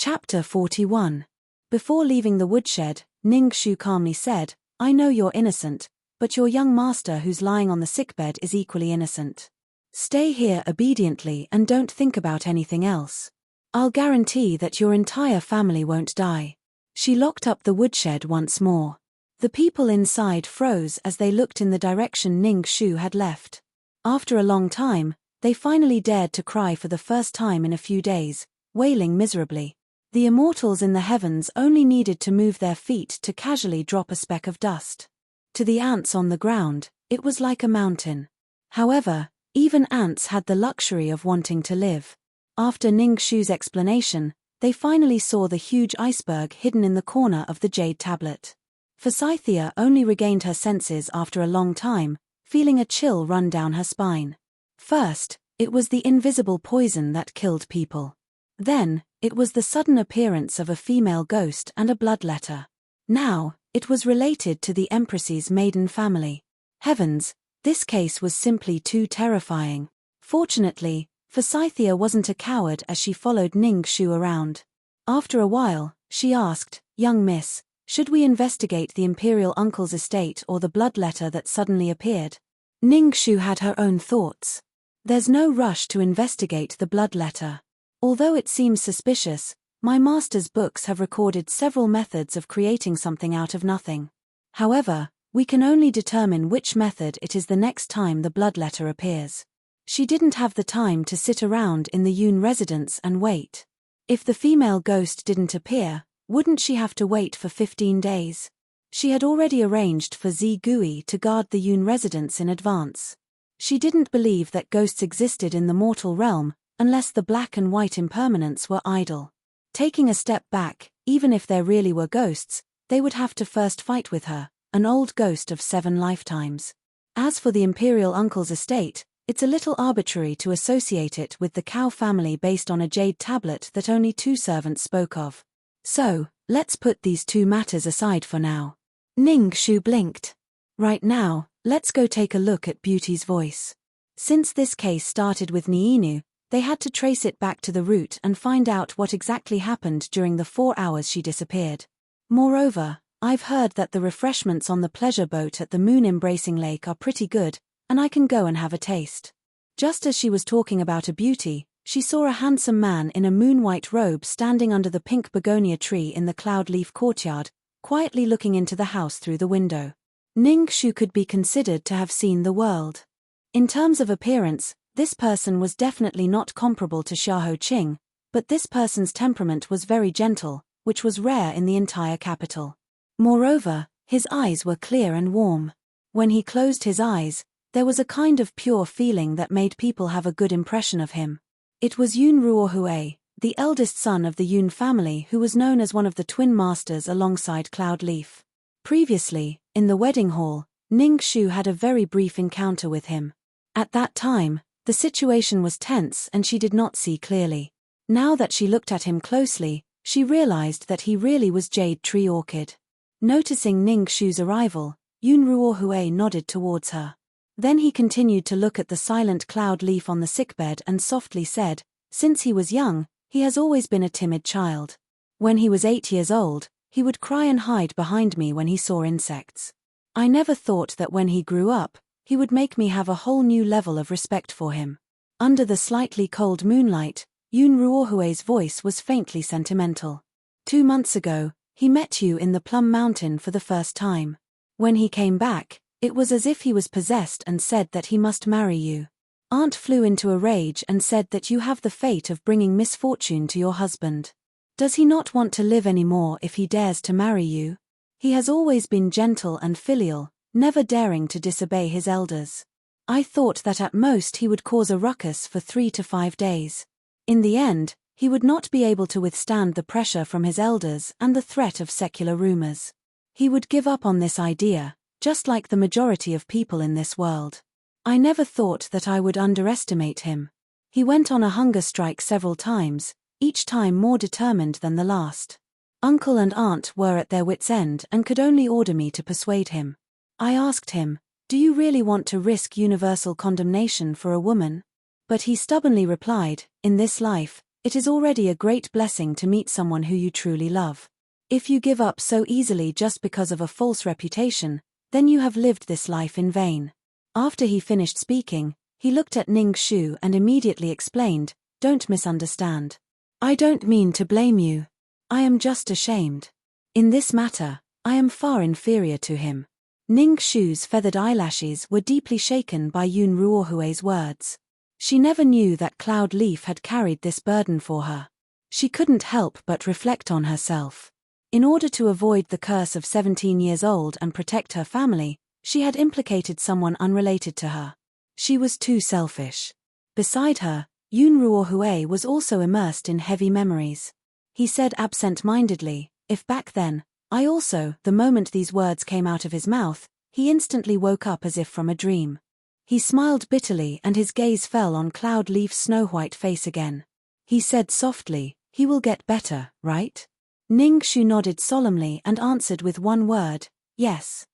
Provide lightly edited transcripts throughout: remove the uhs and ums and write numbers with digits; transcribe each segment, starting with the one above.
Chapter 41. Before leaving the woodshed, Ning Shu calmly said, "I know you're innocent, but your young master who's lying on the sickbed is equally innocent. Stay here obediently and don't think about anything else. I'll guarantee that your entire family won't die." She locked up the woodshed once more. The people inside froze as they looked in the direction Ning Shu had left. After a long time, they finally dared to cry for the first time in a few days, wailing miserably. The immortals in the heavens only needed to move their feet to casually drop a speck of dust. To the ants on the ground, it was like a mountain. However, even ants had the luxury of wanting to live. After Ning Shu's explanation, they finally saw the huge iceberg hidden in the corner of the jade tablet. Forsythia only regained her senses after a long time, feeling a chill run down her spine. First, it was the invisible poison that killed people. Then, it was the sudden appearance of a female ghost and a bloodletter. Now, it was related to the Empress's maiden family. Heavens, this case was simply too terrifying. Fortunately, Forsythia wasn't a coward as she followed Ning Shu around. After a while, she asked, "Young miss, should we investigate the imperial uncle's estate or the bloodletter that suddenly appeared?" Ning Shu had her own thoughts. "There's no rush to investigate the bloodletter. Although it seems suspicious, my master's books have recorded several methods of creating something out of nothing. However, we can only determine which method it is the next time the bloodletter appears." She didn't have the time to sit around in the Yun residence and wait. If the female ghost didn't appear, wouldn't she have to wait for 15 days? She had already arranged for Zi Gui to guard the Yun residence in advance. She didn't believe that ghosts existed in the mortal realm, unless the black and white impermanents were idle. Taking a step back, even if there really were ghosts, they would have to first fight with her, an old ghost of 7 lifetimes. As for the imperial uncle's estate, it's a little arbitrary to associate it with the Cow family based on a jade tablet that only 2 servants spoke of. So, let's put these 2 matters aside for now. Ning Shu blinked. Right now, let's go take a look at Beauty's voice. Since this case started with Niinu, they had to trace it back to the root and find out what exactly happened during the 4 hours she disappeared. Moreover, I've heard that the refreshments on the pleasure boat at the moon-embracing lake are pretty good, and I can go and have a taste. Just as she was talking about a Beauty, she saw a handsome man in a moon-white robe standing under the pink begonia tree in the cloud-leaf courtyard, quietly looking into the house through the window. Ning Shu could be considered to have seen the world. In terms of appearance, this person was definitely not comparable to Xiahou Qing, but this person's temperament was very gentle, which was rare in the entire capital. Moreover, his eyes were clear and warm. When he closed his eyes, there was a kind of pure feeling that made people have a good impression of him. It was Yun Ruohui, the eldest son of the Yun family, who was known as one of the twin masters alongside Cloudleaf. Previously, in the wedding hall, Ning Shu had a very brief encounter with him. At that time, the situation was tense and she did not see clearly. Now that she looked at him closely, she realized that he really was Jade Tree Orchid. Noticing Ning Shu's arrival, Yun Ruohui nodded towards her. Then he continued to look at the silent cloud leaf on the sickbed and softly said, "Since he was young, he has always been a timid child. When he was 8 years old, he would cry and hide behind me when he saw insects. I never thought that when he grew up, he would make me have a whole new level of respect for him." Under the slightly cold moonlight, Yun Ruohui's voice was faintly sentimental. 2 months ago, he met you in the Plum Mountain for the first time. When he came back, it was as if he was possessed and said that he must marry you. Aunt flew into a rage and said that you have the fate of bringing misfortune to your husband. Does he not want to live anymore if he dares to marry you? He has always been gentle and filial, never daring to disobey his elders. I thought that at most he would cause a ruckus for 3 to 5 days. In the end, he would not be able to withstand the pressure from his elders and the threat of secular rumors. He would give up on this idea, just like the majority of people in this world. I never thought that I would underestimate him. He went on a hunger strike several times, each time more determined than the last. Uncle and aunt were at their wits' end and could only order me to persuade him. I asked him, "Do you really want to risk universal condemnation for a woman?" But he stubbornly replied, "In this life, It is already a great blessing to meet someone who you truly love. If you give up so easily just because of a false reputation, then you have lived this life in vain. After he finished speaking, he looked at Ning Shu and immediately explained, "Don't misunderstand. I don't mean to blame you. I am just ashamed. In this matter, I am far inferior to him." Ning Shu's feathered eyelashes were deeply shaken by Yun Ruohue's words. She never knew that Cloud Leaf had carried this burden for her. She couldn't help but reflect on herself. In order to avoid the curse of 17 years old and protect her family, she had implicated someone unrelated to her. She was too selfish. Beside her, Yun Ruohue was also immersed in heavy memories. He said absent-mindedly, "If back then, I also," the moment these words came out of his mouth, he instantly woke up as if from a dream. He smiled bitterly and his gaze fell on Cloud Leaf's snow-white face again. He said softly, "He will get better, right?" Ning Shu nodded solemnly and answered with one word, "Yes."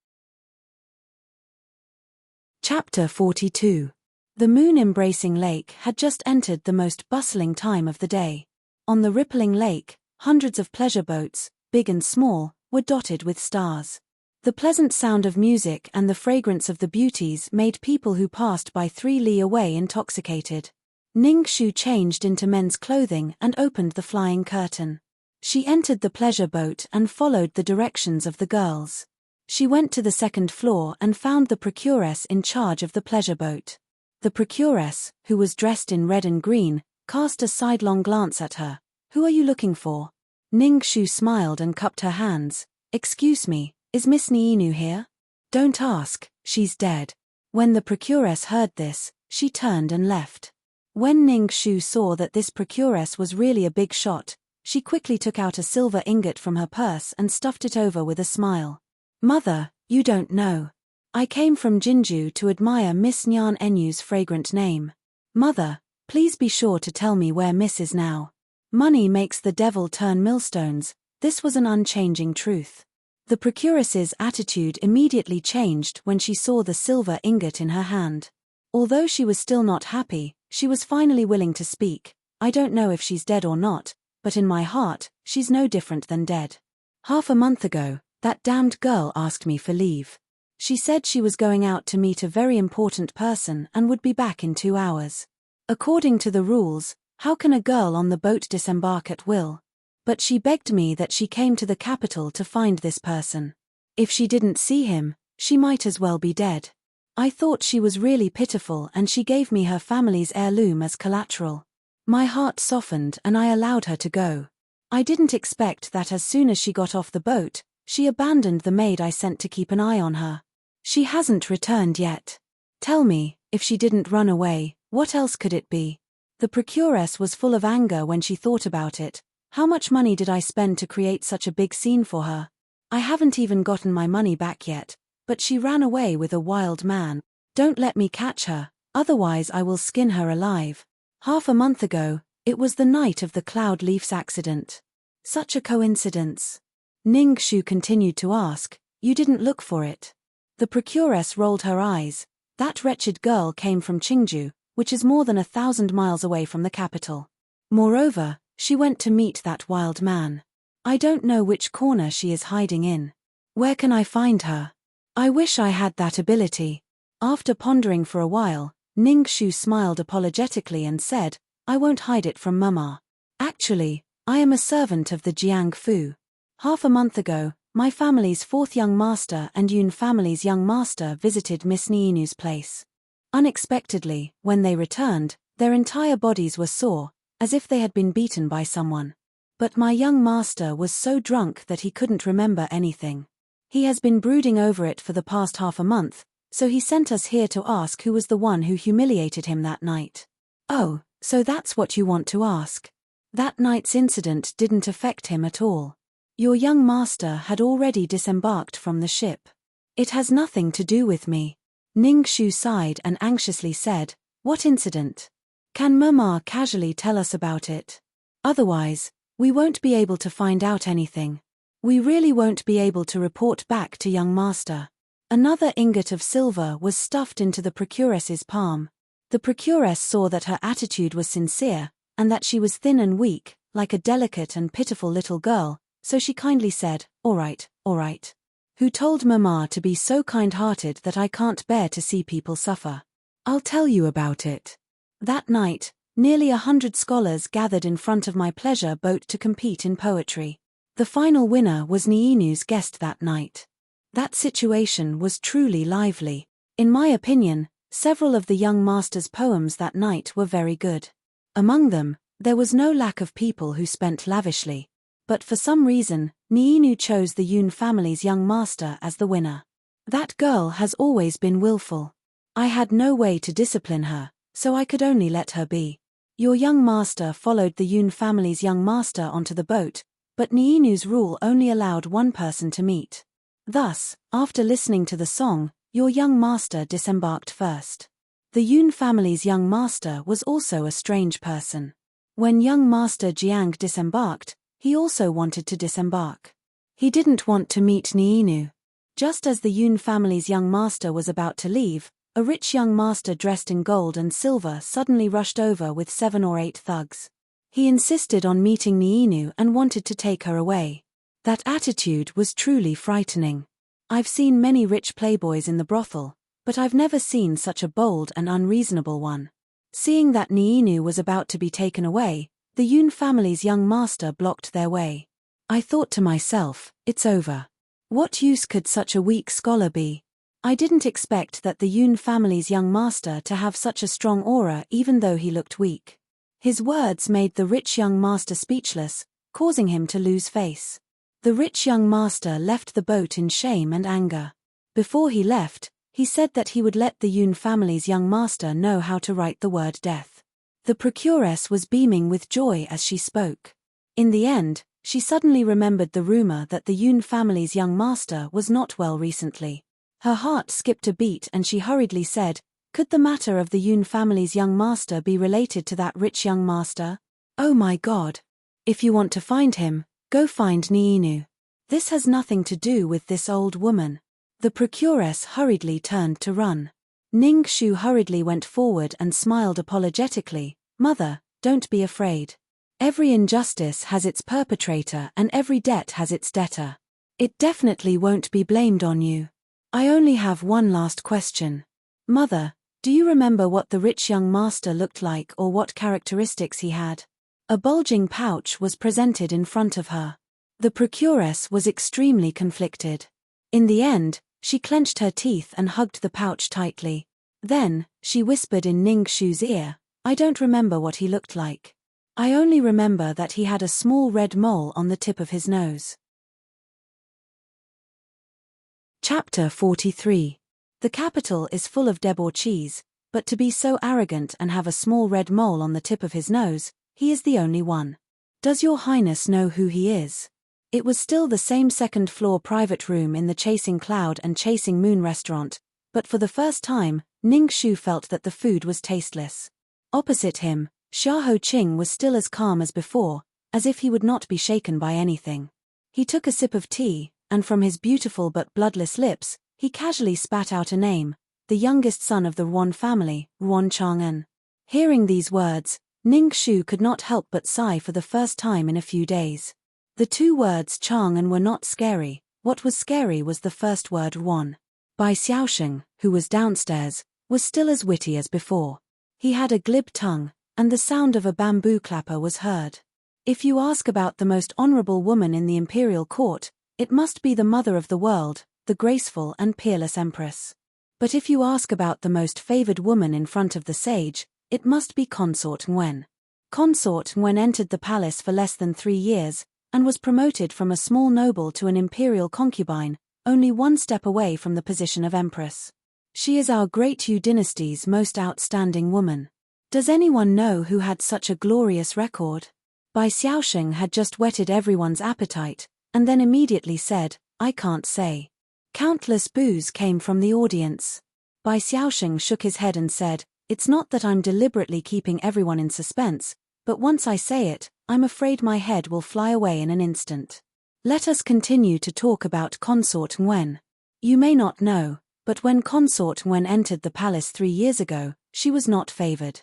Chapter 42. The moon-embracing lake had just entered the most bustling time of the day. On the rippling lake, hundreds of pleasure boats, big and small, were dotted with stars. The pleasant sound of music and the fragrance of the beauties made people who passed by 3 li away intoxicated. Ning Shu changed into men's clothing and opened the flying curtain. She entered the pleasure boat and followed the directions of the girls. She went to the second floor and found the procuress in charge of the pleasure boat. The procuress, who was dressed in red and green, cast a sidelong glance at her. "Who are you looking for?" Ning Shu smiled and cupped her hands. "Excuse me, is Miss Niinu here?" "Don't ask, she's dead." When the procuress heard this, she turned and left. When Ning Shu saw that this procuress was really a big shot, she quickly took out a silver ingot from her purse and stuffed it over with a smile. "Mother, you don't know. I came from Jinju to admire Miss Nyan Enyu's fragrant name. Mother, please be sure to tell me where Miss is now. Money makes the devil turn millstones." This was an unchanging truth. The procuress's attitude immediately changed when she saw the silver ingot in her hand. Although she was still not happy, she was finally willing to speak. "I don't know if she's dead or not, but in my heart, she's no different than dead. Half a month ago, that damned girl asked me for leave. She said she was going out to meet a very important person and would be back in 2 hours. According to the rules, how can a girl on the boat disembark at will? But she begged me that she came to the capital to find this person. If she didn't see him, she might as well be dead. I thought she was really pitiful and she gave me her family's heirloom as collateral. My heart softened and I allowed her to go. I didn't expect that as soon as she got off the boat, she abandoned the maid I sent to keep an eye on her. She hasn't returned yet. Tell me, if she didn't run away, what else could it be?" The procuress was full of anger when she thought about it. "How much money did I spend to create such a big scene for her? I haven't even gotten my money back yet, but she ran away with a wild man. Don't let me catch her, otherwise I will skin her alive. Half a month ago, it was the night of the Cloud Leaf's accident. Such a coincidence." Ning Shu continued to ask, "You didn't look for it?" The procuress rolled her eyes. "That wretched girl came from Qingju, which is more than 1,000 miles away from the capital. Moreover, she went to meet that wild man. I don't know which corner she is hiding in. Where can I find her? I wish I had that ability." After pondering for a while, Ning Shu smiled apologetically and said, "I won't hide it from Mama. Actually, I am a servant of the Jiang Fu. Half a month ago, my family's 4th young master and Yun family's young master visited Miss Niinu's place. Unexpectedly, when they returned, their entire bodies were sore, as if they had been beaten by someone. But my young master was so drunk that he couldn't remember anything. He has been brooding over it for the past half a month, so he sent us here to ask who was the one who humiliated him that night." "Oh, so that's what you want to ask. That night's incident didn't affect him at all. Your young master had already disembarked from the ship. It has nothing to do with me." Ning Shu sighed and anxiously said, "What incident? Can Mama casually tell us about it? Otherwise, we won't be able to find out anything. We really won't be able to report back to young master." Another ingot of silver was stuffed into the procuress's palm. The procuress saw that her attitude was sincere, and that she was thin and weak, like a delicate and pitiful little girl, so she kindly said, all right. Who told Mama to be so kind-hearted that I can't bear to see people suffer? I'll tell you about it. That night, nearly 100 scholars gathered in front of my pleasure boat to compete in poetry. The final winner was Niinu's guest that night. That situation was truly lively. In my opinion, several of the young master's poems that night were very good. Among them, there was no lack of people who spent lavishly. But for some reason, Niinu chose the Yun family's young master as the winner. That girl has always been willful. I had no way to discipline her, so I could only let her be. Your young master followed the Yun family's young master onto the boat, but Niinu's rule only allowed one person to meet. Thus, after listening to the song, your young master disembarked first. The Yun family's young master was also a strange person. When young master Jiang disembarked, he also wanted to disembark. He didn't want to meet Niinu. Just as the Yun family's young master was about to leave, a rich young master dressed in gold and silver suddenly rushed over with 7 or 8 thugs. He insisted on meeting Niinu and wanted to take her away. That attitude was truly frightening. I've seen many rich playboys in the brothel, but I've never seen such a bold and unreasonable one. Seeing that Niinu was about to be taken away, the Yun family's young master blocked their way. I thought to myself, it's over. What use could such a weak scholar be? I didn't expect that the Yun family's young master to have such a strong aura even though he looked weak. His words made the rich young master speechless, causing him to lose face. The rich young master left the boat in shame and anger. Before he left, he said that he would let the Yun family's young master know how to write the word death. The procuress was beaming with joy as she spoke. In the end, she suddenly remembered the rumor that the Yun family's young master was not well recently. Her heart skipped a beat and she hurriedly said, could the matter of the Yun family's young master be related to that rich young master? Oh my God! If you want to find him, go find Niinu. This has nothing to do with this old woman. The procuress hurriedly turned to run. Ning Shu hurriedly went forward and smiled apologetically. Mother, don't be afraid. Every injustice has its perpetrator and every debt has its debtor. It definitely won't be blamed on you. I only have one last question. Mother, do you remember what the rich young master looked like or what characteristics he had? A bulging pouch was presented in front of her. The procuress was extremely conflicted. In the end, she clenched her teeth and hugged the pouch tightly. Then, she whispered in Ning Shu's ear, I don't remember what he looked like. I only remember that he had a small red mole on the tip of his nose. Chapter 43. The capital is full of debauchees, but to be so arrogant and have a small red mole on the tip of his nose, he is the only one. Does your highness know who he is? It was still the same second-floor private room in the Chasing Cloud and Chasing Moon restaurant, but for the first time, Ning Shu felt that the food was tasteless. Opposite him, Xiaoho Qing was still as calm as before, as if he would not be shaken by anything. He took a sip of tea, and from his beautiful but bloodless lips, he casually spat out a name, the youngest son of the Ruan family, Ruan Chang'an. Hearing these words, Ning Shu could not help but sigh for the first time in a few days. The 2 words Chang'an were not scary, what was scary was the first word Ruan. Bai Xiaosheng, who was downstairs, was still as witty as before. He had a glib tongue, and the sound of a bamboo clapper was heard. If you ask about the most honorable woman in the imperial court, it must be the mother of the world, the graceful and peerless empress. But if you ask about the most favored woman in front of the sage, it must be Consort Ngwen. Consort Ngwen entered the palace for less than 3 years, and was promoted from a small noble to an imperial concubine, only 1 step away from the position of empress. She is our great Yu dynasty's most outstanding woman. Does anyone know who had such a glorious record? Bai Xiaosheng had just whetted everyone's appetite, and then immediately said, I can't say. Countless boos came from the audience. Bai Xiaosheng shook his head and said, it's not that I'm deliberately keeping everyone in suspense, but once I say it, I'm afraid my head will fly away in an instant. Let us continue to talk about Consort Ngwen. You may not know, but when Consort Ngwen entered the palace 3 years ago, she was not favored.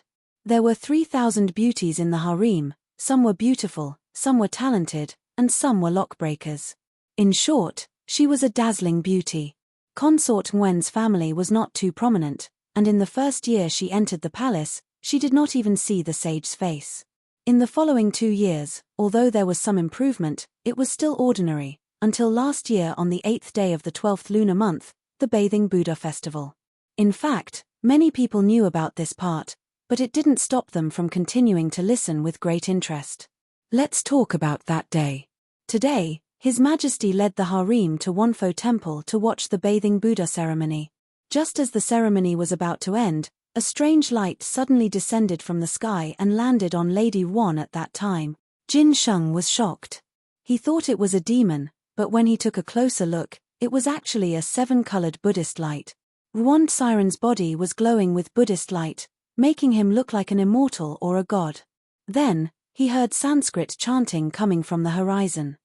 There were 3,000 beauties in the harem, some were beautiful, some were talented, and some were lockbreakers. In short, she was a dazzling beauty. Consort Nguyen's family was not too prominent, and in the first year she entered the palace, she did not even see the sage's face. In the following 2 years, although there was some improvement, it was still ordinary, until last year on the 8th day of the 12th lunar month, the Bathing Buddha festival. In fact, many people knew about this part, but it didn't stop them from continuing to listen with great interest. Let's talk about that day. Today, His Majesty led the harem to Wonfo Temple to watch the Bathing Buddha ceremony. Just as the ceremony was about to end, a strange light suddenly descended from the sky and landed on Lady Ruan at that time. Jin Sheng was shocked. He thought it was a demon, but when he took a closer look, it was actually a 7-colored Buddhist light. Ruan Siren's body was glowing with Buddhist light, making him look like an immortal or a god. Then, he heard Sanskrit chanting coming from the horizon.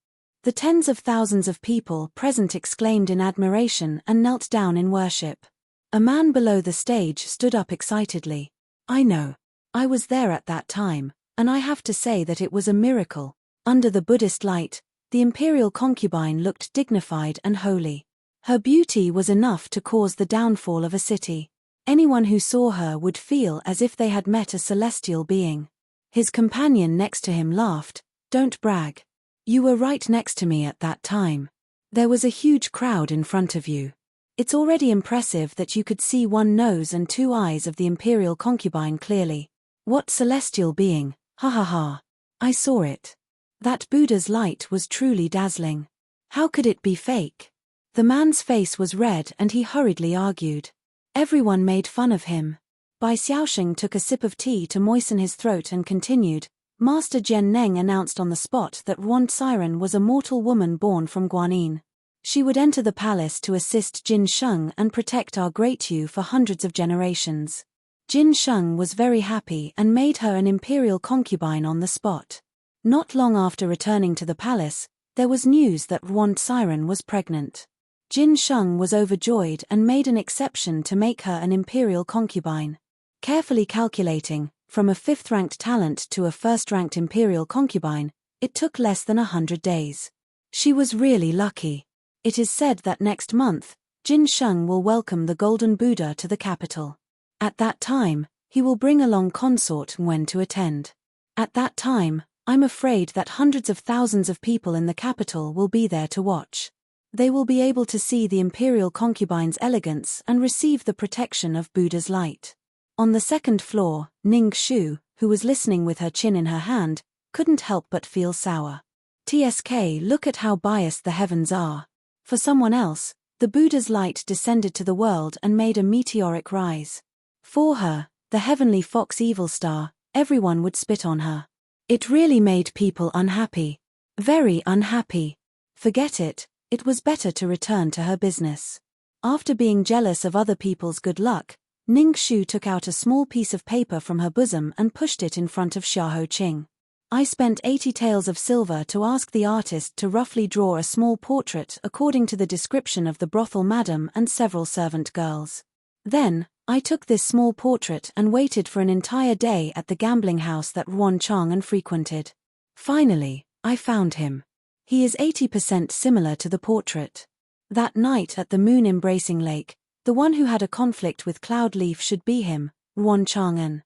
The tens of thousands of people present exclaimed in admiration and knelt down in worship. A man below the stage stood up excitedly. I know. I was there at that time, and I have to say that it was a miracle. Under the Buddhist light, the imperial concubine looked dignified and holy. Her beauty was enough to cause the downfall of a city. Anyone who saw her would feel as if they had met a celestial being. His companion next to him laughed. Don't brag. You were right next to me at that time. There was a huge crowd in front of you. It's already impressive that you could see 1 nose and 2 eyes of the imperial concubine clearly. What celestial being, ha ha ha. I saw it. That Buddha's light was truly dazzling. How could it be fake? The man's face was red and he hurriedly argued. Everyone made fun of him. Bai Xiaosheng took a sip of tea to moisten his throat and continued. Master Jian Neng announced on the spot that Ruan Siren was a mortal woman born from Guanyin. She would enter the palace to assist Jin Sheng and protect our great Yu for hundreds of generations. Jin Sheng was very happy and made her an imperial concubine on the spot. Not long after returning to the palace, there was news that Ruan Siren was pregnant. Jin Sheng was overjoyed and made an exception to make her an imperial concubine. Carefully calculating, from a 5th-ranked talent to a 1st-ranked imperial concubine, it took less than 100 days. She was really lucky. It is said that next month, Jin Sheng will welcome the Golden Buddha to the capital. At that time, he will bring along consort Nguyen to attend. At that time, I'm afraid that hundreds of thousands of people in the capital will be there to watch. They will be able to see the imperial concubine's elegance and receive the protection of Buddha's light. On the 2nd floor, Ning Shu, who was listening with her chin in her hand, couldn't help but feel sour. TSK, look at how biased the heavens are. For someone else, the Buddha's light descended to the world and made a meteoric rise. For her, the heavenly fox evil star, everyone would spit on her. It really made people unhappy. Very unhappy. Forget it, it was better to return to her business. After being jealous of other people's good luck, Ning Shu took out a small piece of paper from her bosom and pushed it in front of Xiaoho Qing. I spent 80 taels of silver to ask the artist to roughly draw a small portrait according to the description of the brothel madam and several servant girls. Then, I took this small portrait and waited for an entire day at the gambling house that Ruan Chang'an frequented. Finally, I found him. He is 80% similar to the portrait. That night at the moon-embracing lake, the one who had a conflict with Cloudleaf should be him, Ruan Chang'an.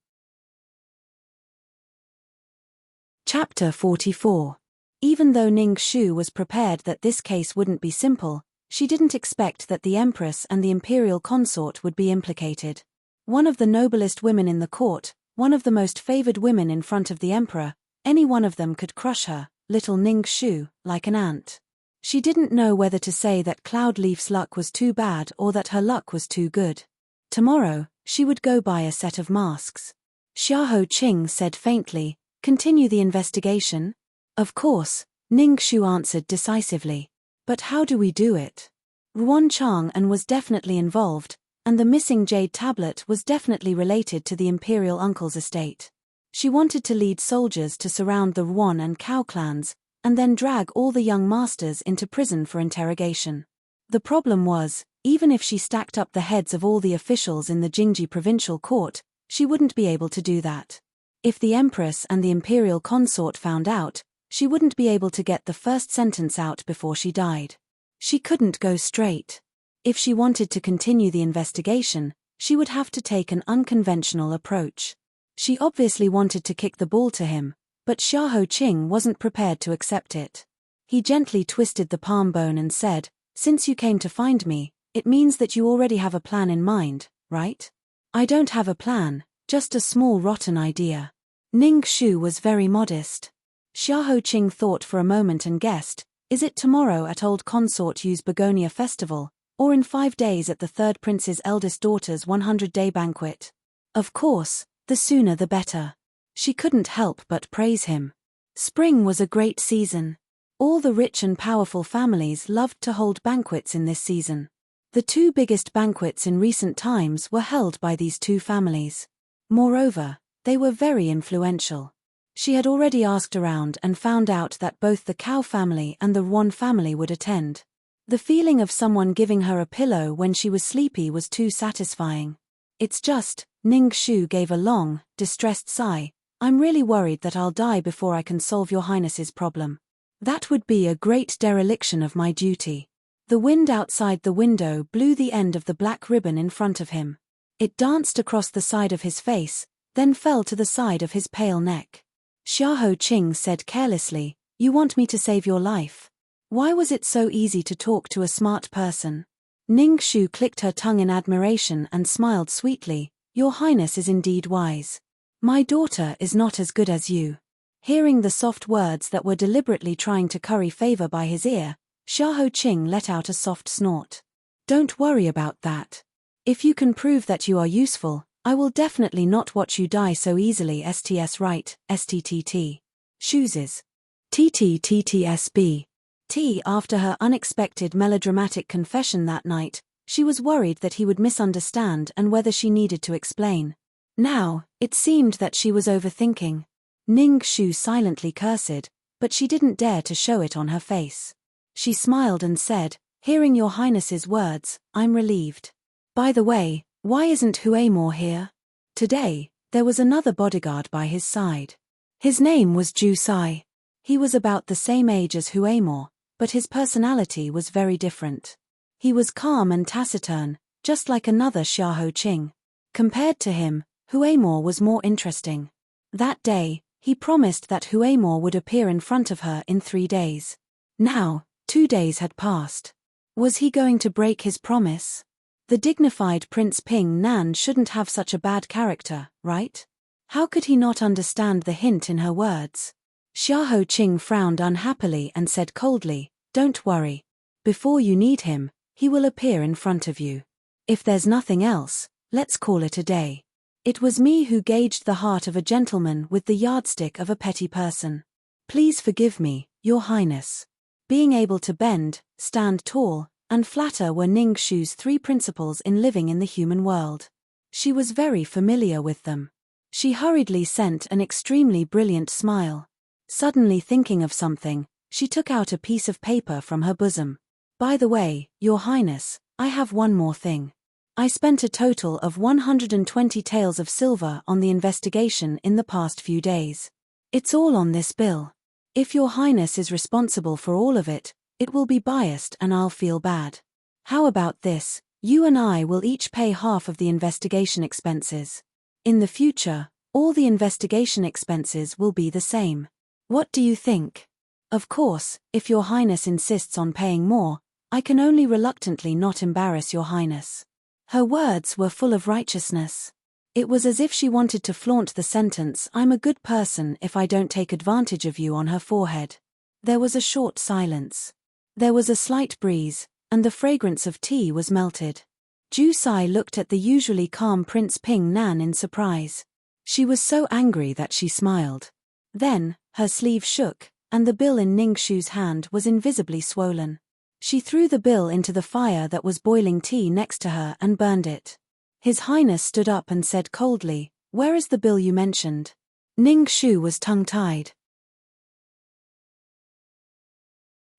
Chapter 44. Even though Ning Shu was prepared that this case wouldn't be simple, she didn't expect that the Empress and the imperial consort would be implicated. One of the noblest women in the court, one of the most favored women in front of the emperor, any one of them could crush her, little Ning Shu, like an ant. She didn't know whether to say that Cloudleaf's luck was too bad or that her luck was too good. Tomorrow, she would go buy a set of masks. Xiaoho Qing said faintly, continue the investigation? Of course, Ning Shu answered decisively. But how do we do it? Ruan Chang'an was definitely involved, and the missing jade tablet was definitely related to the imperial uncle's estate. She wanted to lead soldiers to surround the Ruan and Cao clans, and then drag all the young masters into prison for interrogation. The problem was, even if she stacked up the heads of all the officials in the Jingji provincial court, she wouldn't be able to do that. If the Empress and the Imperial Consort found out, she wouldn't be able to get the first sentence out before she died. She couldn't go straight. If she wanted to continue the investigation, she would have to take an unconventional approach. She obviously wanted to kick the ball to him, but Xiahou Qing wasn't prepared to accept it. He gently twisted the palm bone and said, "Since you came to find me, it means that you already have a plan in mind, right?" "I don't have a plan, just a small rotten idea." Ning Shu was very modest. Xiahou Qing thought for a moment and guessed, "Is it tomorrow at Old Consort Yu's Begonia Festival, or in 5 days at the third prince's eldest daughter's 100-day banquet?" Of course, the sooner the better. She couldn't help but praise him. Spring was a great season. All the rich and powerful families loved to hold banquets in this season. The 2 biggest banquets in recent times were held by these 2 families. Moreover, they were very influential. She had already asked around and found out that both the Cao family and the Yuan family would attend. The feeling of someone giving her a pillow when she was sleepy was too satisfying. "It's just," Ning Shu gave a long, distressed sigh, "I'm really worried that I'll die before I can solve your Highness's problem. That would be a great dereliction of my duty." The wind outside the window blew the end of the black ribbon in front of him. It danced across the side of his face, then fell to the side of his pale neck. Xiahou Qing said carelessly, "You want me to save your life?" Why was it so easy to talk to a smart person? Ning Shu clicked her tongue in admiration and smiled sweetly, "Your Highness is indeed wise. My daughter is not as good as you." Hearing the soft words that were deliberately trying to curry favor by his ear, Xiahou Qing let out a soft snort. "Don't worry about that. If you can prove that you are useful, I will definitely not watch you die so easily. STS right, STTT. Chooses. TTTTSB. T. After her unexpected melodramatic confession that night, she was worried that he would misunderstand and whether she needed to explain. Now, it seemed that she was overthinking. Ning Shu silently cursed, but she didn't dare to show it on her face. She smiled and said, "Hearing your Highness's words, I'm relieved. By the way, why isn't Huemore here?" Today, there was another bodyguard by his side. His name was Ju Sai. He was about the same age as Huemore, but his personality was very different. He was calm and taciturn, just like another Xiahou Qing. Compared to him, Huemore was more interesting. That day, he promised that Huemore would appear in front of her in 3 days. Now, 2 days had passed. Was he going to break his promise? The dignified Prince Ping Nan shouldn't have such a bad character, right? How could he not understand the hint in her words? Xiahou Qing frowned unhappily and said coldly, "Don't worry. Before you need him, he will appear in front of you. If there's nothing else, let's call it a day. It was me who gauged the heart of a gentleman with the yardstick of a petty person. Please forgive me, Your Highness." Being able to bend, stand tall, and flatter were Ning Shu's 3 principles in living in the human world. She was very familiar with them. She hurriedly sent an extremely brilliant smile. Suddenly thinking of something, she took out a piece of paper from her bosom. "By the way, Your Highness, I have one more thing. I spent a total of 120 taels of silver on the investigation in the past few days. It's all on this bill. If Your Highness is responsible for all of it, it will be biased and I'll feel bad. How about this? You and I will each pay half of the investigation expenses. In the future, all the investigation expenses will be the same. What do you think? Of course, if Your Highness insists on paying more, I can only reluctantly not embarrass Your Highness." Her words were full of righteousness. It was as if she wanted to flaunt the sentence, "I'm a good person if I don't take advantage of you," on her forehead. There was a short silence. There was a slight breeze, and the fragrance of tea was melted. Ju Sai looked at the usually calm Prince Ping Nan in surprise. She was so angry that she smiled. Then, her sleeve shook, and the bill in Ning Shu's hand was invisibly swollen. She threw the bill into the fire that was boiling tea next to her and burned it. His Highness stood up and said coldly, "Where is the bill you mentioned?" Ning Shu was tongue-tied.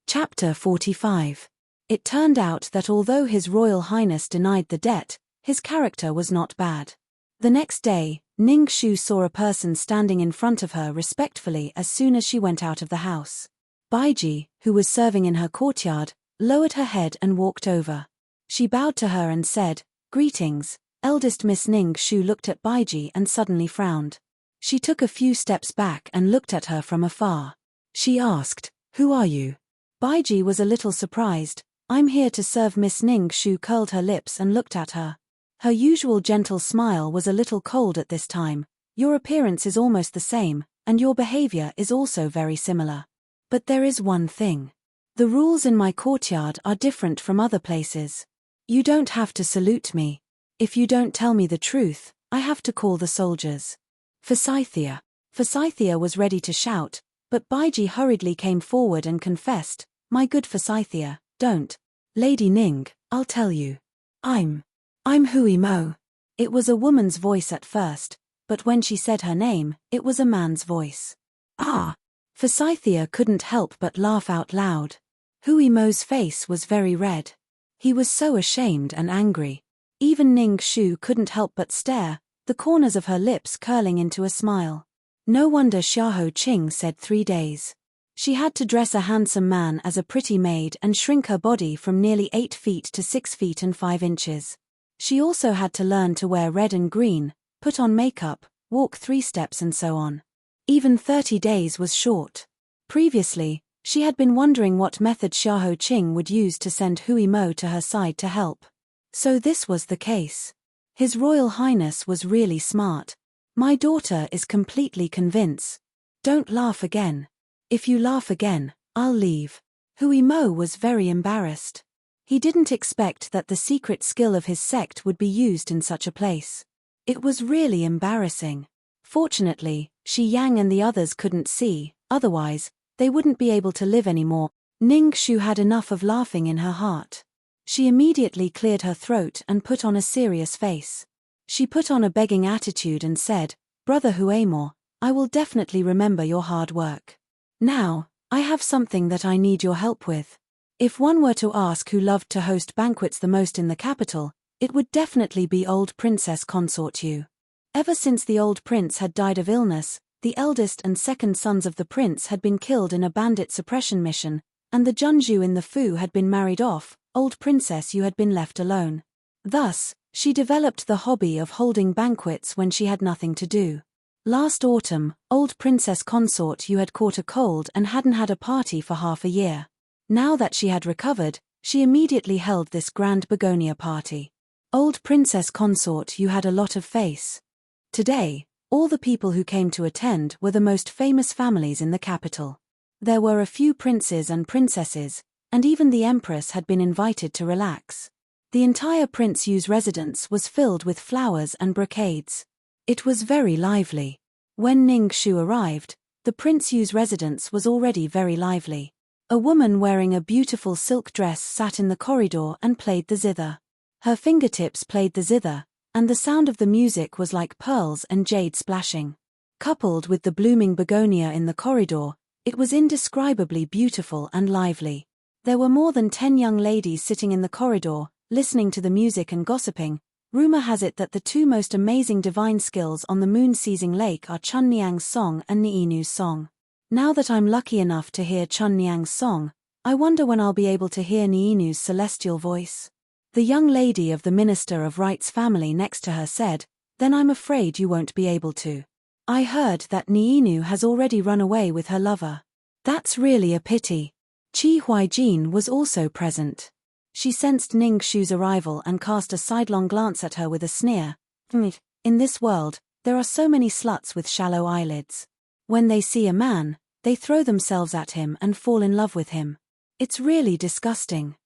Chapter 45. It turned out that although His Royal Highness denied the debt, his character was not bad. The next day, Ning Shu saw a person standing in front of her respectfully as soon as she went out of the house. Baiji, who was serving in her courtyard, lowered her head and walked over. She bowed to her and said, "Greetings." Eldest Miss Ning Shu looked at Baiji and suddenly frowned. She took a few steps back and looked at her from afar. She asked, "Who are you?" Baiji was a little surprised. "I'm here to serve." Miss Ning Shu curled her lips and looked at her. Her usual gentle smile was a little cold at this time. "Your appearance is almost the same, and your behavior is also very similar. But there is one thing. The rules in my courtyard are different from other places. You don't have to salute me. If you don't tell me the truth, I have to call the soldiers." Forsythia. Forsythia was ready to shout, but Baiji hurriedly came forward and confessed, "My good Forsythia, don't. Lady Ning, I'll tell you. I'm Hui Mo." It was a woman's voice at first, but when she said her name, it was a man's voice. "Ah!" Forsythia couldn't help but laugh out loud. Hui Mo's face was very red. He was so ashamed and angry. Even Ning Shu couldn't help but stare, the corners of her lips curling into a smile. No wonder Xiahou Qing said 3 days. She had to dress a handsome man as a pretty maid and shrink her body from nearly 8 feet to 6 feet and 5 inches. She also had to learn to wear red and green, put on makeup, walk 3 steps and so on. Even 30 days was short. Previously, she had been wondering what method Xiahou Qing would use to send Hui Mo to her side to help. So this was the case. His Royal Highness was really smart. "My daughter is completely convinced. Don't laugh again. If you laugh again, I'll leave." Hui Mo was very embarrassed. He didn't expect that the secret skill of his sect would be used in such a place. It was really embarrassing. Fortunately, Shi Yang and the others couldn't see, otherwise, they wouldn't be able to live anymore. Ning Shu had enough of laughing in her heart. She immediately cleared her throat and put on a serious face. She put on a begging attitude and said, "Brother Huemo, I will definitely remember your hard work. Now, I have something that I need your help with. If one were to ask who loved to host banquets the most in the capital, it would definitely be old Princess Consort Yu. Ever since the old prince had died of illness, the eldest and second sons of the prince had been killed in a bandit suppression mission, and the Junju in the Fu had been married off. Old Princess Yu had been left alone. Thus, she developed the hobby of holding banquets when she had nothing to do. Last autumn, old Princess Consort Yu had caught a cold and hadn't had a party for half a year. Now that she had recovered, she immediately held this grand begonia party. Old Princess Consort Yu had a lot of face. Today, all the people who came to attend were the most famous families in the capital. There were a few princes and princesses, and even the empress had been invited to relax. The entire Prince Yu's residence was filled with flowers and brocades. It was very lively. When Ning Shu arrived, the Prince Yu's residence was already very lively. A woman wearing a beautiful silk dress sat in the corridor and played the zither. Her fingertips played the zither, and the sound of the music was like pearls and jade splashing. Coupled with the blooming begonia in the corridor, it was indescribably beautiful and lively. There were more than 10 young ladies sitting in the corridor, listening to the music and gossiping. Rumor has it that the 2 most amazing divine skills on the moon-seizing lake are Chun Niang's song and Niinu's song. Now that I'm lucky enough to hear Chun Niang's song, I wonder when I'll be able to hear Niinu's celestial voice. The young lady of the Minister of Rights family next to her said, "Then I'm afraid you won't be able to. I heard that Niinu has already run away with her lover. That's really a pity." Qi Huaijin was also present. She sensed Ning Shu's arrival and cast a sidelong glance at her with a sneer. In this world, there are so many sluts with shallow eyelids. When they see a man, they throw themselves at him and fall in love with him. It's really disgusting.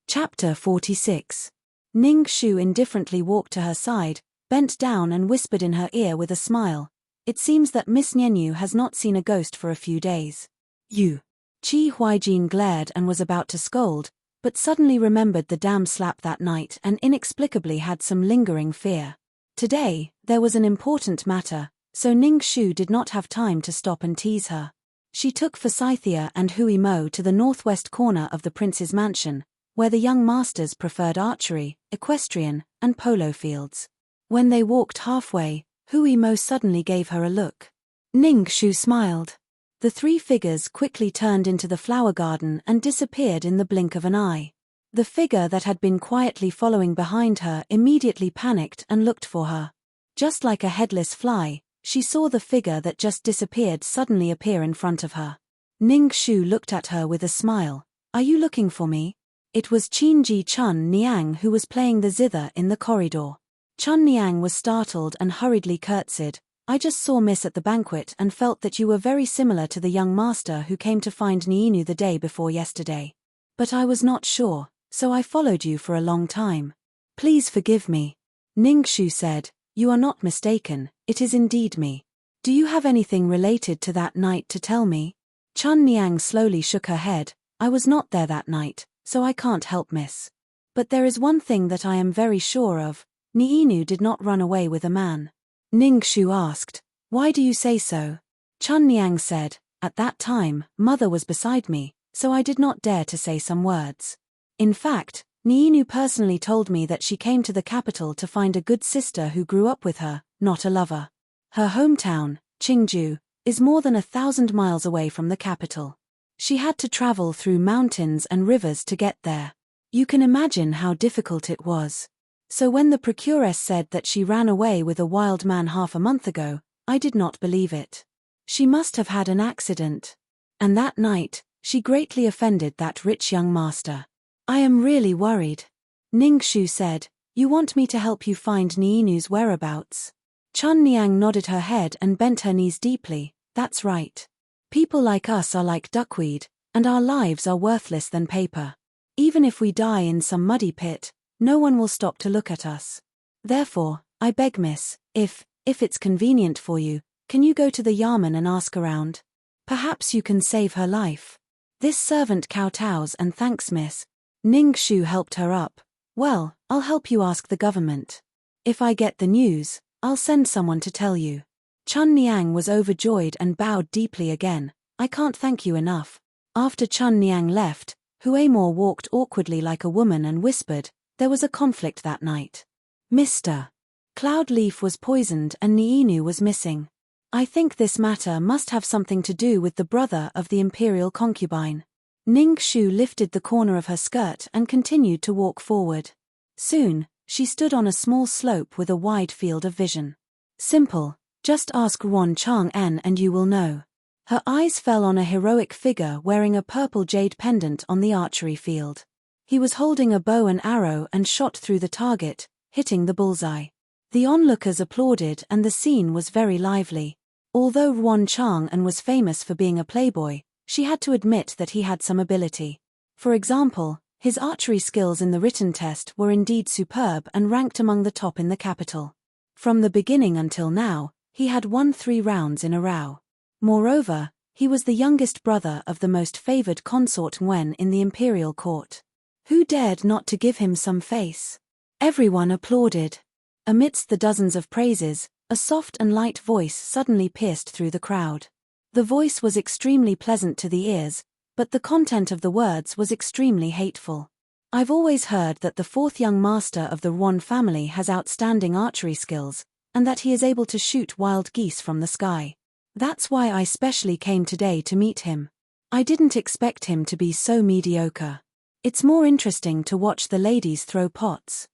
Chapter 46. Ning Shu indifferently walked to her side, bent down and whispered in her ear with a smile, "It seems that Miss Nianyu has not seen a ghost for a few days." "You." Qi Huaijin glared and was about to scold, but suddenly remembered the damn slap that night and inexplicably had some lingering fear. Today, there was an important matter, so Ning Shu did not have time to stop and tease her. She took Forsythia and Hui Mo to the northwest corner of the prince's mansion, where the young masters preferred archery, equestrian, and polo fields. When they walked halfway, Hui Mo suddenly gave her a look. Ningxu smiled. The three figures quickly turned into the flower garden and disappeared in the blink of an eye. The figure that had been quietly following behind her immediately panicked and looked for her. Just like a headless fly, she saw the figure that just disappeared suddenly appear in front of her. Ningxu looked at her with a smile. "Are you looking for me?" It was Qinji Chun Niang who was playing the zither in the corridor. Chun Niang was startled and hurriedly curtsied. "I just saw Miss at the banquet and felt that you were very similar to the young master who came to find Niinu the day before yesterday. But I was not sure, so I followed you for a long time. Please forgive me." Ningxu said, "You are not mistaken, it is indeed me. Do you have anything related to that night to tell me?" Chun Niang slowly shook her head. "I was not there that night, so I can't help, miss. But there is one thing that I am very sure of. Niinu did not run away with a man." Ningxu asked, "Why do you say so?" Chun Niang said, "At that time, mother was beside me, so I did not dare to say some words. In fact, Niinu personally told me that she came to the capital to find a good sister who grew up with her, not a lover. Her hometown, Qingju, is more than 1,000 miles away from the capital. She had to travel through mountains and rivers to get there. You can imagine how difficult it was. So when the procuress said that she ran away with a wild man half a month ago, I did not believe it. She must have had an accident. And that night, she greatly offended that rich young master. I am really worried." Ningxu said, "You want me to help you find Niinu's whereabouts?" Chun Niang nodded her head and bent her knees deeply. "That's right. People like us are like duckweed, and our lives are worthless than paper. Even if we die in some muddy pit, no one will stop to look at us. Therefore, I beg miss, if it's convenient for you, can you go to the Yamen and ask around? Perhaps you can save her life." This servant kowtows and thanks miss. Ningxu helped her up. "Well, I'll help you ask the government. If I get the news, I'll send someone to tell you." Chun Niang was overjoyed and bowed deeply again. "I can't thank you enough." After Chun Niang left, Huemore walked awkwardly like a woman and whispered, "There was a conflict that night. Mr. Cloudleaf was poisoned and Niinu was missing. I think this matter must have something to do with the brother of the imperial concubine." Ningxu lifted the corner of her skirt and continued to walk forward. Soon, she stood on a small slope with a wide field of vision. "Simple, just ask Ruan Chang-en and you will know." Her eyes fell on a heroic figure wearing a purple jade pendant on the archery field. He was holding a bow and arrow and shot through the target, hitting the bullseye. The onlookers applauded and the scene was very lively. Although Ruan Chang-en was famous for being a playboy, she had to admit that he had some ability. For example, his archery skills in the written test were indeed superb and ranked among the top in the capital. From the beginning until now, he had won 3 rounds in a row. Moreover, he was the youngest brother of the most favored consort Wen in the imperial court. Who dared not to give him some face? Everyone applauded. Amidst the dozens of praises, a soft and light voice suddenly pierced through the crowd. The voice was extremely pleasant to the ears, but the content of the words was extremely hateful. "I've always heard that the 4th young master of the Ruan family has outstanding archery skills, and that he is able to shoot wild geese from the sky. That's why I specially came today to meet him. I didn't expect him to be so mediocre. It's more interesting to watch the ladies throw pots."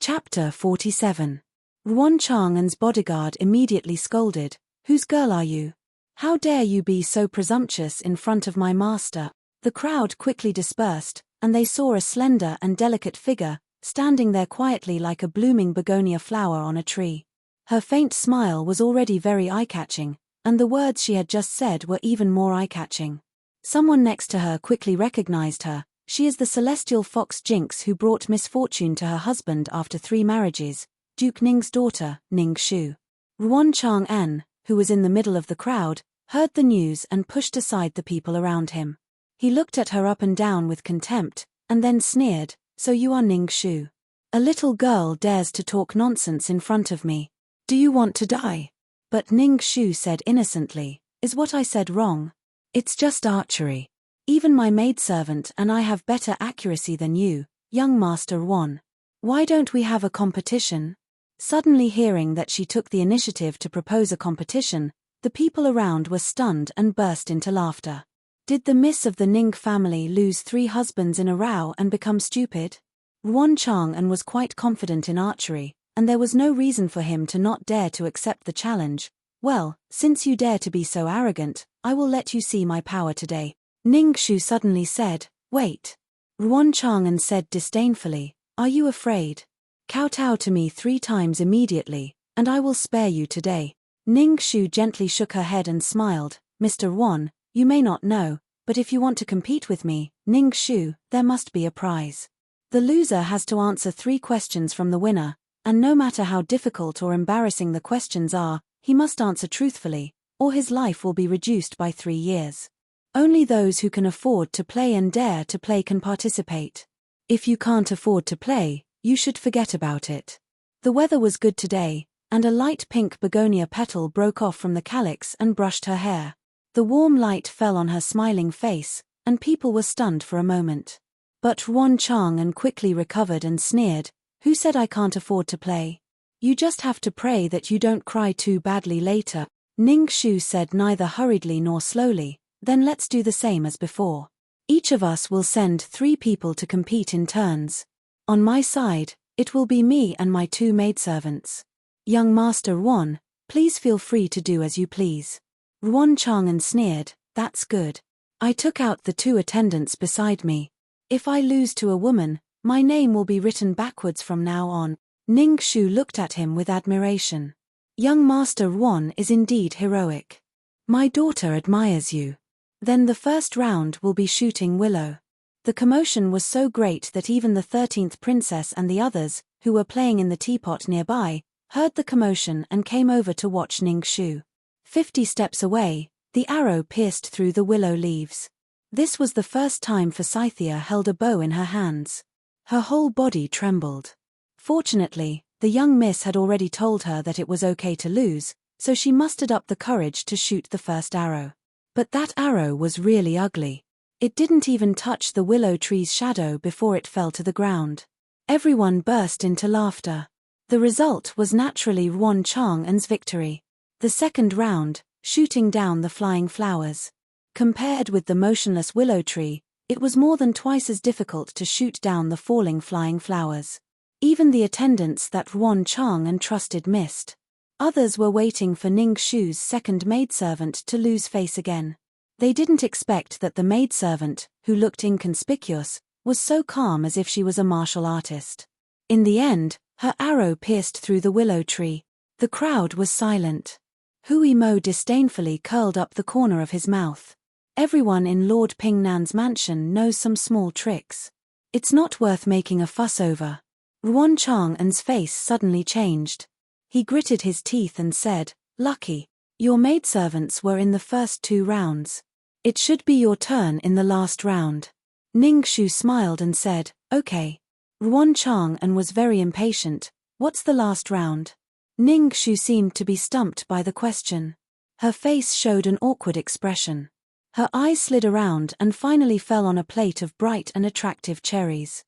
Chapter 47. Ruan Chang-en's bodyguard immediately scolded, "Whose girl are you? How dare you be so presumptuous in front of my master?" The crowd quickly dispersed, and they saw a slender and delicate figure, standing there quietly like a blooming begonia flower on a tree. Her faint smile was already very eye-catching, and the words she had just said were even more eye-catching. Someone next to her quickly recognized her. "She is the celestial fox Jinx who brought misfortune to her husband after 3 marriages, Duke Ning's daughter, Ningxu." Ruan Chang-en, who was in the middle of the crowd, heard the news and pushed aside the people around him. He looked at her up and down with contempt, and then sneered, "So you are Ningxu? A little girl dares to talk nonsense in front of me. Do you want to die?" But Ningxu said innocently, "Is what I said wrong? It's just archery. Even my maidservant and I have better accuracy than you, young Master Wang. Why don't we have a competition? Suddenly hearing that she took the initiative to propose a competition, the people around were stunned and burst into laughter. Did the miss of the Ning family lose 3 husbands in a row and become stupid? Ruan Chang'an was quite confident in archery, and there was no reason for him to not dare to accept the challenge. Well, since you dare to be so arrogant, I will let you see my power today. Ning Shu suddenly said, wait. Ruan Chang'an said disdainfully, are you afraid? Kowtow to me 3 times immediately, and I will spare you today. Ning Shu gently shook her head and smiled, Mr. Wan, you may not know, but if you want to compete with me, Ning Shu, there must be a prize. The loser has to answer 3 questions from the winner, and no matter how difficult or embarrassing the questions are, he must answer truthfully, or his life will be reduced by 3 years. Only those who can afford to play and dare to play can participate. If you can't afford to play, you should forget about it. The weather was good today, and a light pink begonia petal broke off from the calyx and brushed her hair. The warm light fell on her smiling face, and people were stunned for a moment. But Ruan Chang'an quickly recovered and sneered, who said I can't afford to play? You just have to pray that you don't cry too badly later. Ning Shu said neither hurriedly nor slowly, then let's do the same as before. Each of us will send 3 people to compete in turns. On my side, it will be me and my 2 maidservants. Young Master Wan, please feel free to do as you please. Ruan Chang'an sneered, that's good. I took out the 2 attendants beside me. If I lose to a woman, my name will be written backwards from now on. Ning Shu looked at him with admiration. Young Master Wan is indeed heroic. My daughter admires you. Then the first round will be shooting willow. The commotion was so great that even the 13th princess and the others, who were playing in the teapot nearby, heard the commotion and came over to watch Ning Shu. 50 steps away, the arrow pierced through the willow leaves. This was the first time Forsythia held a bow in her hands. Her whole body trembled. Fortunately, the young miss had already told her that it was okay to lose, so she mustered up the courage to shoot the first arrow. But that arrow was really ugly. It didn't even touch the willow tree's shadow before it fell to the ground. Everyone burst into laughter. The result was naturally Ruan Chang'an's victory. The second round, shooting down the flying flowers. Compared with the motionless willow tree, it was more than twice as difficult to shoot down the falling flying flowers. Even the attendants that Ruan Chang'an trusted missed. Others were waiting for Ning Shu's second maidservant to lose face again. They didn't expect that the maidservant, who looked inconspicuous, was so calm as if she was a martial artist. In the end, her arrow pierced through the willow tree. The crowd was silent. Hui Mo disdainfully curled up the corner of his mouth. Everyone in Lord Pingnan's mansion knows some small tricks. It's not worth making a fuss over. Ruan Chang'an's face suddenly changed. He gritted his teeth and said, lucky. Your maidservants were in the first 2 rounds. It should be your turn in the last round. Ning Shu smiled and said, okay. Ruan Chang'an was very impatient. What's the last round? Ning Shu seemed to be stumped by the question. Her face showed an awkward expression. Her eyes slid around and finally fell on a plate of bright and attractive cherries.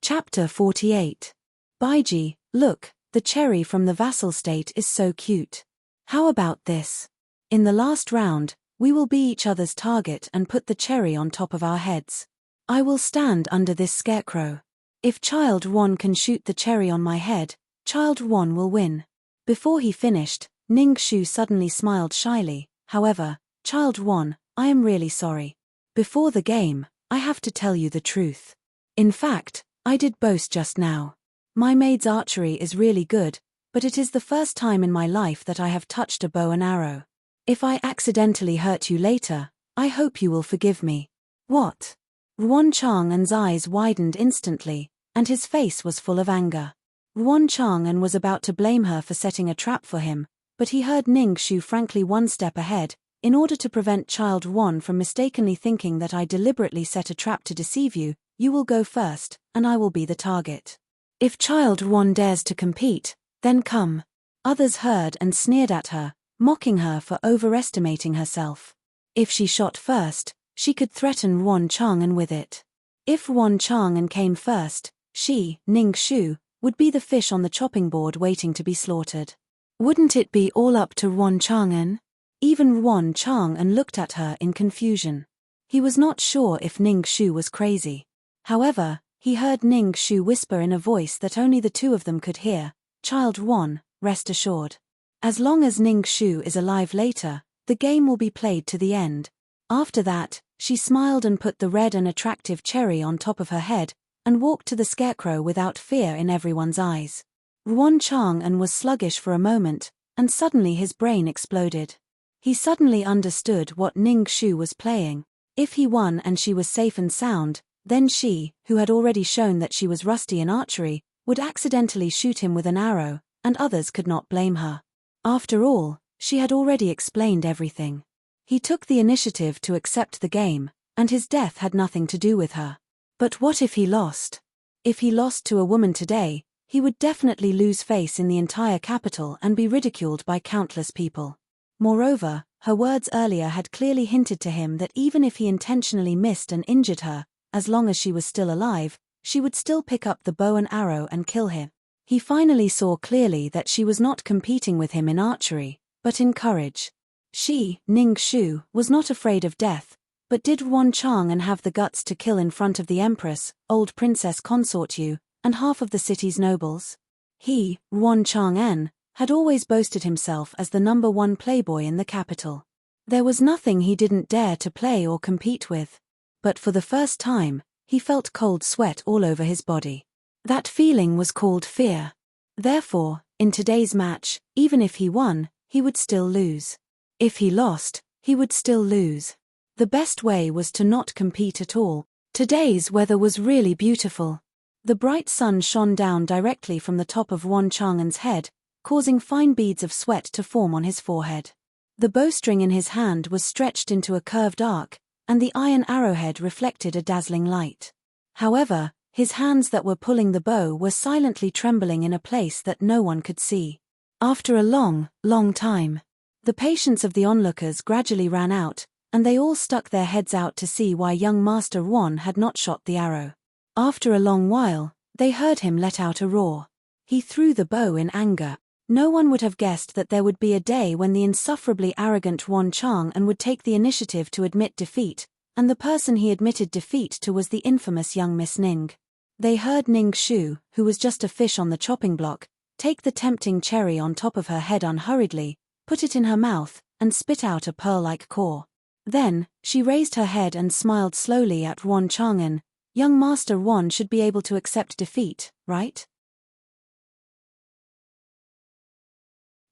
Chapter 48. Baiji, look, the cherry from the vassal state is so cute. How about this? In the last round, we will be each other's target and put the cherry on top of our heads. I will stand under this scarecrow. If Child Wan can shoot the cherry on my head, Child Wan will win. Before he finished, Ning Shu suddenly smiled shyly. However, Child Wan, I am really sorry. Before the game, I have to tell you the truth. In fact, I did boast just now. My maid's archery is really good, but it is the first time in my life that I have touched a bow and arrow. If I accidentally hurt you later, I hope you will forgive me. What? Ruan Chang'an's eyes widened instantly, and his face was full of anger. Ruan Chang'an was about to blame her for setting a trap for him, but he heard Ning Shu frankly 1 step ahead. In order to prevent Child Wan from mistakenly thinking that I deliberately set a trap to deceive you, you will go first, and I will be the target. If Child Wan dares to compete, then come. Others heard and sneered at her, mocking her for overestimating herself. If she shot first, she could threaten Yuan Chang'an with it. If Yuan Chang'an came first, she, Ning Shu, would be the fish on the chopping board waiting to be slaughtered. Wouldn't it be all up to Yuan Chang'an? Even Yuan Chang'an looked at her in confusion. He was not sure if Ning Shu was crazy. However, he heard Ning Shu whisper in a voice that only the two of them could hear, "Child Yuan, rest assured. As long as Ning Shu is alive later, the game will be played to the end." After that, she smiled and put the red and attractive cherry on top of her head, and walked to the scarecrow without fear in everyone's eyes. Yuan Chang'an was sluggish for a moment, and suddenly his brain exploded. He suddenly understood what Ning Shu was playing. If he won and she was safe and sound, then she, who had already shown that she was rusty in archery, would accidentally shoot him with an arrow, and others could not blame her. After all, she had already explained everything. He took the initiative to accept the game, and his death had nothing to do with her. But what if he lost? If he lost to a woman today, he would definitely lose face in the entire capital and be ridiculed by countless people. Moreover, her words earlier had clearly hinted to him that even if he intentionally missed and injured her, as long as she was still alive, she would still pick up the bow and arrow and kill him. He finally saw clearly that she was not competing with him in archery, but in courage. She, Ning Shu, was not afraid of death, but did Yuan Chang'an have the guts to kill in front of the Empress, old Princess Consort Yu, and half of the city's nobles? He, Yuan Chang'an, had always boasted himself as the #1 playboy in the capital. There was nothing he didn't dare to play or compete with. But for the first time, he felt cold sweat all over his body. That feeling was called fear. Therefore, in today's match, even if he won, he would still lose. If he lost, he would still lose. The best way was to not compete at all. Today's weather was really beautiful. The bright sun shone down directly from the top of Yuan Chang'an's head, causing fine beads of sweat to form on his forehead. The bowstring in his hand was stretched into a curved arc, and the iron arrowhead reflected a dazzling light. However, his hands that were pulling the bow were silently trembling in a place that no one could see. After a long, long time, the patience of the onlookers gradually ran out, and they all stuck their heads out to see why young Master Yuan had not shot the arrow. After a long while, they heard him let out a roar. He threw the bow in anger. No one would have guessed that there would be a day when the insufferably arrogant Yuan Chang'an would take the initiative to admit defeat, and the person he admitted defeat to was the infamous young Miss Ning. They heard Ning Shu, who was just a fish on the chopping block, take the tempting cherry on top of her head unhurriedly, put it in her mouth, and spit out a pearl-like core. Then, she raised her head and smiled slowly at Yuan Chang'an. "Young Master Yuan should be able to accept defeat, right?"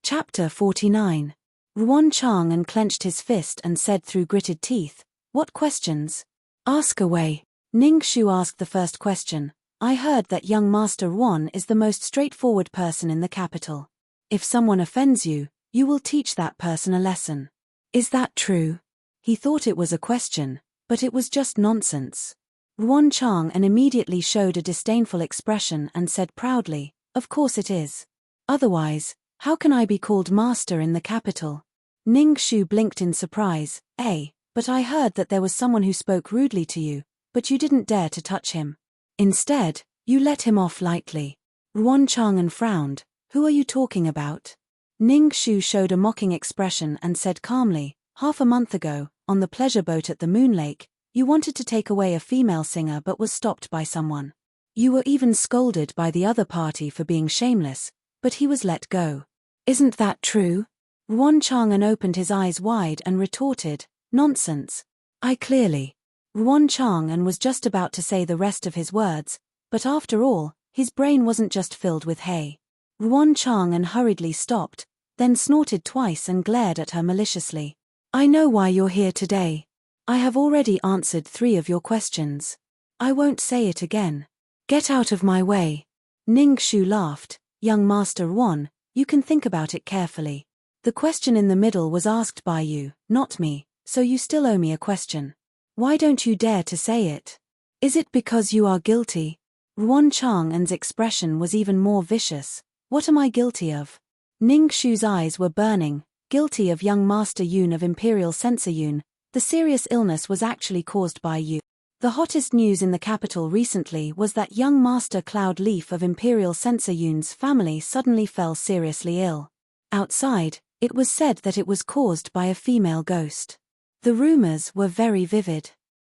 Chapter 49. Yuan Chang'an clenched his fist and said through gritted teeth, "What questions? Ask away." Ning Shu asked the first question. "I heard that young Master Yuan is the most straightforward person in the capital. If someone offends you, you will teach that person a lesson. Is that true?" He thought it was a question, but it was just nonsense. Yuan Chang'an immediately showed a disdainful expression and said proudly, "Of course it is. Otherwise, how can I be called master in the capital?" Ning Shu blinked in surprise. But I heard that there was someone who spoke rudely to you, but you didn't dare to touch him. Instead, you let him off lightly." Yuan Chang'an frowned. "Who are you talking about?" Ning Shu showed a mocking expression and said calmly, "Half a month ago, on the pleasure boat at the Moon Lake, you wanted to take away a female singer but was stopped by someone. You were even scolded by the other party for being shameless, but he was let go. Isn't that true?" Yuan Chang'an opened his eyes wide and retorted, "Nonsense. I clearly." Yuan Chang'an was just about to say the rest of his words, but after all, his brain wasn't just filled with hay. Yuan Chang'an hurriedly stopped, then snorted twice and glared at her maliciously. "I know why you're here today. I have already answered 3 of your questions. I won't say it again. Get out of my way." Ning Shu laughed. "Young Master Yuan, you can think about it carefully. The question in the middle was asked by you, not me, so you still owe me a question. Why don't you dare to say it? Is it because you are guilty?" Yuan Chang'an's expression was even more vicious. "What am I guilty of?" Ning Shu's eyes were burning. guilty of young Master Yun of Imperial Censor Yun. The serious illness was actually caused by you. The hottest news in the capital recently was that young Master Cloud Leaf of Imperial Censor Yun's family suddenly fell seriously ill. Outside, it was said that it was caused by a female ghost. The rumors were very vivid.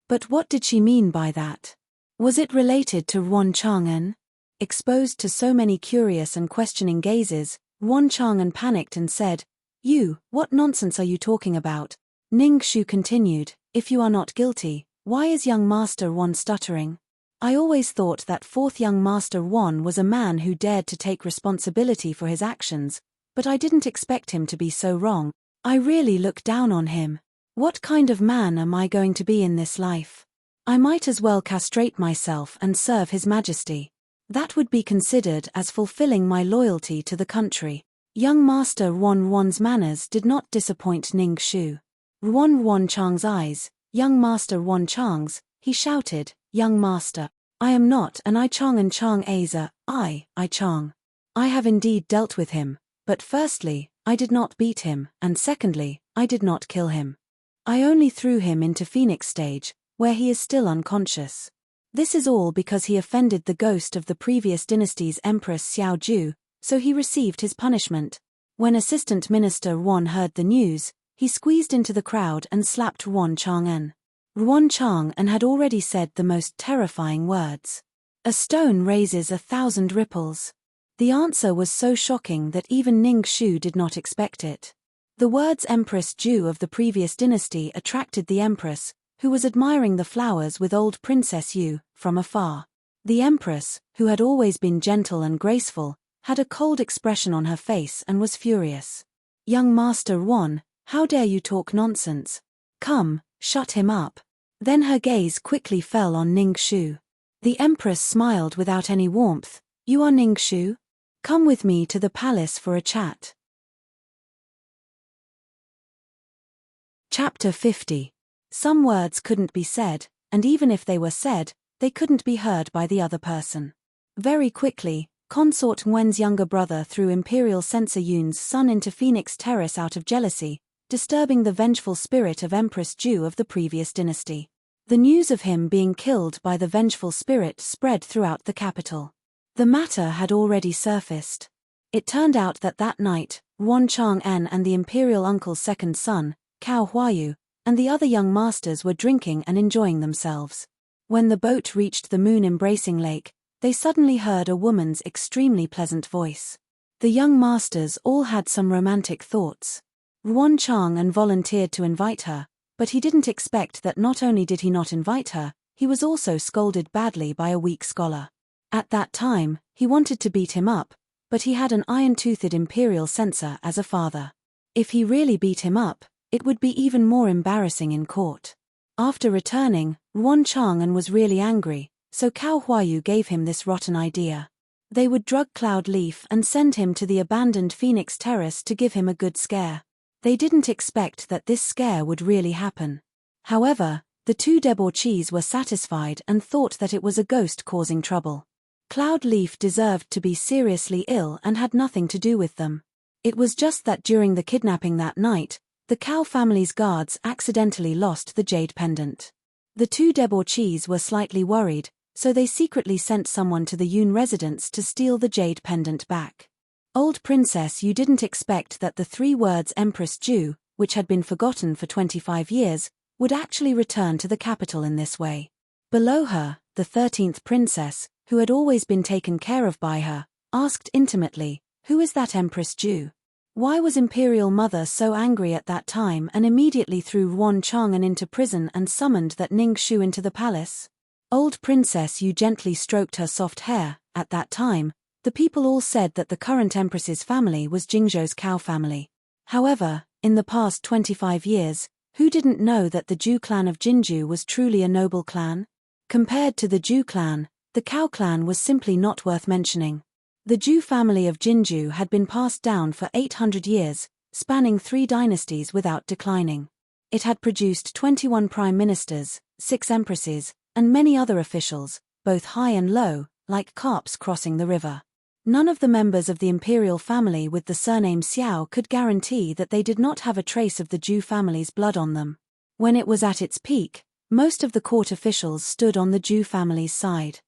But what did she mean by that? Was it related to Yuan Chang'an? Exposed to so many curious and questioning gazes, Yuan Chang'an panicked and said, "You, what nonsense are you talking about?" Ning Shu continued, "If you are not guilty, why is young Master Yuan stuttering? I always thought that fourth young Master Yuan was a man who dared to take responsibility for his actions, but I didn't expect him to be so wrong. I really look down on him. What kind of man am I going to be in this life? I might as well castrate myself and serve His Majesty. That would be considered as fulfilling my loyalty to the country." Young Master Yuan's manners did not disappoint Ning Shu. Yuan Chang's eyes, young Master Yuan Chang's, he shouted, "Young Master, I am not an I Chang and Chang Aza, I Chang. I have indeed dealt with him, but firstly, I did not beat him, and secondly, I did not kill him. I only threw him into Phoenix stage, where he is still unconscious. This is all because he offended the ghost of the previous dynasty's Empress Xiao Ju, so he received his punishment." When Assistant Minister Yuan heard the news, he squeezed into the crowd and slapped Yuan Chang'an. Yuan Chang'an had already said the most terrifying words. "A stone raises 1,000 ripples." The answer was so shocking that even Ning Shu did not expect it. The words Empress Ju of the previous dynasty attracted the Empress, who was admiring the flowers with old Princess Yu, from afar. The Empress, who had always been gentle and graceful, had a cold expression on her face and was furious. "Young Master Yuan, how dare you talk nonsense? Come, shut him up." Then her gaze quickly fell on Ning Shu. The Empress smiled without any warmth. "You are Ning Shu? Come with me to the palace for a chat." Chapter 50. Some words couldn't be said, and even if they were said, they couldn't be heard by the other person. Very quickly, Consort Nguyen's younger brother threw Imperial Censor Yun's son into Phoenix Terrace out of jealousy, disturbing the vengeful spirit of Empress Ju of the previous dynasty. The news of him being killed by the vengeful spirit spread throughout the capital. The matter had already surfaced. It turned out that night, Yuan Chang'an and the imperial uncle's second son, Cao Huayu, and the other young masters were drinking and enjoying themselves. When the boat reached the moon-embracing lake, they suddenly heard a woman's extremely pleasant voice. The young masters all had some romantic thoughts. Yuan Chang'an volunteered to invite her, but he didn't expect that not only did he not invite her, he was also scolded badly by a weak scholar. At that time, he wanted to beat him up, but he had an iron-toothed imperial censor as a father. If he really beat him up, it would be even more embarrassing in court. After returning, Yuan Chang'an was really angry, so Cao Huayu gave him this rotten idea. They would drug Cloud Leaf and send him to the abandoned Phoenix Terrace to give him a good scare. They didn't expect that this scare would really happen. However, the two debauchees were satisfied and thought that it was a ghost causing trouble. Cloud Leaf deserved to be seriously ill and had nothing to do with them. It was just that during the kidnapping that night, the Cao family's guards accidentally lost the jade pendant. The two debauchees were slightly worried, so they secretly sent someone to the Yun residence to steal the jade pendant back. Old Princess Yu didn't expect that the 3 words Empress Ju, which had been forgotten for 25 years, would actually return to the capital in this way. Below her, the 13th princess, who had always been taken care of by her, asked intimately, "Who is that Empress Ju?" Why was Imperial Mother so angry at that time and immediately threw Yuan Chang'an into prison and summoned that Ning Shu into the palace? Old Princess Yu gently stroked her soft hair. At that time, the people all said that the current Empress's family was Jingzhou's Cao family. However, in the past 25 years, who didn't know that the Ju clan of Jinzhou was truly a noble clan? Compared to the Ju clan, the Cao clan was simply not worth mentioning. The Ju family of Jinzhou had been passed down for 800 years, spanning 3 dynasties without declining. It had produced 21 prime ministers, 6 empresses, and many other officials, both high and low, like carps crossing the river. None of the members of the imperial family with the surname Xiao could guarantee that they did not have a trace of the Zhu family's blood on them. When it was at its peak, most of the court officials stood on the Zhu family's side.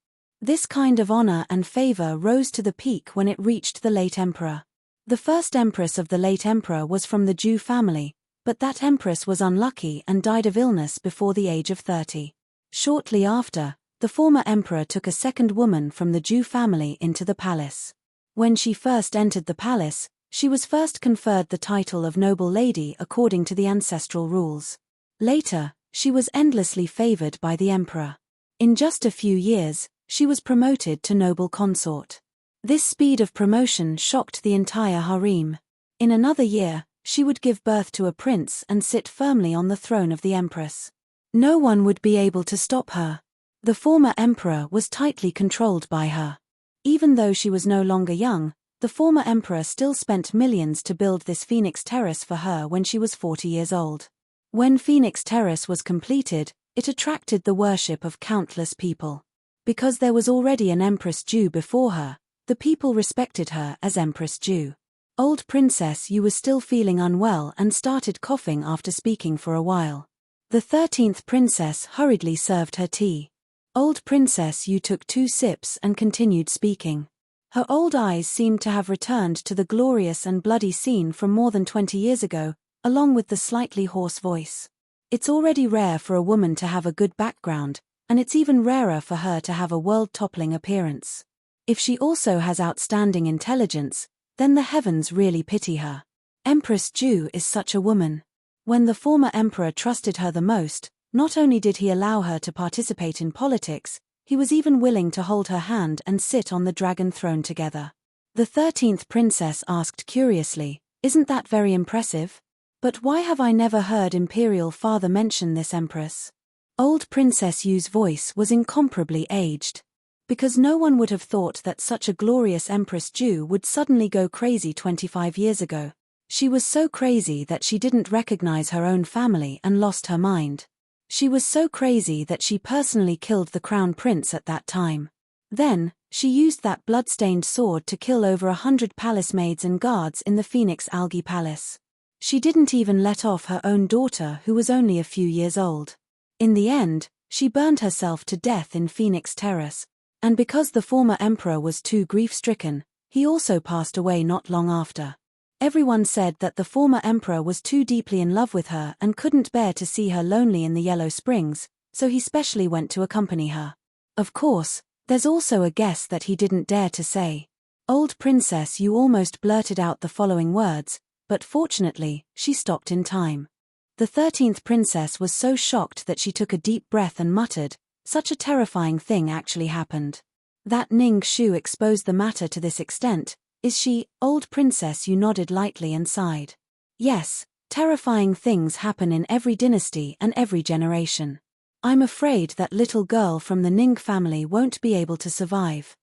This kind of honor and favor rose to the peak when it reached the late emperor. The first empress of the late emperor was from the Zhu family, but that empress was unlucky and died of illness before the age of 30. Shortly after, the former emperor took a second woman from the Zhu family into the palace. When she first entered the palace, she was first conferred the title of noble lady according to the ancestral rules. Later, she was endlessly favored by the emperor. In just a few years, she was promoted to noble consort. This speed of promotion shocked the entire harem. In another year, she would give birth to a prince and sit firmly on the throne of the empress. No one would be able to stop her. The former emperor was tightly controlled by her. Even though she was no longer young, the former emperor still spent millions to build this Phoenix Terrace for her when she was 40 years old. When Phoenix Terrace was completed, it attracted the worship of countless people. Because there was already an Empress Zhu before her, the people respected her as Empress Zhu. Old Princess Yu was still feeling unwell and started coughing after speaking for a while. The 13th princess hurriedly served her tea. Old Princess Yu took 2 sips and continued speaking. Her old eyes seemed to have returned to the glorious and bloody scene from more than 20 years ago, along with the slightly hoarse voice. It's already rare for a woman to have a good background, and it's even rarer for her to have a world-toppling appearance. If she also has outstanding intelligence, then the heavens really pity her. Empress Zhu is such a woman. When the former emperor trusted her the most, not only did he allow her to participate in politics, he was even willing to hold her hand and sit on the dragon throne together. The 13th princess asked curiously, "Isn't that very impressive? But why have I never heard imperial father mention this empress?" Old Princess Yu's voice was incomparably aged. Because no one would have thought that such a glorious Empress Zhu would suddenly go crazy 25 years ago. She was so crazy that she didn't recognize her own family and lost her mind. She was so crazy that she personally killed the crown prince at that time. Then, she used that blood-stained sword to kill over 100 palace maids and guards in the Phoenix Algae Palace. She didn't even let off her own daughter who was only a few years old. In the end, she burned herself to death in Phoenix Terrace, and because the former emperor was too grief-stricken, he also passed away not long after. Everyone said that the former emperor was too deeply in love with her and couldn't bear to see her lonely in the Yellow Springs, so he specially went to accompany her. Of course, there's also a guess that he didn't dare to say. Old Princess Yu almost blurted out the following words, but fortunately, she stopped in time. The 13th princess was so shocked that she took a deep breath and muttered, "Such a terrifying thing actually happened. That Ning Shu exposed the matter to this extent, is she?" Old Princess Yu nodded lightly and sighed. "Yes, terrifying things happen in every dynasty and every generation. I'm afraid that little girl from the Ning family won't be able to survive."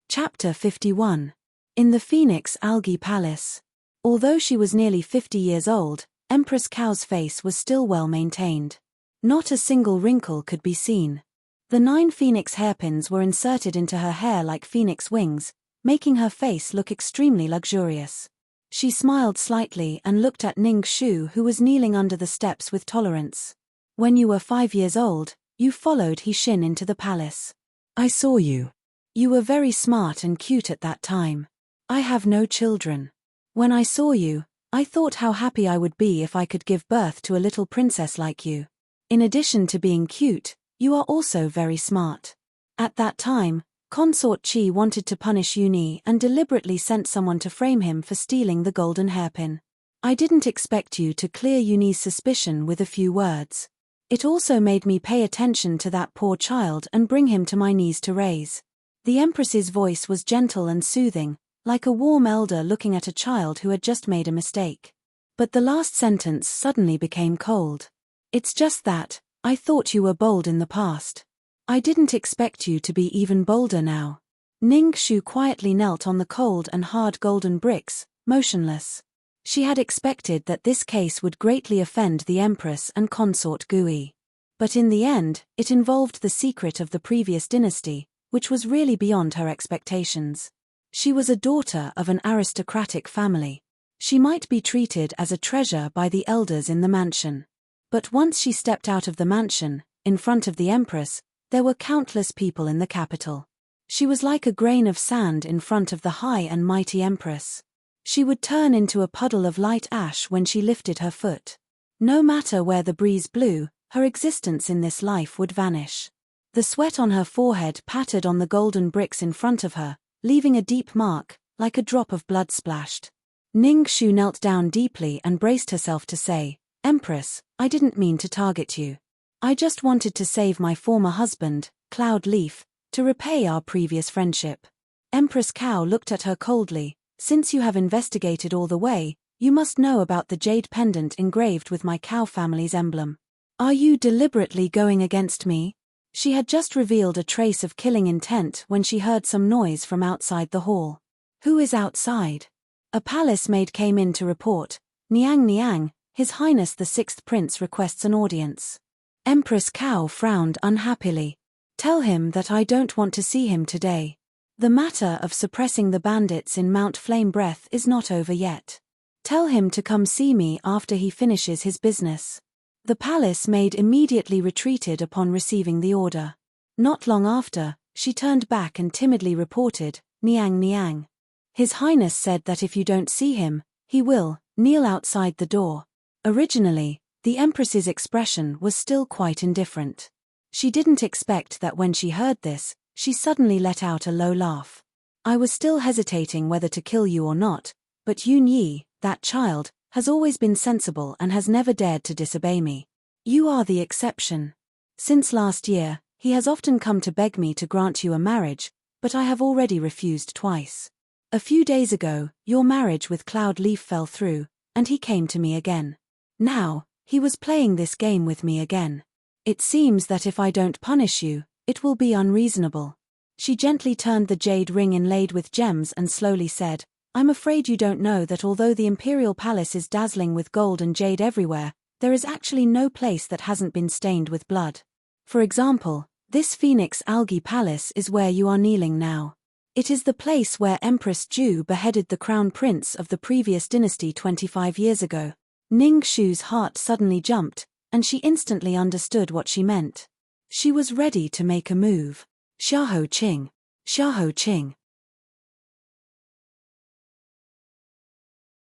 Chapter 51. In the Phoenix Algae Palace. Although she was nearly 50 years old, Empress Cao's face was still well maintained. Not a single wrinkle could be seen. The 9 phoenix hairpins were inserted into her hair like phoenix wings, making her face look extremely luxurious. She smiled slightly and looked at Ning Shu, who was kneeling under the steps with tolerance. "When you were 5 years old, you followed He Xin into the palace. I saw you. You were very smart and cute at that time. I have no children. When I saw you, I thought how happy I would be if I could give birth to a little princess like you. In addition to being cute, you are also very smart." At that time, Consort Qi wanted to punish Yuni and deliberately sent someone to frame him for stealing the golden hairpin. "I didn't expect you to clear Yuni's suspicion with a few words. It also made me pay attention to that poor child and bring him to my knees to raise." The Empress's voice was gentle and soothing, like a warm elder looking at a child who had just made a mistake. But the last sentence suddenly became cold. "It's just that, I thought you were bold in the past. I didn't expect you to be even bolder now." Ning Shu quietly knelt on the cold and hard golden bricks, motionless. She had expected that this case would greatly offend the Empress and Consort Gui. But in the end, it involved the secret of the previous dynasty, which was really beyond her expectations. She was a daughter of an aristocratic family. She might be treated as a treasure by the elders in the mansion. But once she stepped out of the mansion, in front of the Empress, there were countless people in the capital. She was like a grain of sand in front of the high and mighty Empress. She would turn into a puddle of light ash when she lifted her foot. No matter where the breeze blew, her existence in this life would vanish. The sweat on her forehead pattered on the golden bricks in front of her, leaving a deep mark, like a drop of blood splashed. Ningxu knelt down deeply and braced herself to say, "Empress, I didn't mean to target you. I just wanted to save my former husband, Cloud Leaf, to repay our previous friendship." Empress Cow looked at her coldly. "Since you have investigated all the way, you must know about the jade pendant engraved with my cow family's emblem. Are you deliberately going against me?" She had just revealed a trace of killing intent when she heard some noise from outside the hall. "Who is outside?" A palace maid came in to report. "Niang Niang, His Highness the Sixth Prince requests an audience." Empress Cow frowned unhappily. "Tell him that I don't want to see him today. The matter of suppressing the bandits in Mount Flame Breath is not over yet. Tell him to come see me after he finishes his business." The palace maid immediately retreated upon receiving the order. Not long after, she turned back and timidly reported, "Niang Niang. His Highness said that if you don't see him, he will kneel outside the door." Originally, the Empress's expression was still quite indifferent. She didn't expect that when she heard this, she suddenly let out a low laugh. "I was still hesitating whether to kill you or not, but Yun Yi, that child, has always been sensible and has never dared to disobey me. You are the exception. Since last year, he has often come to beg me to grant you a marriage, but I have already refused twice. A few days ago, your marriage with Cloud Leaf fell through, and he came to me again. Now, he was playing this game with me again. It seems that if I don't punish you, it will be unreasonable." She gently turned the jade ring inlaid with gems and slowly said, "I'm afraid you don't know that although the Imperial Palace is dazzling with gold and jade everywhere, there is actually no place that hasn't been stained with blood. For example, this Phoenix Algae Palace is where you are kneeling now. It is the place where Empress Ju beheaded the crown prince of the previous dynasty 25 years ago." Ningxu's heart suddenly jumped, and she instantly understood what she meant. She was ready to make a move. Xiahou Qing. Xiahou Qing.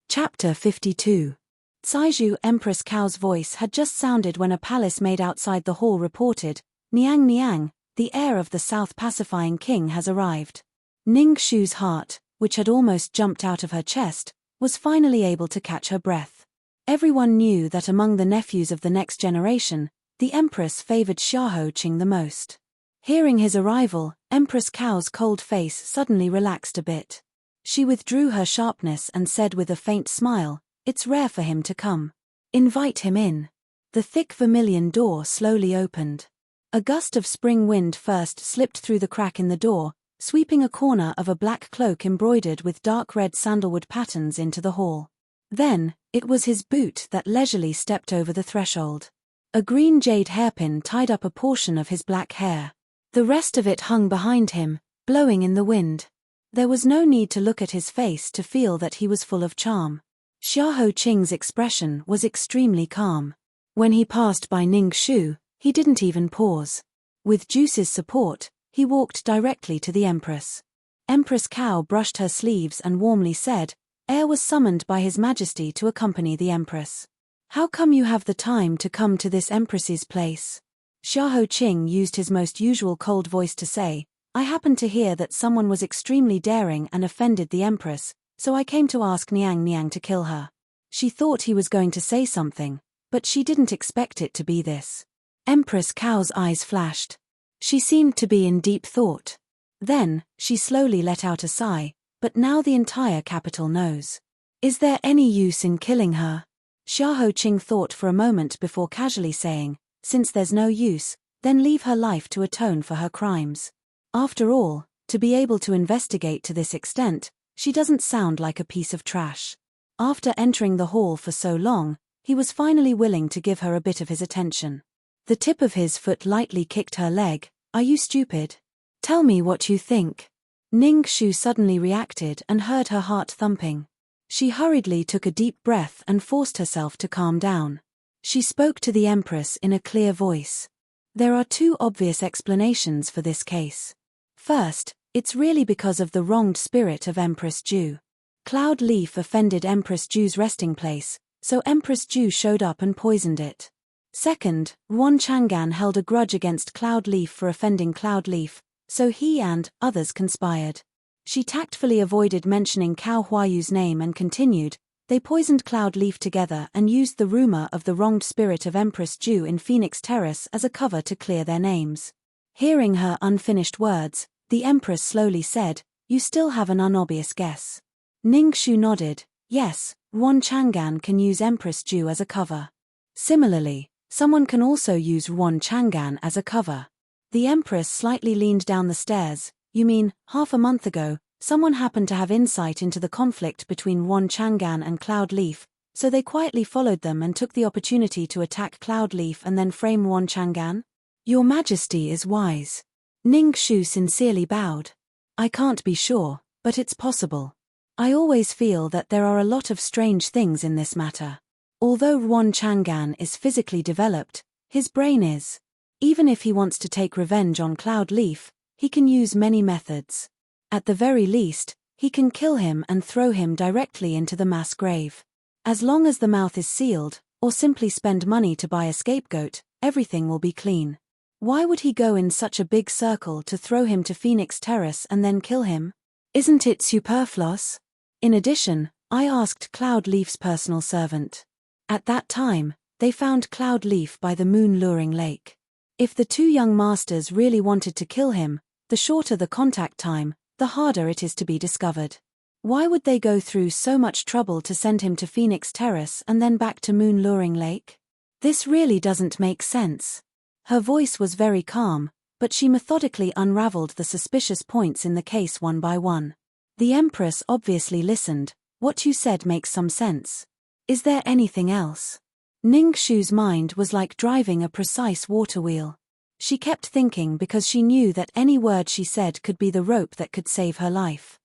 Chapter 52. Caizhu Empress Cow's voice had just sounded when a palace maid outside the hall reported, "Niang Niang, the heir of the South Pacifying King has arrived." Ningxu's heart, which had almost jumped out of her chest, was finally able to catch her breath. Everyone knew that among the nephews of the next generation, the Empress favored Xiahou Qing the most. Hearing his arrival, Empress Cow's cold face suddenly relaxed a bit. She withdrew her sharpness and said with a faint smile, "It's rare for him to come. Invite him in." The thick vermilion door slowly opened. A gust of spring wind first slipped through the crack in the door, sweeping a corner of a black cloak embroidered with dark red sandalwood patterns into the hall. Then, it was his boot that leisurely stepped over the threshold. A green jade hairpin tied up a portion of his black hair. The rest of it hung behind him, blowing in the wind. There was no need to look at his face to feel that he was full of charm. Xiahou Qing's expression was extremely calm. When he passed by Ningxu, he didn't even pause. With Juice's support, he walked directly to the Empress. Empress Cow brushed her sleeves and warmly said, "Heir was summoned by His Majesty to accompany the Empress. How come you have the time to come to this Empress's place?" Xiahou Qing used his most usual cold voice to say, "I happened to hear that someone was extremely daring and offended the Empress, so I came to ask Niang Niang to kill her." She thought he was going to say something, but she didn't expect it to be this. Empress Cow's eyes flashed. She seemed to be in deep thought. Then, she slowly let out a sigh, "But now the entire capital knows. Is there any use in killing her?" Xiahou Qing thought for a moment before casually saying, "Since there's no use, then leave her life to atone for her crimes. After all, to be able to investigate to this extent, she doesn't sound like a piece of trash." After entering the hall for so long, he was finally willing to give her a bit of his attention. The tip of his foot lightly kicked her leg. "Are you stupid?" Tell me what you think. Ning Shu suddenly reacted and heard her heart thumping. She hurriedly took a deep breath and forced herself to calm down. She spoke to the Empress in a clear voice. There are two obvious explanations for this case. First, it's really because of the wronged spirit of Empress Ju. Cloud Leaf offended Empress Ju's resting place, so Empress Ju showed up and poisoned it. Second, Yuan Chang'an held a grudge against Cloud Leaf for offending Cloud Leaf, so he and others conspired. She tactfully avoided mentioning Cao Huayu's name and continued, they poisoned Cloud Leaf together and used the rumor of the wronged spirit of Empress Ju in Phoenix Terrace as a cover to clear their names. Hearing her unfinished words, the Empress slowly said, you still have an unobvious guess. Ning Shu nodded, yes, Yuan Chang'an can use Empress Ju as a cover. Similarly, someone can also use Yuan Chang'an as a cover. The Empress slightly leaned down the stairs. You mean, half a month ago, someone happened to have insight into the conflict between Yuan Chang'an and Cloud Leaf, so they quietly followed them and took the opportunity to attack Cloud Leaf and then frame Yuan Chang'an? Your Majesty is wise. Ning Shu sincerely bowed. I can't be sure, but it's possible. I always feel that there are a lot of strange things in this matter. Although Yuan Chang'an is physically developed, his brain is. Even if he wants to take revenge on Cloud Leaf, he can use many methods. At the very least, he can kill him and throw him directly into the mass grave. As long as the mouth is sealed, or simply spend money to buy a scapegoat, everything will be clean. Why would he go in such a big circle to throw him to Phoenix Terrace and then kill him? Isn't it superfluous? In addition, I asked Cloud Leaf's personal servant. At that time, they found Cloud Leaf by the moon-luring lake. If the two young masters really wanted to kill him, the shorter the contact time, the harder it is to be discovered. Why would they go through so much trouble to send him to Phoenix Terrace and then back to moon-luring lake? This really doesn't make sense. Her voice was very calm, but she methodically unraveled the suspicious points in the case one by one. The Empress obviously listened. What you said makes some sense. Is there anything else? Ning Shu's mind was like driving a precise water wheel. She kept thinking because she knew that any word she said could be the rope that could save her life.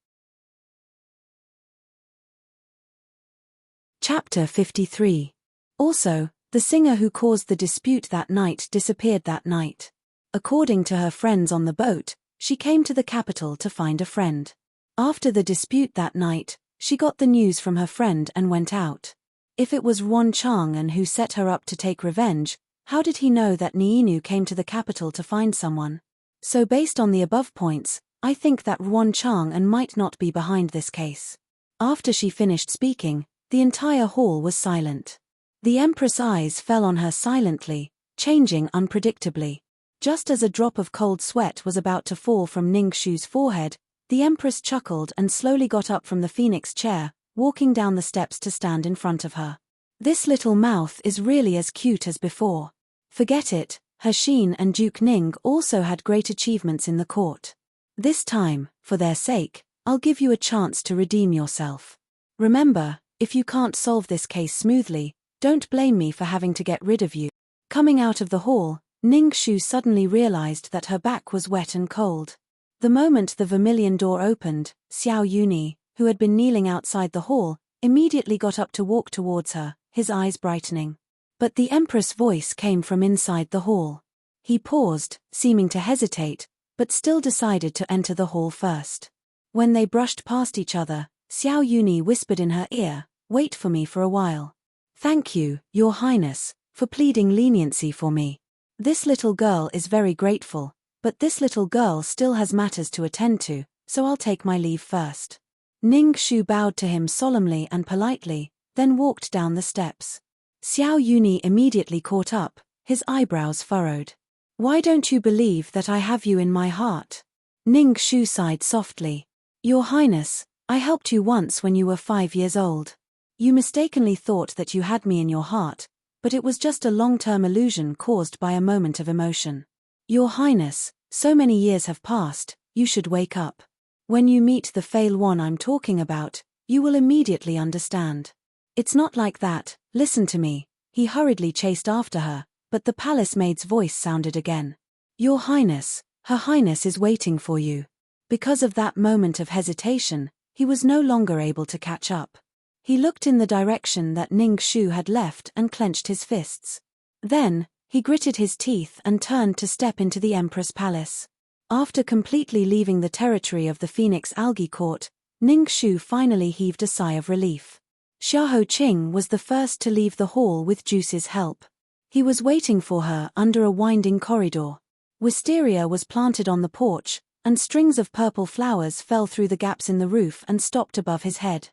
Chapter 53. Also, the singer who caused the dispute that night disappeared that night. According to her friends on the boat, she came to the capital to find a friend. After the dispute that night, she got the news from her friend and went out. If it was Yuan Chang'an who set her up to take revenge, how did he know that Niinu came to the capital to find someone? So based on the above points, I think that Yuan Chang'an might not be behind this case. After she finished speaking, the entire hall was silent. The Empress' eyes fell on her silently, changing unpredictably. Just as a drop of cold sweat was about to fall from Ning Shu's forehead, the Empress chuckled and slowly got up from the phoenix chair, walking down the steps to stand in front of her. This little mouth is really as cute as before. Forget it, He Xin and Duke Ning also had great achievements in the court. This time, for their sake, I'll give you a chance to redeem yourself. Remember, if you can't solve this case smoothly, don't blame me for having to get rid of you. Coming out of the hall, Ning Shu suddenly realized that her back was wet and cold. The moment the vermilion door opened, Xiao Yuni, who had been kneeling outside the hall, immediately got up to walk towards her, his eyes brightening. But the Empress' voice came from inside the hall. He paused, seeming to hesitate, but still decided to enter the hall first. When they brushed past each other, Xiao Yuni whispered in her ear, "Wait for me for a while." "Thank you, Your Highness, for pleading leniency for me. This little girl is very grateful, but this little girl still has matters to attend to, so I'll take my leave first." Ning Shu bowed to him solemnly and politely, then walked down the steps. Xiao Yuni immediately caught up, his eyebrows furrowed. "Why don't you believe that I have you in my heart?" Ning Shu sighed softly. "Your Highness, I helped you once when you were 5 years old. You mistakenly thought that you had me in your heart, but it was just a long-term illusion caused by a moment of emotion. Your Highness, so many years have passed, you should wake up. When you meet the Fail One I'm talking about, you will immediately understand. It's not like that, listen to me." He hurriedly chased after her, but the palace maid's voice sounded again. "Your Highness, Her Highness is waiting for you. Because of that moment of hesitation, he was no longer able to catch up. He looked in the direction that Ningxu had left and clenched his fists. Then, he gritted his teeth and turned to step into the Empress Palace. After completely leaving the territory of the Phoenix Algae Court, Ningxu finally heaved a sigh of relief. Xiahou Qing was the first to leave the hall with Juice's help. He was waiting for her under a winding corridor. Wisteria was planted on the porch, and strings of purple flowers fell through the gaps in the roof and stopped above his head.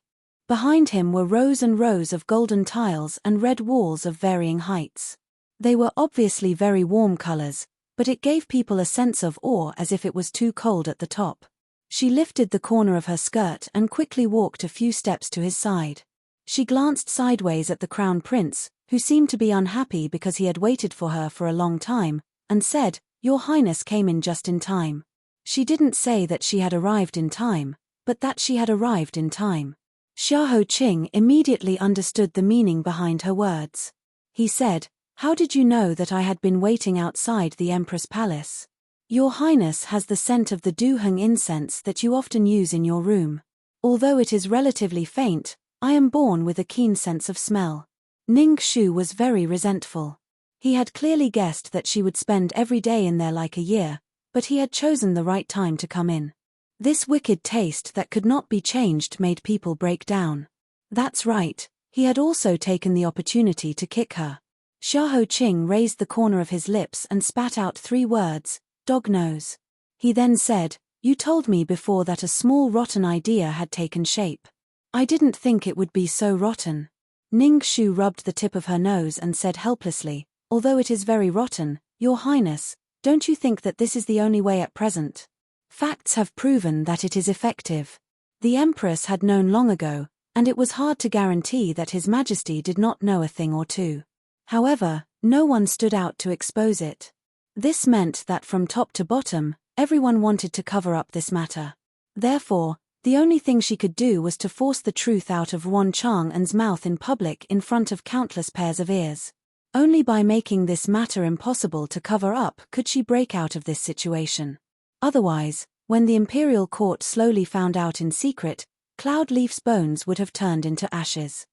Behind him were rows and rows of golden tiles and red walls of varying heights. They were obviously very warm colors, but it gave people a sense of awe as if it was too cold at the top. She lifted the corner of her skirt and quickly walked a few steps to his side. She glanced sideways at the Crown Prince, who seemed to be unhappy because he had waited for her for a long time, and said, "Your Highness came in just in time." She didn't say that she had arrived in time, but that she had arrived in time. Xiahou Qing immediately understood the meaning behind her words. He said, "How did you know that I had been waiting outside the Empress Palace? Your Highness has the scent of the duheng incense that you often use in your room. Although it is relatively faint, I am born with a keen sense of smell." Ningxu was very resentful. He had clearly guessed that she would spend every day in there like a year, but he had chosen the right time to come in. This wicked taste that could not be changed made people break down. That's right, he had also taken the opportunity to kick her. Xiahou Qing raised the corner of his lips and spat out 3 words, "Dog nose." He then said, "You told me before that a small rotten idea had taken shape. I didn't think it would be so rotten." Ningxu rubbed the tip of her nose and said helplessly, "Although it is very rotten, Your Highness, don't you think that this is the only way at present? Facts have proven that it is effective." The Empress had known long ago, and it was hard to guarantee that His Majesty did not know a thing or two. However, no one stood out to expose it. This meant that from top to bottom, everyone wanted to cover up this matter. Therefore, the only thing she could do was to force the truth out of Wan Chang'an's mouth in public in front of countless pairs of ears. Only by making this matter impossible to cover up could she break out of this situation. Otherwise, when the imperial court slowly found out in secret, Cloudleaf's bones would have turned into ashes.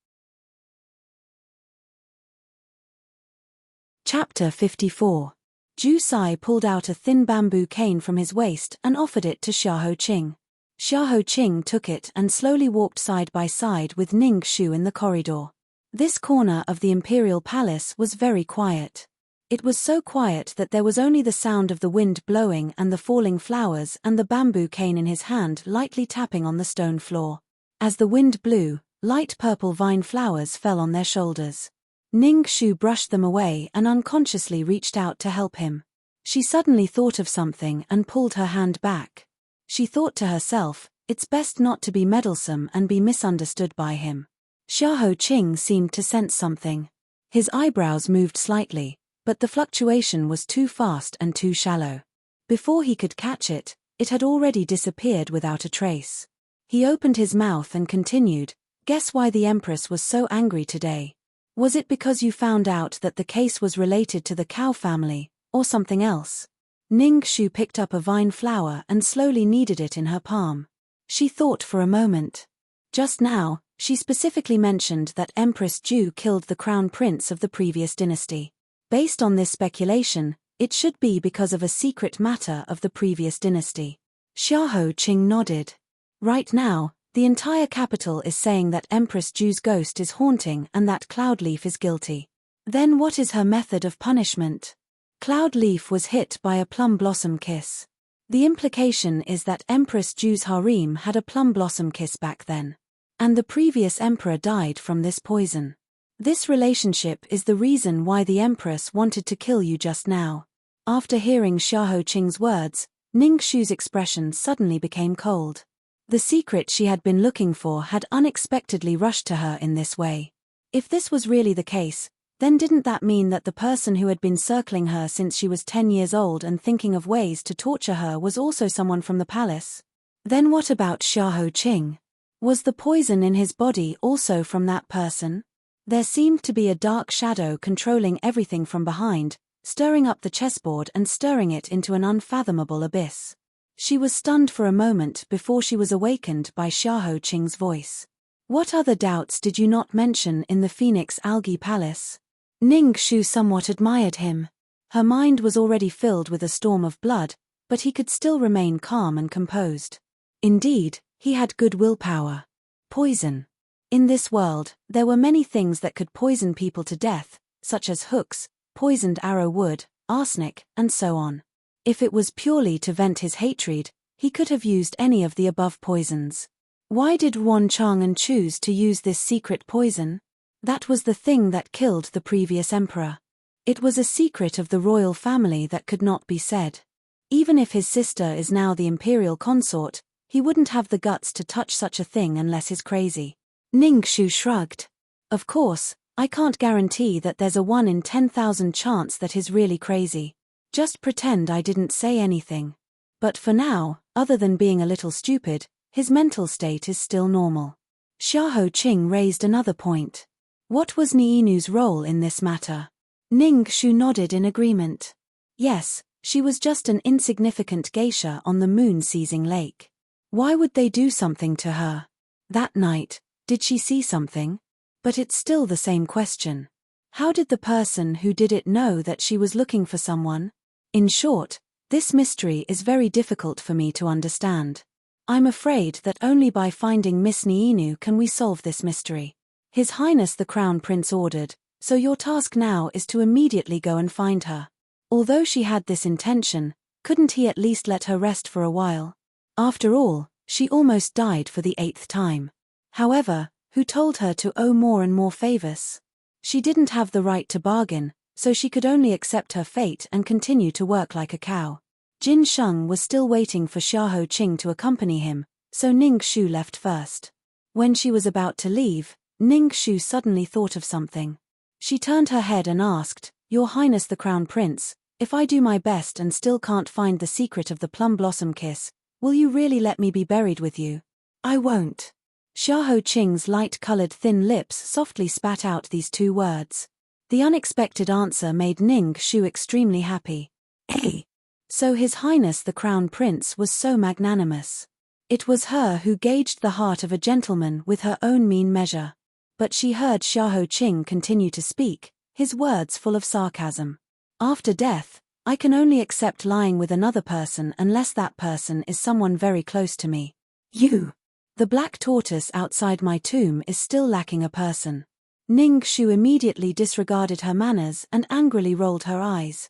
Chapter 54. Ju Sai pulled out a thin bamboo cane from his waist and offered it to Xiahou Qing. Xiahou Qing took it and slowly walked side by side with Ningxu in the corridor. This corner of the imperial palace was very quiet. It was so quiet that there was only the sound of the wind blowing and the falling flowers and the bamboo cane in his hand lightly tapping on the stone floor. As the wind blew, light purple vine flowers fell on their shoulders. Ningxu brushed them away and unconsciously reached out to help him. She suddenly thought of something and pulled her hand back. She thought to herself, "It's best not to be meddlesome and be misunderstood by him." Xiahou Qing seemed to sense something. His eyebrows moved slightly, but the fluctuation was too fast and too shallow. Before he could catch it, it had already disappeared without a trace. He opened his mouth and continued, "Guess why the Empress was so angry today? Was it because you found out that the case was related to the cow family, or something else?" Ningxu picked up a vine flower and slowly kneaded it in her palm. She thought for a moment. Just now, she specifically mentioned that Empress Ju killed the crown prince of the previous dynasty. Based on this speculation, it should be because of a secret matter of the previous dynasty. Xiahou Qing nodded. Right now, the entire capital is saying that Empress Ju's ghost is haunting and that Cloudleaf is guilty. Then what is her method of punishment? Cloudleaf was hit by a plum blossom kiss. The implication is that Empress Ju's harem had a plum blossom kiss back then. And the previous emperor died from this poison. This relationship is the reason why the Empress wanted to kill you just now. After hearing Xiahou Qing's words, Ningxu's expression suddenly became cold. The secret she had been looking for had unexpectedly rushed to her in this way. If this was really the case, then didn't that mean that the person who had been circling her since she was 10 years old and thinking of ways to torture her was also someone from the palace? Then what about Xiahou Qing? Was the poison in his body also from that person? There seemed to be a dark shadow controlling everything from behind, stirring up the chessboard and stirring it into an unfathomable abyss. She was stunned for a moment before she was awakened by Xiahou Qing's voice. "What other doubts did you not mention in the Phoenix Algae Palace?" Ning Shu somewhat admired him. Her mind was already filled with a storm of blood, but he could still remain calm and composed. Indeed, he had good willpower. Poison. In this world, there were many things that could poison people to death, such as hooks, poisoned arrow wood, arsenic, and so on. If it was purely to vent his hatred, he could have used any of the above poisons. Why did Wan Chang'an choose to use this secret poison? That was the thing that killed the previous emperor. It was a secret of the royal family that could not be said. Even if his sister is now the imperial consort, he wouldn't have the guts to touch such a thing unless he's crazy. Ning Shu shrugged. Of course, I can't guarantee that there's a 1 in 10,000 chance that he's really crazy. Just pretend I didn't say anything. But for now, other than being a little stupid, his mental state is still normal. Xiahou Qing raised another point. What was Niinu's role in this matter? Ning Shu nodded in agreement. Yes, she was just an insignificant geisha on the moon-seizing lake. Why would they do something to her? That night, did she see something? But it's still the same question. How did the person who did it know that she was looking for someone? In short, this mystery is very difficult for me to understand. I'm afraid that only by finding Miss Niinu can we solve this mystery. His Highness the Crown Prince ordered, so your task now is to immediately go and find her. Although she had this intention, couldn't he at least let her rest for a while? After all, she almost died for the 8th time. However, who told her to owe more and more favors? She didn't have the right to bargain, so she could only accept her fate and continue to work like a cow. Jin Sheng was still waiting for Xiahou Qing to accompany him, so Ning Shu left first. When she was about to leave, Ning Shu suddenly thought of something. She turned her head and asked, "Your Highness the Crown Prince, if I do my best and still can't find the secret of the plum blossom kiss, will you really let me be buried with you?" "I won't." Xiahou Qing's light-colored thin lips softly spat out these 2 words. The unexpected answer made Ning Shu extremely happy. Hey! So His Highness the Crown Prince was so magnanimous. It was her who gauged the heart of a gentleman with her own mean measure. But she heard Xiahou Qing continue to speak, his words full of sarcasm. "After death, I can only accept lying with another person unless that person is someone very close to me. You! The black tortoise outside my tomb is still lacking a person." Ning Shu immediately disregarded her manners and angrily rolled her eyes.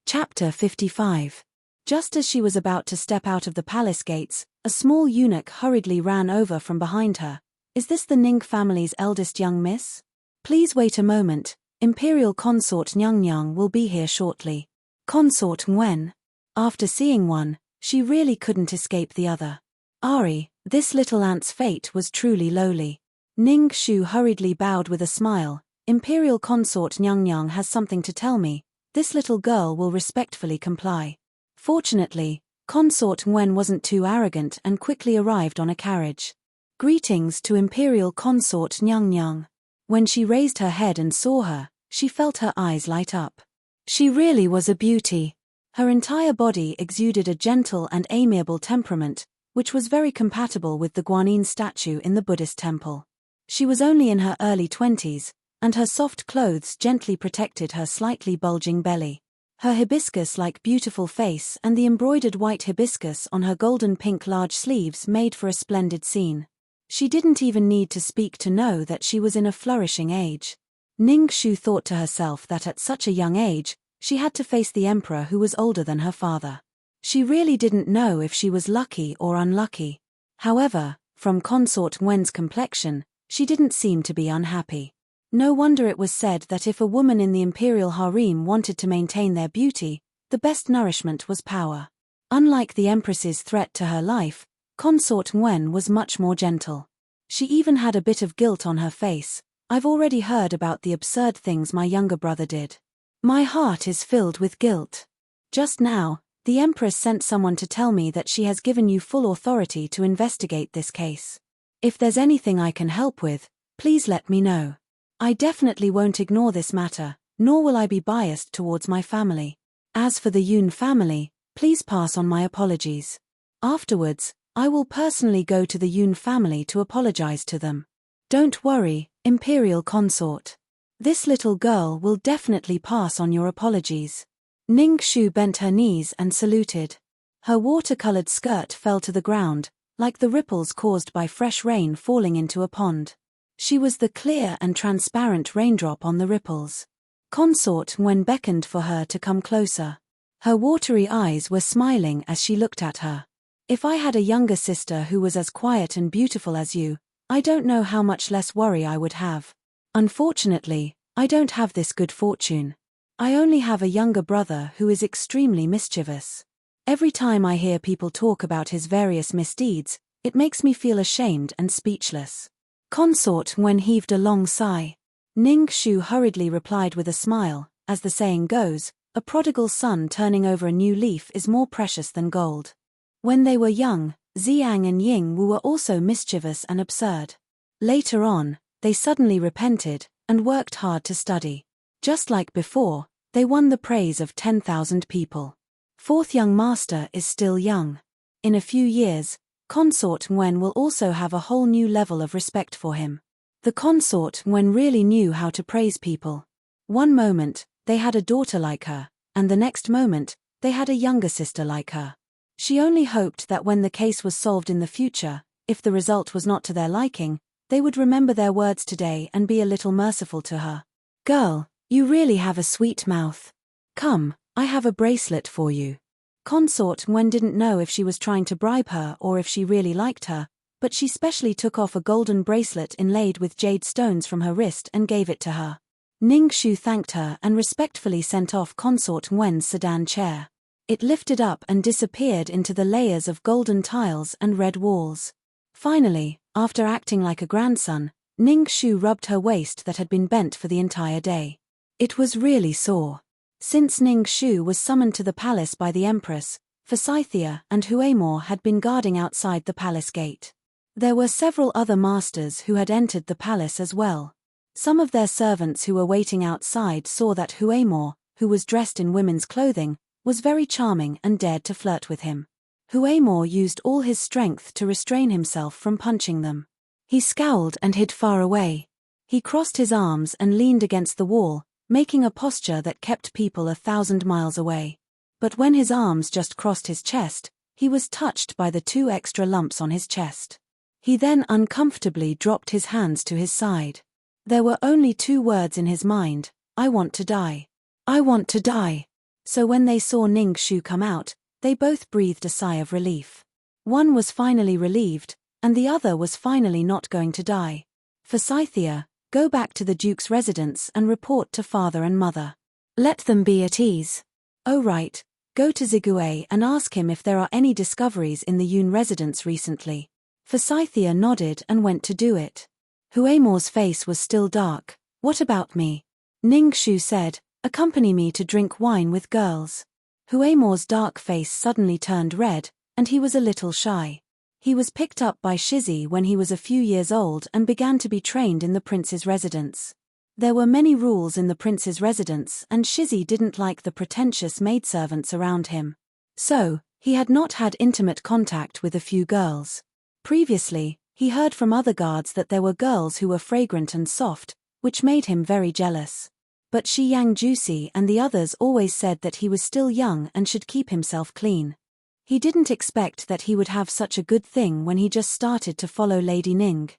Chapter 55. Just as she was about to step out of the palace gates, a small eunuch hurriedly ran over from behind her. "Is this the Ning family's eldest young miss? Please wait a moment, Imperial Consort Nyang will be here shortly." Consort Ngwen. After seeing one, she really couldn't escape the other. Ari, this little ant's fate was truly lowly. Ning Shu hurriedly bowed with a smile. "Imperial Consort Nyang has something to tell me. This little girl will respectfully comply." Fortunately, Consort Ngwen wasn't too arrogant and quickly arrived on a carriage. "Greetings to Imperial Consort Nyang." When she raised her head and saw her, she felt her eyes light up. She really was a beauty. Her entire body exuded a gentle and amiable temperament, which was very compatible with the Guanyin statue in the Buddhist temple. She was only in her early 20s, and her soft clothes gently protected her slightly bulging belly. Her hibiscus-like beautiful face and the embroidered white hibiscus on her golden pink large sleeves made for a splendid scene. She didn't even need to speak to know that she was in a flourishing age. Ning Shu thought to herself that at such a young age, she had to face the emperor who was older than her father. She really didn't know if she was lucky or unlucky. However, from Consort Ngwen's complexion, she didn't seem to be unhappy. No wonder it was said that if a woman in the imperial harem wanted to maintain their beauty, the best nourishment was power. Unlike the empress's threat to her life, Consort Ngwen was much more gentle. She even had a bit of guilt on her face. "I've already heard about the absurd things my younger brother did. My heart is filled with guilt. Just now, the Empress sent someone to tell me that she has given you full authority to investigate this case. If there's anything I can help with, please let me know." I definitely won't ignore this matter, nor will I be biased towards my family. As for the Yun family, please pass on my apologies. Afterwards, I will personally go to the Yun family to apologize to them. Don't worry, Imperial Consort. This little girl will definitely pass on your apologies. Ning Shu bent her knees and saluted. Her watercolored skirt fell to the ground, like the ripples caused by fresh rain falling into a pond. She was the clear and transparent raindrop on the ripples. Consort Wen beckoned for her to come closer. Her watery eyes were smiling as she looked at her. If I had a younger sister who was as quiet and beautiful as you, I don't know how much less worry I would have. Unfortunately, I don't have this good fortune. I only have a younger brother who is extremely mischievous. Every time I hear people talk about his various misdeeds, it makes me feel ashamed and speechless. Consort Wen heaved a long sigh. Ning Shu hurriedly replied with a smile, as the saying goes, a prodigal son turning over a new leaf is more precious than gold. When they were young, Xiang and Ying Wu were also mischievous and absurd. Later on, they suddenly repented, and worked hard to study. Just like before, they won the praise of 10,000 people. Fourth young master is still young. In a few years, Consort Wen will also have a whole new level of respect for him. The consort Wen really knew how to praise people. One moment, they had a daughter like her, and the next moment, they had a younger sister like her. She only hoped that when the case was solved in the future, if the result was not to their liking, they would remember their words today and be a little merciful to her. Girl, you really have a sweet mouth. Come, I have a bracelet for you. Consort Wen didn't know if she was trying to bribe her or if she really liked her, but she specially took off a golden bracelet inlaid with jade stones from her wrist and gave it to her. Ning Shu thanked her and respectfully sent off Consort Wen's sedan chair. It lifted up and disappeared into the layers of golden tiles and red walls. Finally, after acting like a grandson, Ning Shu rubbed her waist that had been bent for the entire day. It was really sore. Since Ning Shu was summoned to the palace by the Empress, Forsythia and Huemore had been guarding outside the palace gate. There were several other masters who had entered the palace as well. Some of their servants who were waiting outside saw that Huemore, who was dressed in women's clothing, was very charming and dared to flirt with him. Huemore used all his strength to restrain himself from punching them. He scowled and hid far away. He crossed his arms and leaned against the wall, making a posture that kept people 1,000 miles away. But when his arms just crossed his chest, he was touched by the 2 extra lumps on his chest. He then uncomfortably dropped his hands to his side. There were only 2 words in his mind: I want to die. I want to die. So when they saw Ning Shu come out, they both breathed a sigh of relief. One was finally relieved, and the other was finally not going to die. Forsythia, go back to the Duke's residence and report to father and mother. Let them be at ease. Oh right, go to Zigue and ask him if there are any discoveries in the Yun residence recently. Forsythia nodded and went to do it. Huemore's face was still dark. What about me? Ning Shu said, accompany me to drink wine with girls. Huemore's dark face suddenly turned red, and he was a little shy. He was picked up by Shizzy when he was a few years old and began to be trained in the prince's residence. There were many rules in the prince's residence and Shizzy didn't like the pretentious maidservants around him. So, he had not had intimate contact with a few girls. Previously, he heard from other guards that there were girls who were fragrant and soft, which made him very jealous. But Shi Yang Juicy and the others always said that he was still young and should keep himself clean. He didn't expect that he would have such a good thing when he just started to follow Lady Ning.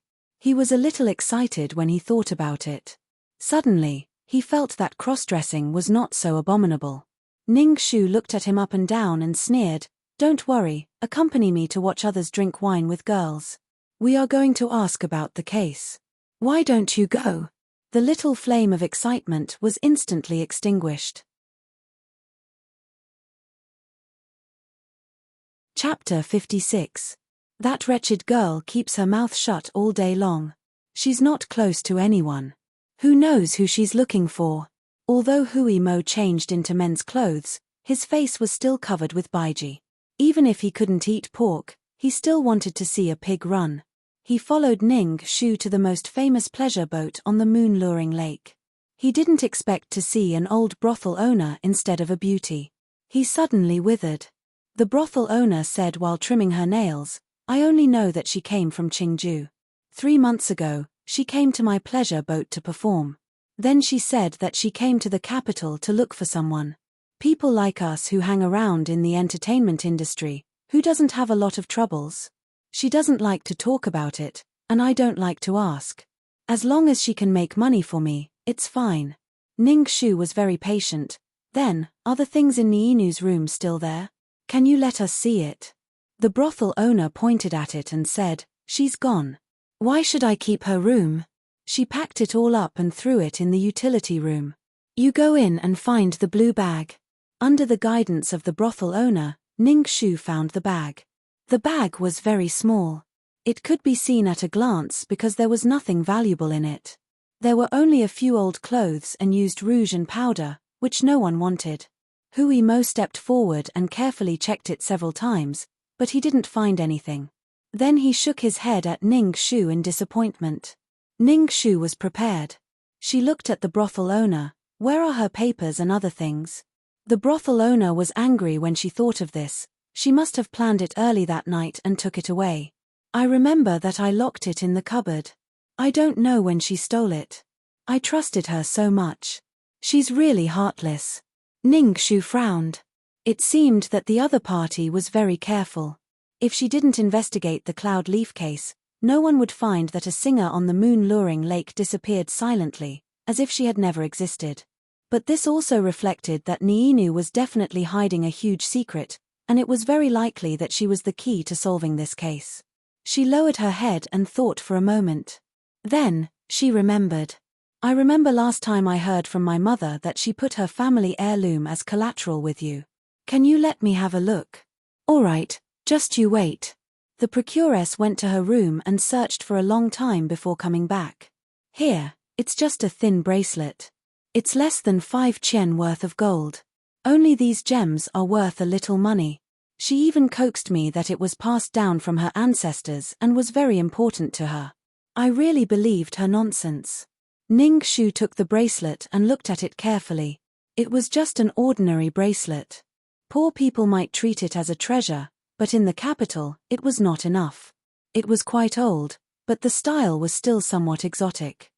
He was a little excited when he thought about it. Suddenly, he felt that cross-dressing was not so abominable. Ning Shu looked at him up and down and sneered, "Don't worry, accompany me to watch others drink wine with girls. We are going to ask about the case. Why don't you go?" The little flame of excitement was instantly extinguished. Chapter 56. That wretched girl keeps her mouth shut all day long. She's not close to anyone. Who knows who she's looking for? Although Hui Mo changed into men's clothes, his face was still covered with baiji. Even if he couldn't eat pork, he still wanted to see a pig run. He followed Ning Shu to the most famous pleasure boat on the moon-luring lake. He didn't expect to see an old brothel owner instead of a beauty. He suddenly withered. The brothel owner said while trimming her nails, "I only know that she came from Qingju. 3 months ago, she came to my pleasure boat to perform. Then she said that she came to the capital to look for someone. People like us who hang around in the entertainment industry, who doesn't have a lot of troubles. She doesn't like to talk about it, and I don't like to ask. As long as she can make money for me, it's fine." Ning Shu was very patient. "Then, are the things in Niinu's room still there? Can you let us see it?" The brothel owner pointed at it and said, "She's gone. Why should I keep her room? She packed it all up and threw it in the utility room. You go in and find the blue bag." Under the guidance of the brothel owner, Ning Shu found the bag. The bag was very small. It could be seen at a glance because there was nothing valuable in it. There were only a few old clothes and used rouge and powder, which no one wanted. Hui Mo stepped forward and carefully checked it several times, but he didn't find anything. Then he shook his head at Ning Shu in disappointment. Ning Shu was prepared. She looked at the brothel owner. "Where are her papers and other things?" The brothel owner was angry when she thought of this. She must have planned it early that night and took it away. "I remember that I locked it in the cupboard. I don't know when she stole it. I trusted her so much. She's really heartless." Ning Shu frowned. It seemed that the other party was very careful. If she didn't investigate the cloud leaf case, no one would find that a singer on the moon-luring lake disappeared silently, as if she had never existed. But this also reflected that Niinu was definitely hiding a huge secret, and it was very likely that she was the key to solving this case. She lowered her head and thought for a moment. Then, she remembered. "I remember last time I heard from my mother that she put her family heirloom as collateral with you. Can you let me have a look?" "All right, just you wait." The procuress went to her room and searched for a long time before coming back. "Here, it's just a thin bracelet. It's less than 5 qian worth of gold. Only these gems are worth a little money. She even coaxed me that it was passed down from her ancestors and was very important to her." I really believed her nonsense. Ning Shu took the bracelet and looked at it carefully. It was just an ordinary bracelet. Poor people might treat it as a treasure, but in the capital, it was not enough. It was quite old, but the style was still somewhat exotic.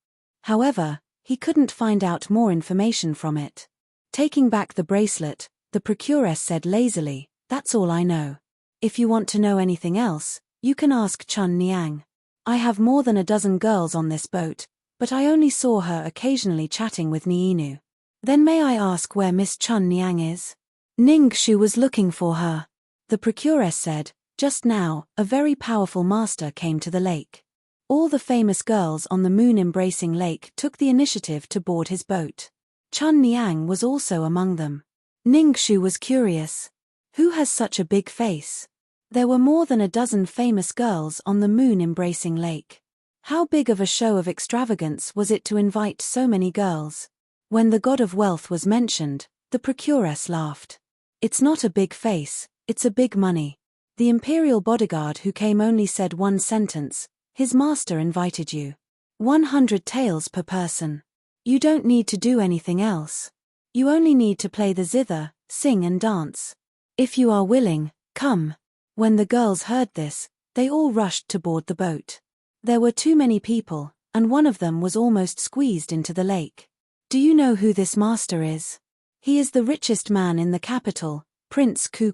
However, he couldn't find out more information from it. Taking back the bracelet, the procuress said lazily, "That's all I know. If you want to know anything else, you can ask Chun Niang. I have more than a dozen girls on this boat, but I only saw her occasionally chatting with Niinu." "Then may I ask where Miss Chun Niang is?" Ning Shu was looking for her. The procuress said, "Just now, a very powerful master came to the lake. All the famous girls on the moon-embracing lake took the initiative to board his boat. Chun Niang was also among them." Ning Shu was curious. Who has such a big face? There were more than a dozen famous girls on the moon-embracing lake. How big of a show of extravagance was it to invite so many girls? When the god of wealth was mentioned, the procuress laughed. "It's not a big face, it's a big money. The imperial bodyguard who came only said one sentence, 'His master invited you. 100 taels per person. You don't need to do anything else. You only need to play the zither, sing and dance. If you are willing, come.'" When the girls heard this, they all rushed to board the boat. There were too many people, and one of them was almost squeezed into the lake. "Do you know who this master is? He is the richest man in the capital, Prince Ku.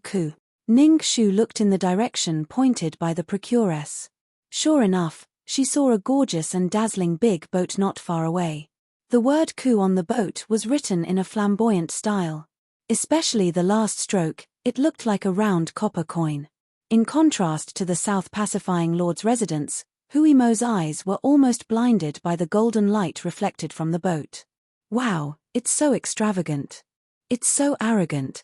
Ning Shu looked in the direction pointed by the procuress. Sure enough, she saw a gorgeous and dazzling big boat not far away. The word Ku on the boat was written in a flamboyant style. Especially the last stroke, it looked like a round copper coin. In contrast to the South Pacifying Lord's residence, Hui Mo's eyes were almost blinded by the golden light reflected from the boat. "Wow, it's so extravagant. It's so arrogant."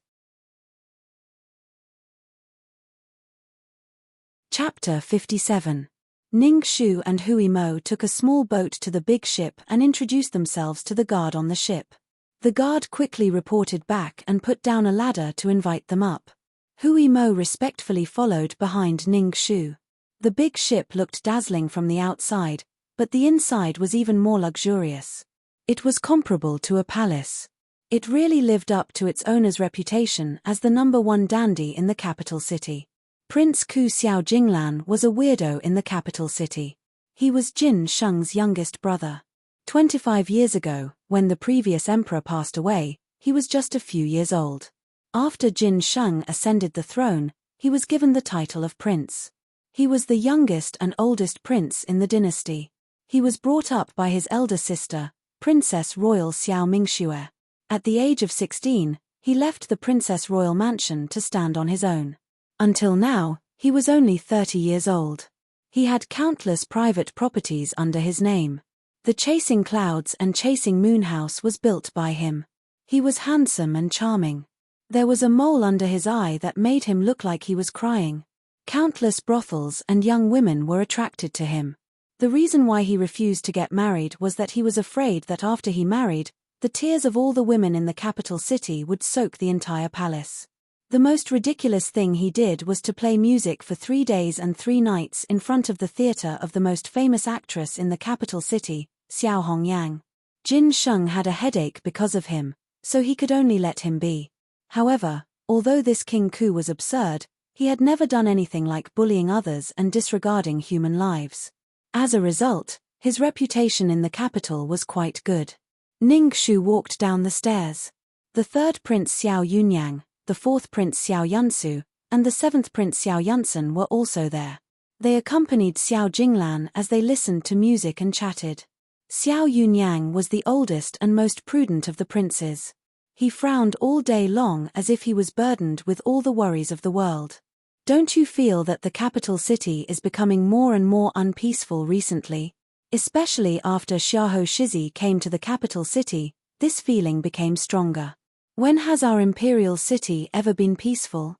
Chapter 57. Ning Shu and Hui Mo took a small boat to the big ship and introduced themselves to the guard on the ship. The guard quickly reported back and put down a ladder to invite them up. Hui Mo respectfully followed behind Ning Shu. The big ship looked dazzling from the outside, but the inside was even more luxurious. It was comparable to a palace. It really lived up to its owner's reputation as the #1 dandy in the capital city. Prince Ku Xiao Jinglan was a weirdo in the capital city. He was Jin Sheng's youngest brother. 25 years ago, when the previous emperor passed away, he was just a few years old. After Jin Sheng ascended the throne, he was given the title of prince. He was the youngest and oldest prince in the dynasty. He was brought up by his elder sister, Princess Royal Xiao Mingxue. At the age of 16, he left the Princess Royal Mansion to stand on his own. Until now, he was only 30 years old. He had countless private properties under his name. The Chasing Clouds and Chasing Moon house was built by him. He was handsome and charming. There was a mole under his eye that made him look like he was crying. Countless brothels and young women were attracted to him. The reason why he refused to get married was that he was afraid that after he married, the tears of all the women in the capital city would soak the entire palace. The most ridiculous thing he did was to play music for 3 days and 3 nights in front of the theater of the most famous actress in the capital city, Xiao Hongyang. Jin Sheng had a headache because of him, so he could only let him be. However, although this King Ku was absurd, he had never done anything like bullying others and disregarding human lives. As a result, his reputation in the capital was quite good. Ningxu walked down the stairs. The 3rd Prince Xiao Yunyang, the 4th Prince Xiao Yunsu, and the 7th Prince Xiao Yunsen were also there. They accompanied Xiao Jinglan as they listened to music and chatted. Xiao Yunyang was the oldest and most prudent of the princes. He frowned all day long as if he was burdened with all the worries of the world. Don't you feel that the capital city is becoming more and more unpeaceful recently? Especially after Xiahou Shizi came to the capital city, this feeling became stronger. When has our imperial city ever been peaceful?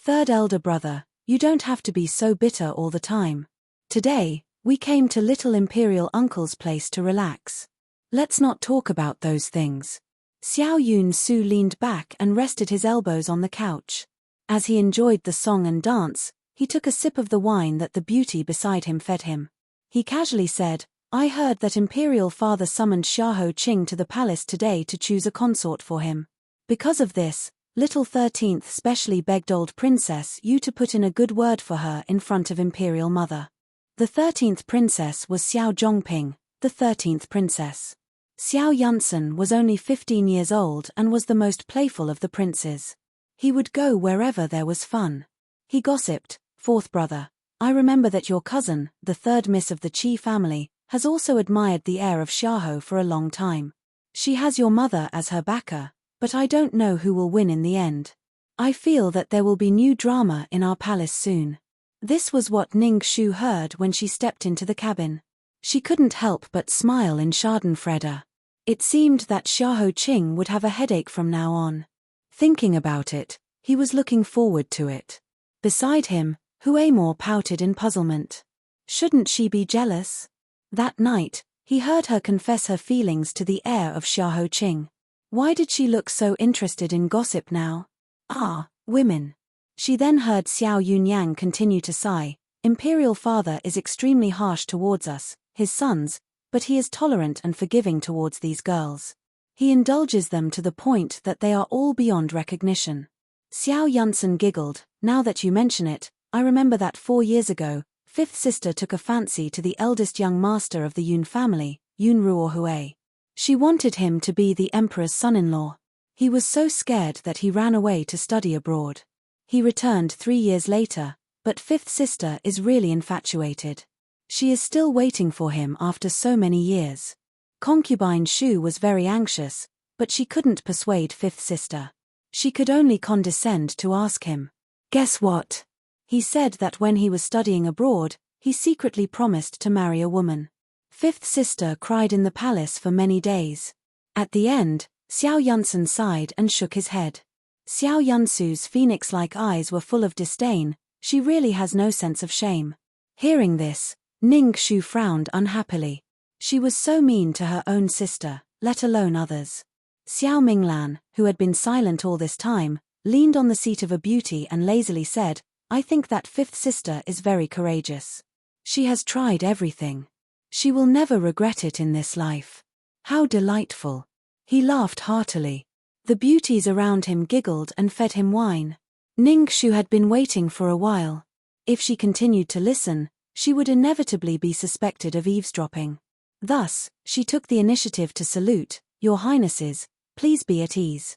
3rd elder brother, you don't have to be so bitter all the time. Today, we came to little imperial uncle's place to relax. Let's not talk about those things. Xiao Yun Su leaned back and rested his elbows on the couch. As he enjoyed the song and dance, he took a sip of the wine that the beauty beside him fed him. He casually said, I heard that Imperial Father summoned Xiahou Qing to the palace today to choose a consort for him. Because of this, little 13th specially begged old Princess Yu to put in a good word for her in front of Imperial Mother. The 13th princess was Xiao Zhongping, the 13th princess. Xiao Yunsen was only 15 years old and was the most playful of the princes. He would go wherever there was fun. He gossiped, 4th brother, I remember that your cousin, the 3rd miss of the Qi family, has also admired the heir of Xiahou for a long time. She has your mother as her backer, but I don't know who will win in the end. I feel that there will be new drama in our palace soon. This was what Ningxu heard when she stepped into the cabin. She couldn't help but smile in Schadenfreude. It seemed that Xiahou Qing would have a headache from now on. Thinking about it, he was looking forward to it. Beside him, Huemore pouted in puzzlement. Shouldn't she be jealous? That night, he heard her confess her feelings to the heir of Xiahou Qing. Why did she look so interested in gossip now? Ah, women. She then heard Xiao Yunyang continue to sigh, Imperial Father is extremely harsh towards us, his sons, but he is tolerant and forgiving towards these girls. He indulges them to the point that they are all beyond recognition. Xiao Yunsen giggled, now that you mention it, I remember that 4 years ago, 5th sister took a fancy to the eldest young master of the Yun family, Yun Ruohui. She wanted him to be the emperor's son-in-law. He was so scared that he ran away to study abroad. He returned 3 years later, but 5th sister is really infatuated. She is still waiting for him after so many years. Concubine Shu was very anxious, but she couldn't persuade 5th sister. She could only condescend to ask him. Guess what? He said that when he was studying abroad, he secretly promised to marry a woman. 5th sister cried in the palace for many days. At the end, Xiao Yunsen sighed and shook his head. Xiao Yunsu's phoenix-like eyes were full of disdain, she really has no sense of shame. Hearing this, Ningxu frowned unhappily. She was so mean to her own sister, let alone others. Xiao Minglan, who had been silent all this time, leaned on the seat of a beauty and lazily said, I think that 5th sister is very courageous. She has tried everything. She will never regret it in this life. How delightful. He laughed heartily. The beauties around him giggled and fed him wine. Ningxu had been waiting for a while. If she continued to listen, she would inevitably be suspected of eavesdropping. Thus, she took the initiative to salute, "Your Highnesses, please be at ease."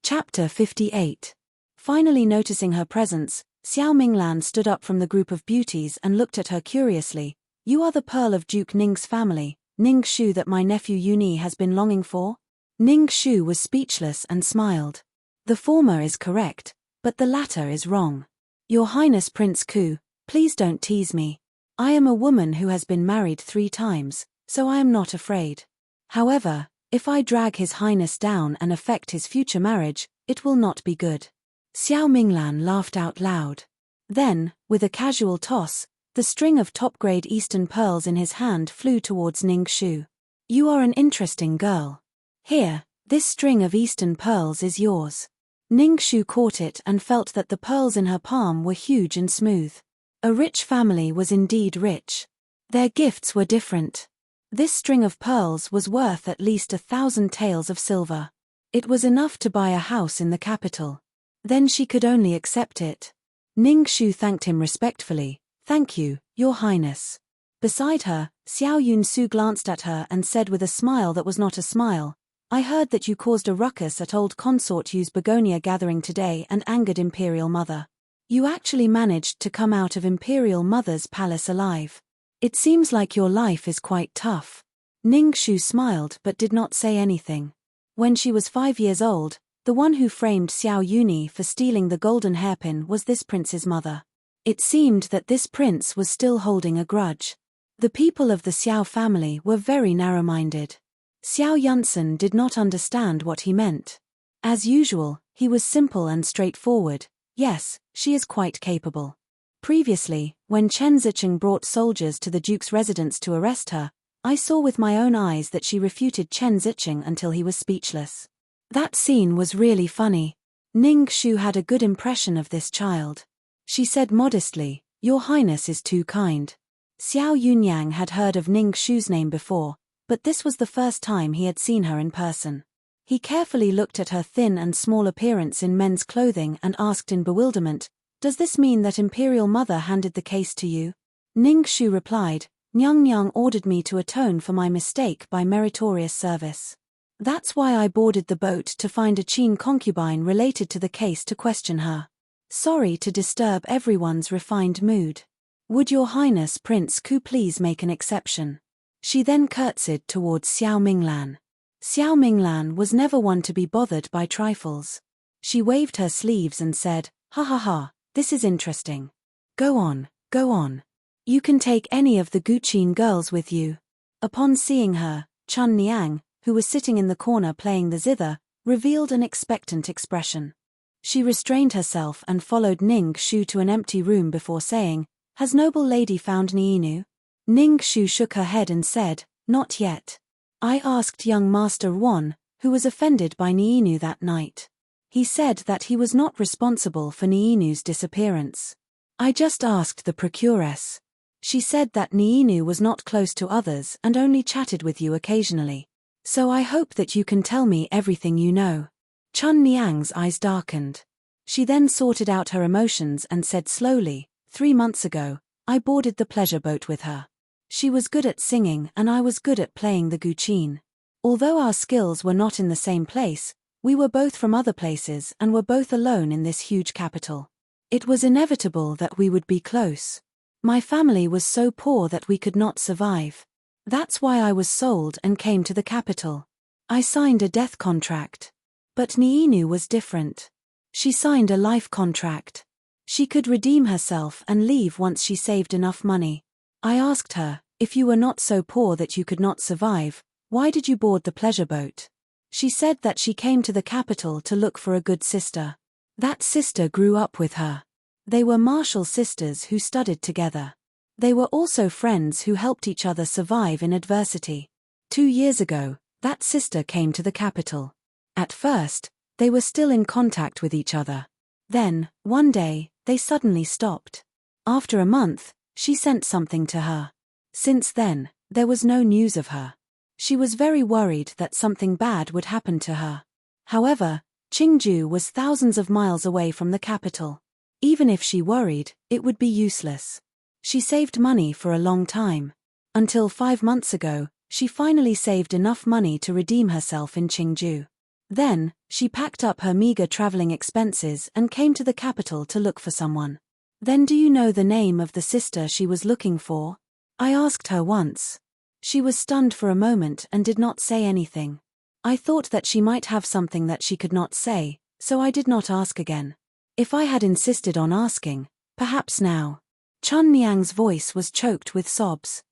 Chapter 58. Finally noticing her presence, Xiao Minglan stood up from the group of beauties and looked at her curiously. "You are the pearl of Duke Ning's family, Ningxu that my nephew Yuni has been longing for?" Ningxu was speechless and smiled. "The former is correct, but the latter is wrong. Your Highness Prince Ku, please don't tease me. I am a woman who has been married 3 times, so I am not afraid. However, if I drag His Highness down and affect his future marriage, it will not be good." Xiao Minglan laughed out loud. Then, with a casual toss, the string of top-grade Eastern pearls in his hand flew towards Ningxu. "You are an interesting girl. Here, this string of Eastern pearls is yours." Ningxu caught it and felt that the pearls in her palm were huge and smooth. A rich family was indeed rich. Their gifts were different. This string of pearls was worth at least 1,000 taels of silver. It was enough to buy a house in the capital. Then she could only accept it. Ningxu thanked him respectfully. "Thank you, Your Highness." Beside her, Xiao Yunsu glanced at her and said with a smile that was not a smile, "I heard that you caused a ruckus at old Consort Yu's begonia gathering today and angered Imperial Mother. You actually managed to come out of Imperial Mother's palace alive. It seems like your life is quite tough." Ningxu smiled but did not say anything. When she was 5 years old, the one who framed Xiao Yuni for stealing the golden hairpin was this prince's mother. It seemed that this prince was still holding a grudge. The people of the Xiao family were very narrow-minded. Xiao Yunsen did not understand what he meant. As usual, he was simple and straightforward. "Yes, she is quite capable." Previously, when Chen Zicheng brought soldiers to the duke's residence to arrest her, I saw with my own eyes that she refuted Chen Zicheng until he was speechless. That scene was really funny. Ningxu had a good impression of this child. She said modestly, "Your Highness is too kind." Xiao Yunyang had heard of Ningxu's name before, but this was the first time he had seen her in person. He carefully looked at her thin and small appearance in men's clothing and asked in bewilderment, "Does this mean that Imperial Mother handed the case to you?" Ningxu replied, "Nyang ordered me to atone for my mistake by meritorious service. That's why I boarded the boat to find a Qin concubine related to the case to question her. Sorry to disturb everyone's refined mood. Would Your Highness Prince Ku please make an exception?" She then curtsied towards Xiao Minglan. Xiao Minglan was never one to be bothered by trifles. She waved her sleeves and said, "Ha ha ha, this is interesting. Go on, go on. You can take any of the Guqin girls with you." Upon seeing her, Chun Niang, who was sitting in the corner playing the zither, revealed an expectant expression. She restrained herself and followed Ningxu to an empty room before saying, "Has noble lady found Niinu?" Ningxu shook her head and said, "Not yet. I asked young Master Wan, who was offended by Niinu that night. He said that he was not responsible for Niinu's disappearance. I just asked the procuress. She said that Niinu was not close to others and only chatted with you occasionally. So I hope that you can tell me everything you know." Chun Niang's eyes darkened. She then sorted out her emotions and said slowly, 3 months ago, I boarded the pleasure boat with her. She was good at singing and I was good at playing the guqin. Although our skills were not in the same place, we were both from other places and were both alone in this huge capital. It was inevitable that we would be close. My family was so poor that we could not survive. That's why I was sold and came to the capital. I signed a death contract. But Niinu was different. She signed a life contract. She could redeem herself and leave once she saved enough money. I asked her, if you were not so poor that you could not survive, why did you board the pleasure boat? She said that she came to the capital to look for a good sister. That sister grew up with her. They were martial sisters who studied together. They were also friends who helped each other survive in adversity. 2 years ago, that sister came to the capital. At first, they were still in contact with each other. Then, one day, they suddenly stopped. After a month, she sent something to her. Since then, there was no news of her. She was very worried that something bad would happen to her. However, Qingju was thousands of miles away from the capital. Even if she worried, it would be useless. She saved money for a long time. Until 5 months ago, she finally saved enough money to redeem herself in Qingju. Then, she packed up her meager traveling expenses and came to the capital to look for someone. Then do you know the name of the sister she was looking for? I asked her once. She was stunned for a moment and did not say anything. I thought that she might have something that she could not say, so I did not ask again. If I had insisted on asking, perhaps now. Chun Niang's voice was choked with sobs.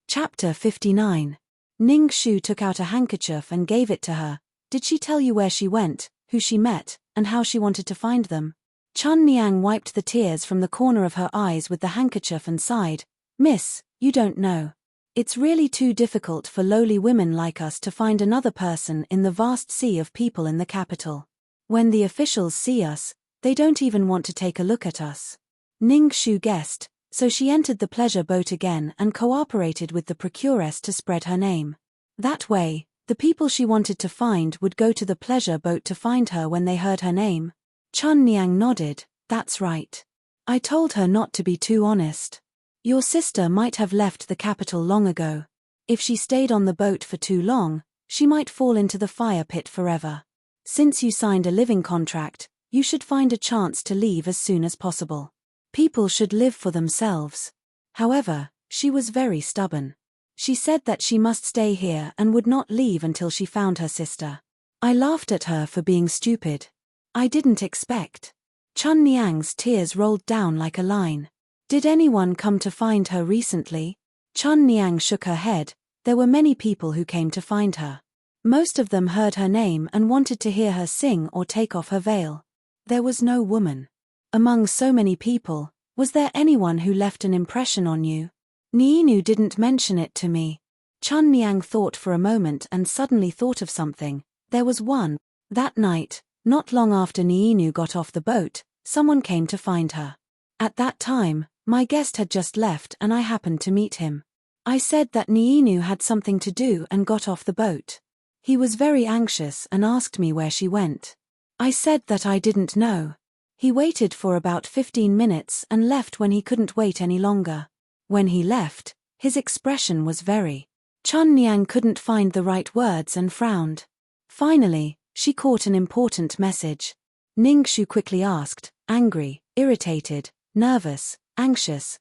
Chapter 59. Ning Shu took out a handkerchief and gave it to her. Did she tell you where she went, who she met, and how she wanted to find them? Chun Niang wiped the tears from the corner of her eyes with the handkerchief and sighed. Miss, you don't know. It's really too difficult for lowly women like us to find another person in the vast sea of people in the capital. When the officials see us, they don't even want to take a look at us. Ning Shu guessed, so she entered the pleasure boat again and cooperated with the procuress to spread her name. That way, the people she wanted to find would go to the pleasure boat to find her when they heard her name. Chun Niang nodded. That's right. I told her not to be too honest. Your sister might have left the capital long ago. If she stayed on the boat for too long, she might fall into the fire pit forever. Since you signed a living contract, you should find a chance to leave as soon as possible. People should live for themselves. However, she was very stubborn. She said that she must stay here and would not leave until she found her sister. I laughed at her for being stupid. I didn't expect. Chun Niang's tears rolled down like a line. Did anyone come to find her recently? Chun Niang shook her head. There were many people who came to find her. Most of them heard her name and wanted to hear her sing or take off her veil. There was no woman. Among so many people, was there anyone who left an impression on you? Niinu didn't mention it to me. Chun Niang thought for a moment and suddenly thought of something. There was one. That night, not long after Niinu got off the boat, someone came to find her. At that time, my guest had just left and I happened to meet him. I said that Niinu had something to do and got off the boat. He was very anxious and asked me where she went. I said that I didn't know. He waited for about 15 minutes and left when he couldn't wait any longer. When he left, his expression was very. Chun Niang couldn't find the right words and frowned. Finally, she caught an important message. Ning Shu quickly asked, angry, irritated, nervous, anxious,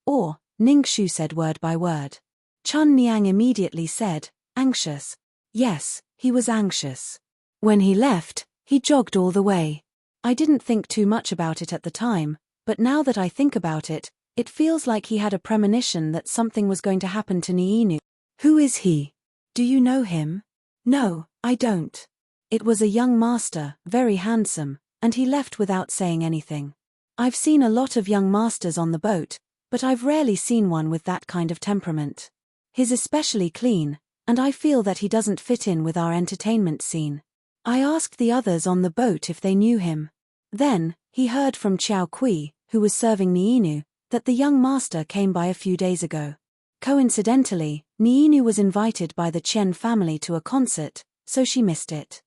or, Ning Shu said word by word. Chun Niang immediately said, anxious. Yes, he was anxious. When he left, he jogged all the way. I didn't think too much about it at the time, but now that I think about it, it feels like he had a premonition that something was going to happen to Niinu. Who is he? Do you know him? No, I don't. It was a young master, very handsome, and he left without saying anything. I've seen a lot of young masters on the boat, but I've rarely seen one with that kind of temperament. He's especially clean, and I feel that he doesn't fit in with our entertainment scene. I asked the others on the boat if they knew him. Then, he heard from Qiao Kui, who was serving Niinu, that the young master came by a few days ago. Coincidentally, Niinu was invited by the Chen family to a concert, so she missed it.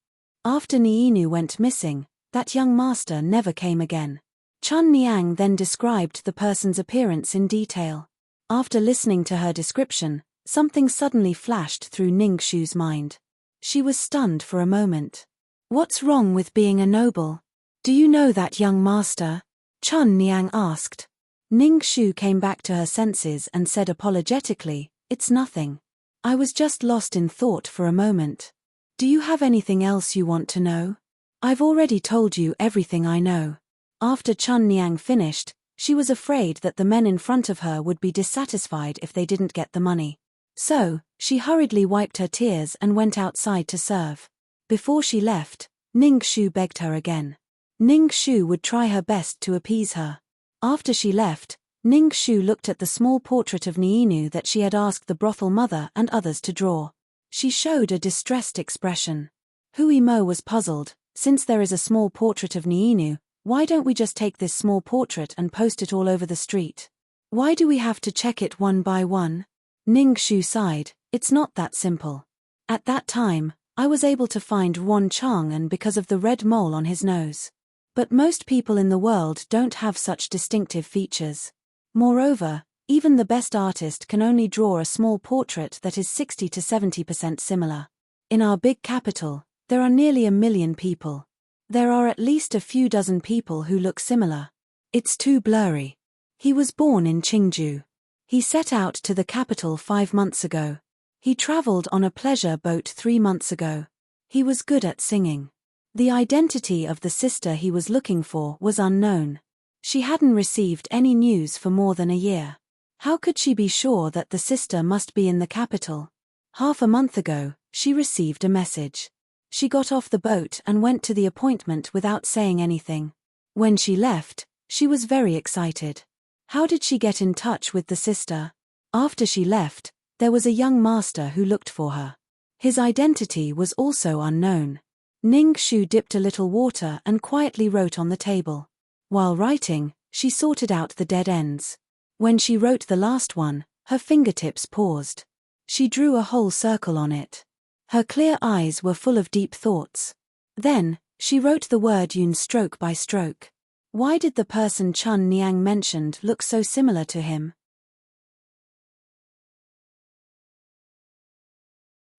After Niinu went missing, that young master never came again. Chun Niang then described the person's appearance in detail. After listening to her description, something suddenly flashed through Ning Shu's mind. She was stunned for a moment. What's wrong with being a noble? Do you know that young master? Chun Niang asked. Ning Shu came back to her senses and said apologetically, it's nothing. I was just lost in thought for a moment. Do you have anything else you want to know? I've already told you everything I know. After Chun Niang finished, she was afraid that the men in front of her would be dissatisfied if they didn't get the money. So, she hurriedly wiped her tears and went outside to serve. Before she left, Ning Shu begged her again. Ning Shu would try her best to appease her. After she left, Ning Shu looked at the small portrait of Niinu that she had asked the brothel mother and others to draw. She showed a distressed expression. Hui Mo was puzzled. Since there is a small portrait of Niinu, why don't we just take this small portrait and post it all over the street? Why do we have to check it one by one? Ning Shu sighed. It's not that simple. At that time, I was able to find Ruan Chang'an because of the red mole on his nose. But most people in the world don't have such distinctive features. Moreover, even the best artist can only draw a small portrait that is 60 to 70% similar. In our big capital, there are nearly 1 million people. There are at least a few dozen people who look similar. It's too blurry. He was born in Qingju. He set out to the capital 5 months ago. He traveled on a pleasure boat 3 months ago. He was good at singing. The identity of the sister he was looking for was unknown. She hadn't received any news for more than a year. How could she be sure that the sister must be in the capital? Half a month ago, she received a message. She got off the boat and went to the appointment without saying anything. When she left, she was very excited. How did she get in touch with the sister? After she left, there was a young master who looked for her. His identity was also unknown. Ning Shu dipped a little water and quietly wrote on the table. While writing, she sorted out the dead ends. When she wrote the last one, her fingertips paused. She drew a whole circle on it. Her clear eyes were full of deep thoughts. Then, she wrote the word Yun stroke by stroke. Why did the person Chun Niang mentioned look so similar to him?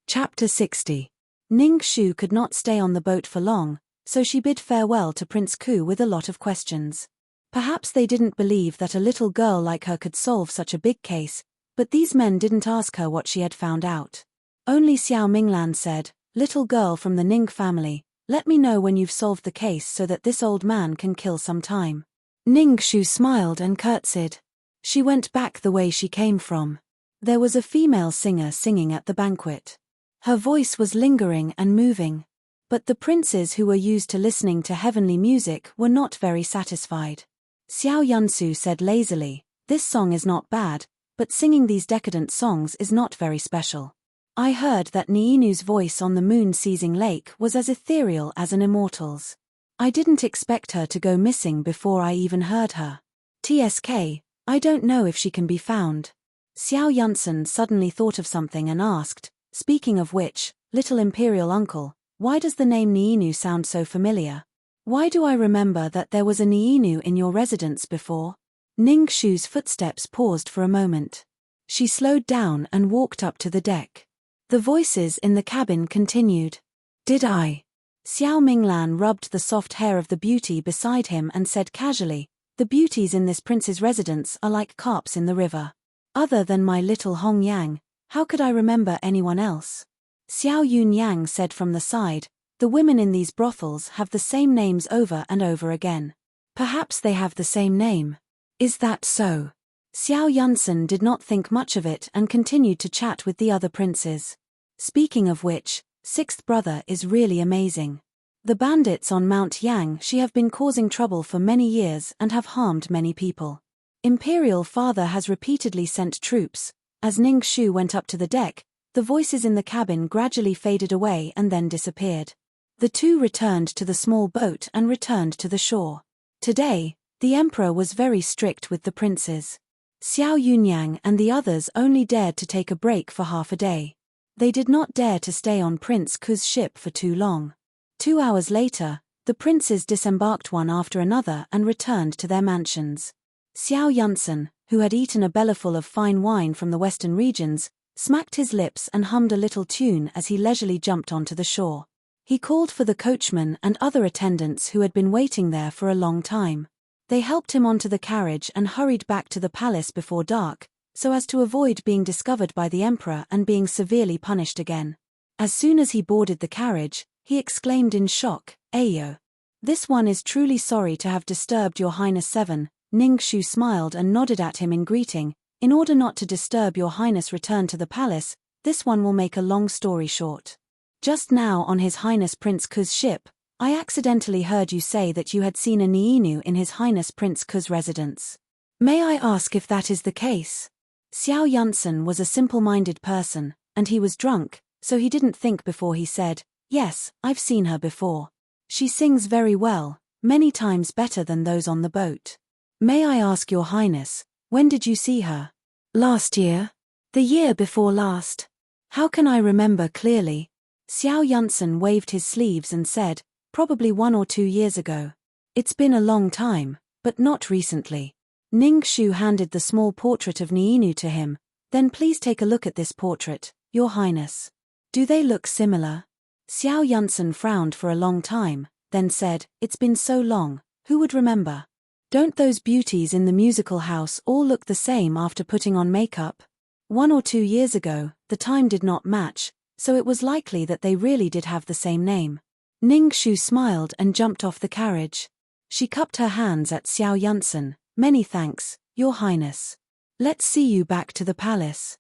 Chapter 60. Ning Shu could not stay on the boat for long, so she bid farewell to Prince Ku with a lot of questions. Perhaps they didn't believe that a little girl like her could solve such a big case, but these men didn't ask her what she had found out. Only Xiao Minglan said, "Little girl from the Ning family, let me know when you've solved the case so that this old man can kill some time." Ning Shu smiled and curtsied. She went back the way she came from. There was a female singer singing at the banquet. Her voice was lingering and moving. But the princes who were used to listening to heavenly music were not very satisfied. Xiao Yunsu said lazily, "This song is not bad, but singing these decadent songs is not very special. I heard that Niinu's voice on the moon-seizing lake was as ethereal as an immortal's. I didn't expect her to go missing before I even heard her. TSK, I don't know if she can be found." Xiao Yunsen suddenly thought of something and asked, "Speaking of which, little imperial uncle, why does the name Niinu sound so familiar? Why do I remember that there was a Niinu in your residence before?" Ning Shu's footsteps paused for a moment. She slowed down and walked up to the deck. The voices in the cabin continued. "Did I?" Xiao Minglan rubbed the soft hair of the beauty beside him and said casually, "The beauties in this prince's residence are like carps in the river. Other than my little Hong Yang, how could I remember anyone else?" Xiao Yun Yang said from the side, "The women in these brothels have the same names over and over again. Perhaps they have the same name. Is that so?" Xiao Yunsen did not think much of it and continued to chat with the other princes. Speaking of which, sixth brother is really amazing. The bandits on Mount Yang Shi have been causing trouble for many years and have harmed many people. Imperial father has repeatedly sent troops. As Ning Shu went up to the deck, the voices in the cabin gradually faded away and then disappeared. The two returned to the small boat and returned to the shore. Today, the emperor was very strict with the princes. Xiao Yunyang and the others only dared to take a break for half a day. They did not dare to stay on Prince Ku's ship for too long. 2 hours later, the princes disembarked one after another and returned to their mansions. Xiao Yunsen, who had eaten a bellyful of fine wine from the western regions, smacked his lips and hummed a little tune as he leisurely jumped onto the shore. He called for the coachman and other attendants who had been waiting there for a long time. They helped him onto the carriage and hurried back to the palace before dark, so as to avoid being discovered by the emperor and being severely punished again. As soon as he boarded the carriage, he exclaimed in shock, "Ayo! This one is truly sorry to have disturbed your Highness 7. Ning Shu smiled and nodded at him in greeting. "In order not to disturb your Highness' return to the palace, this one will make a long story short. Just now on His Highness Prince Ku's ship, I accidentally heard you say that you had seen a Niinu in His Highness Prince Ku's residence. May I ask if that is the case?" Xiao Yunsen was a simple-minded person, and he was drunk, so he didn't think before he said, "Yes, I've seen her before. She sings very well, many times better than those on the boat." "May I ask your highness, when did you see her?" "Last year. The year before last. How can I remember clearly?" Xiao Yunsan waved his sleeves and said, "Probably 1 or 2 years ago. It's been a long time, but not recently." Ning Shu handed the small portrait of Niinu to him. "Then please take a look at this portrait, your highness. Do they look similar?" Xiao Yunsan frowned for a long time, then said, "It's been so long, who would remember? Don't those beauties in the musical house all look the same after putting on makeup? 1 or 2 years ago, the time did not match, so it was likely that they really did have the same name." Ning Shu smiled and jumped off the carriage. She cupped her hands at Xiao Yunsan. "Many thanks, your highness. Let's see you back to the palace."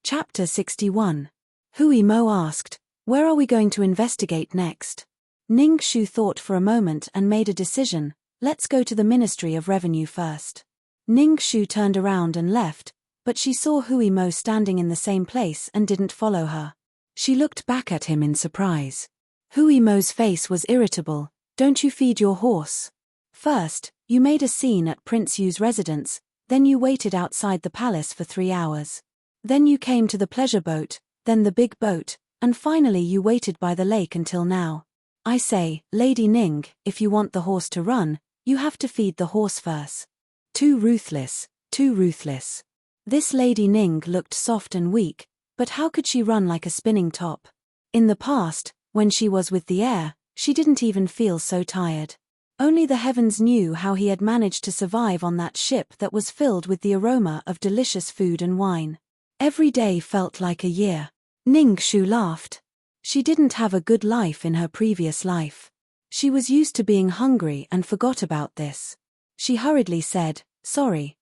Chapter 61. Hui Mo asked, "Where are we going to investigate next?" Ning Shu thought for a moment and made a decision. "Let's go to the Ministry of Revenue first." Ning Shu turned around and left, but she saw Hui Mo standing in the same place and didn't follow her. She looked back at him in surprise. Hui Mo's face was irritable. "Don't you feed your horse? First, you made a scene at Prince Yu's residence, then you waited outside the palace for 3 hours. Then you came to the pleasure boat, then the big boat, and finally you waited by the lake until now. I say, Lady Ning, if you want the horse to run, you have to feed the horse first. Too ruthless, too ruthless." This Lady Ning looked soft and weak, but how could she run like a spinning top? In the past, when she was with the air, she didn't even feel so tired. Only the heavens knew how he had managed to survive on that ship that was filled with the aroma of delicious food and wine. Every day felt like a year. Ning Shu laughed. She didn't have a good life in her previous life. She was used to being hungry and forgot about this. She hurriedly said, sorry,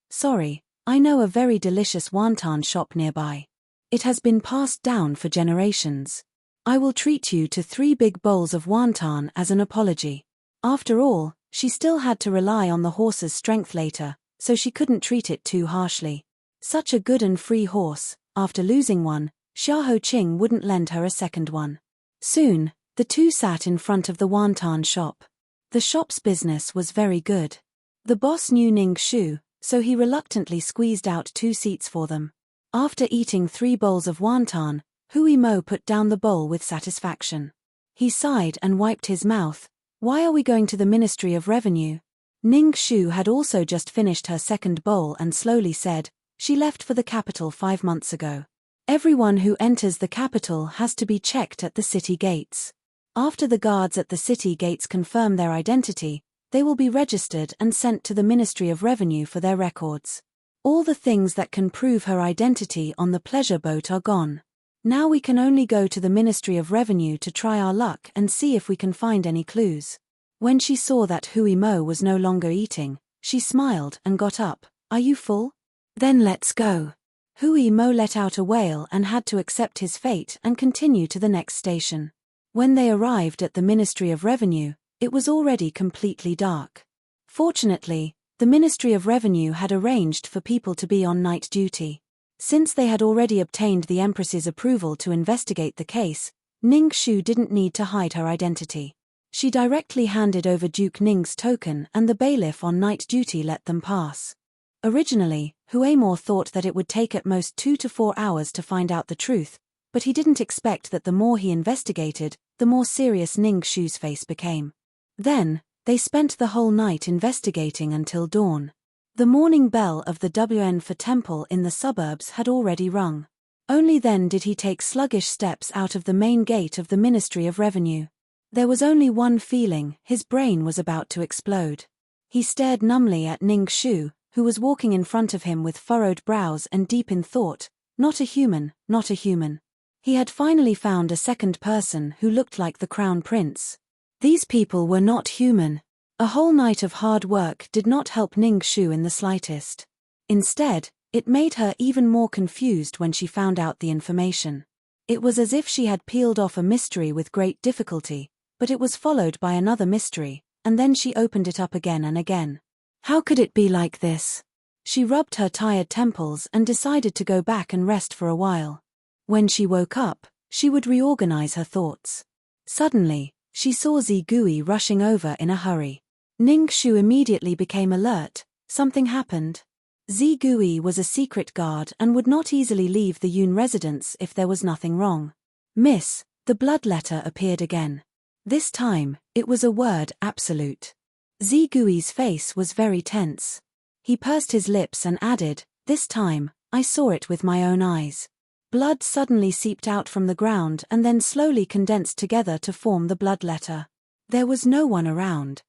I know a very delicious wonton shop nearby. It has been passed down for generations. I will treat you to 3 big bowls of wonton as an apology." After all, she still had to rely on the horse's strength later, so she couldn't treat it too harshly. Such a good and free horse, after losing one, Xiaoho Qing wouldn't lend her a second one. Soon, the two sat in front of the wonton shop. The shop's business was very good. The boss knew Ning Shu, so he reluctantly squeezed out 2 seats for them. After eating 3 bowls of wonton, Hui Mo put down the bowl with satisfaction. He sighed and wiped his mouth. "Why are we going to the Ministry of Revenue?" Ning Shu had also just finished her second bowl and slowly said, "She left for the capital 5 months ago. Everyone who enters the capital has to be checked at the city gates. After the guards at the city gates confirm their identity, they will be registered and sent to the Ministry of Revenue for their records. All the things that can prove her identity on the pleasure boat are gone. Now we can only go to the Ministry of Revenue to try our luck and see if we can find any clues." When she saw that Hui Mo was no longer eating, she smiled and got up. "Are you full? Then let's go." Hui Mo let out a wail and had to accept his fate and continue to the next station. When they arrived at the Ministry of Revenue, it was already completely dark. Fortunately, the Ministry of Revenue had arranged for people to be on night duty. Since they had already obtained the Empress's approval to investigate the case, Ning Shu didn't need to hide her identity. She directly handed over Duke Ning's token and the bailiff on night duty let them pass. Originally, Huemore thought that it would take at most 2 to 4 hours to find out the truth, but he didn't expect that the more he investigated, the more serious Ning Shu's face became. Then, they spent the whole night investigating until dawn. The morning bell of the WN for temple in the suburbs had already rung. Only then did he take sluggish steps out of the main gate of the Ministry of Revenue. There was only one feeling: his brain was about to explode. He stared numbly at Ning Shu, who was walking in front of him with furrowed brows and deep in thought. Not a human, not a human. He had finally found a second person who looked like the Crown Prince. These people were not human. A whole night of hard work did not help Ning Shu in the slightest. Instead, it made her even more confused when she found out the information. It was as if she had peeled off a mystery with great difficulty, but it was followed by another mystery, and then she opened it up again and again. How could it be like this? She rubbed her tired temples and decided to go back and rest for a while. When she woke up, she would reorganize her thoughts. Suddenly, she saw Zigui rushing over in a hurry. Ningxu immediately became alert. Something happened. Zigui was a secret guard and would not easily leave the Yun residence if there was nothing wrong. Miss, the blood letter appeared again. This time, it was a word absolute. Zigui's face was very tense. He pursed his lips and added, "This time, I saw it with my own eyes." Blood suddenly seeped out from the ground and then slowly condensed together to form the blood letter. There was no one around.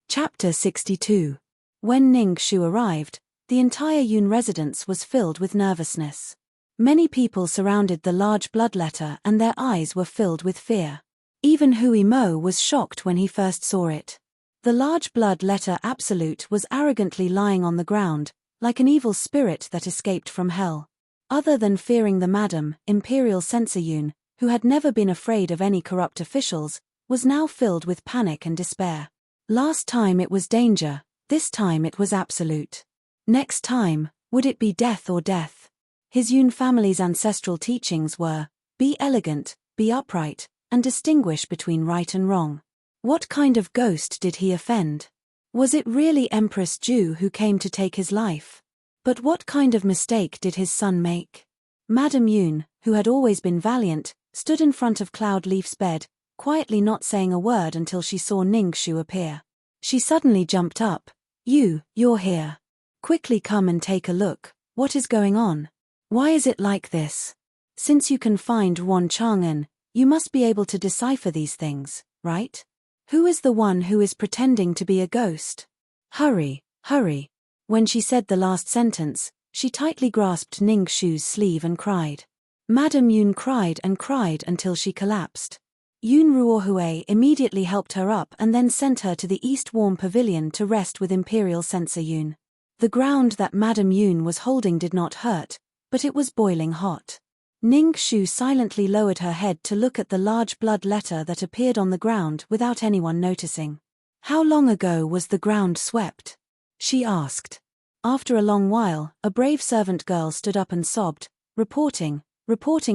Chapter 62. When Ningxu arrived, the entire Yun residence was filled with nervousness. Many people surrounded the large blood letter and their eyes were filled with fear. Even Hui Mo was shocked when he first saw it. The large blood letter absolute was arrogantly lying on the ground, like an evil spirit that escaped from hell. Other than fearing the Madam, Imperial Censor Yun, who had never been afraid of any corrupt officials, was now filled with panic and despair. Last time it was danger, this time it was absolute. Next time, would it be death or death? His Yun family's ancestral teachings were, be elegant, be upright, and distinguish between right and wrong. What kind of ghost did he offend? Was it really Empress Ju who came to take his life? But what kind of mistake did his son make? Madame Yun, who had always been valiant, stood in front of Cloud Leaf's bed, quietly not saying a word until she saw Ningxu appear. She suddenly jumped up. You're here. Quickly come and take a look. What is going on? Why is it like this? Since you can find Wan Chang'an, you must be able to decipher these things, right? Who is the one who is pretending to be a ghost? Hurry, hurry. When she said the last sentence, she tightly grasped Ningxu's sleeve and cried. Madame Yun cried and cried until she collapsed. Yun Ruohui immediately helped her up and then sent her to the East Warm Pavilion to rest with Imperial Censor Yun. The ground that Madame Yun was holding did not hurt, but it was boiling hot. Ningxu silently lowered her head to look at the large blood letter that appeared on the ground without anyone noticing. How long ago was the ground swept? She asked. After a long while, a brave servant girl stood up and sobbed, reporting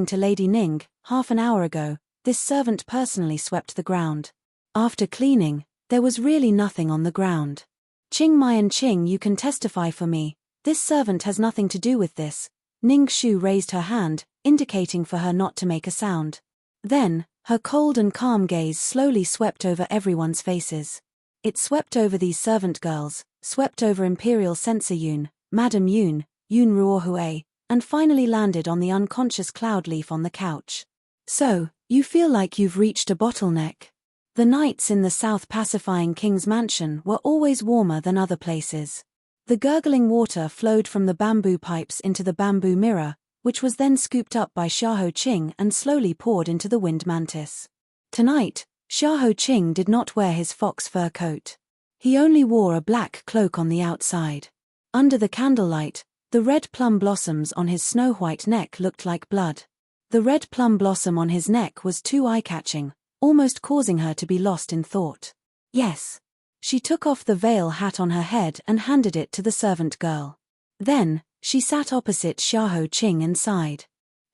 to Lady Ning, half an hour ago, this servant personally swept the ground. After cleaning, there was really nothing on the ground. Qing Mai and Qing, you can testify for me, this servant has nothing to do with this. Ningxu raised her hand, indicating for her not to make a sound. Then, her cold and calm gaze slowly swept over everyone's faces. It swept over these servant girls, swept over Imperial Censor Yun, Madame Yun, Yun Ruohui, and finally landed on the unconscious Cloudleaf on the couch. So, you feel like you've reached a bottleneck. The nights in the South Pacifying King's mansion were always warmer than other places. The gurgling water flowed from the bamboo pipes into the bamboo mirror, which was then scooped up by Xiahou Qing and slowly poured into the wind mantis. Tonight, Xiahou Qing did not wear his fox fur coat. He only wore a black cloak on the outside. Under the candlelight, the red plum blossoms on his snow-white neck looked like blood. The red plum blossom on his neck was too eye-catching, almost causing her to be lost in thought. Yes. She took off the veil hat on her head and handed it to the servant girl. Then, she sat opposite Xiahou Qing and sighed.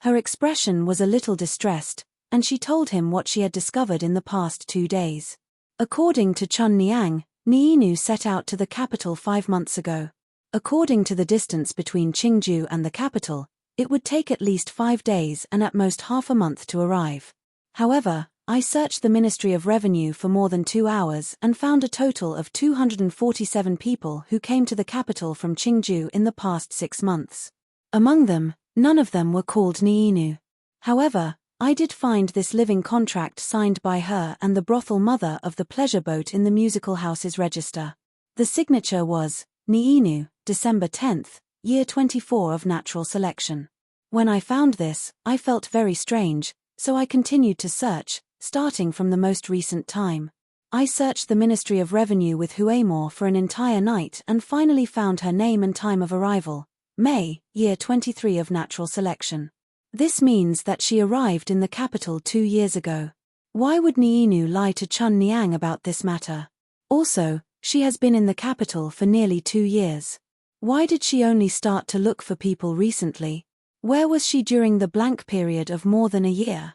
Her expression was a little distressed, and she told him what she had discovered in the past 2 days. According to Chun Niang, Niinu set out to the capital 5 months ago. According to the distance between Qingju and the capital, it would take at least 5 days and at most half a month to arrive. However, I searched the Ministry of Revenue for more than 2 hours and found a total of 247 people who came to the capital from Qingju in the past 6 months. Among them, none of them were called Niinu. However, I did find this living contract signed by her and the brothel mother of the pleasure boat in the musical house's register. The signature was, Niinu, December 10th, year 24 of natural selection. When I found this, I felt very strange, so I continued to search, starting from the most recent time. I searched the Ministry of Revenue with Huemore for an entire night and finally found her name and time of arrival, May, year 23 of natural selection. This means that she arrived in the capital 2 years ago. Why would Niinu lie to Chun Niang about this matter? Also, she has been in the capital for nearly 2 years. Why did she only start to look for people recently? Where was she during the blank period of more than a year?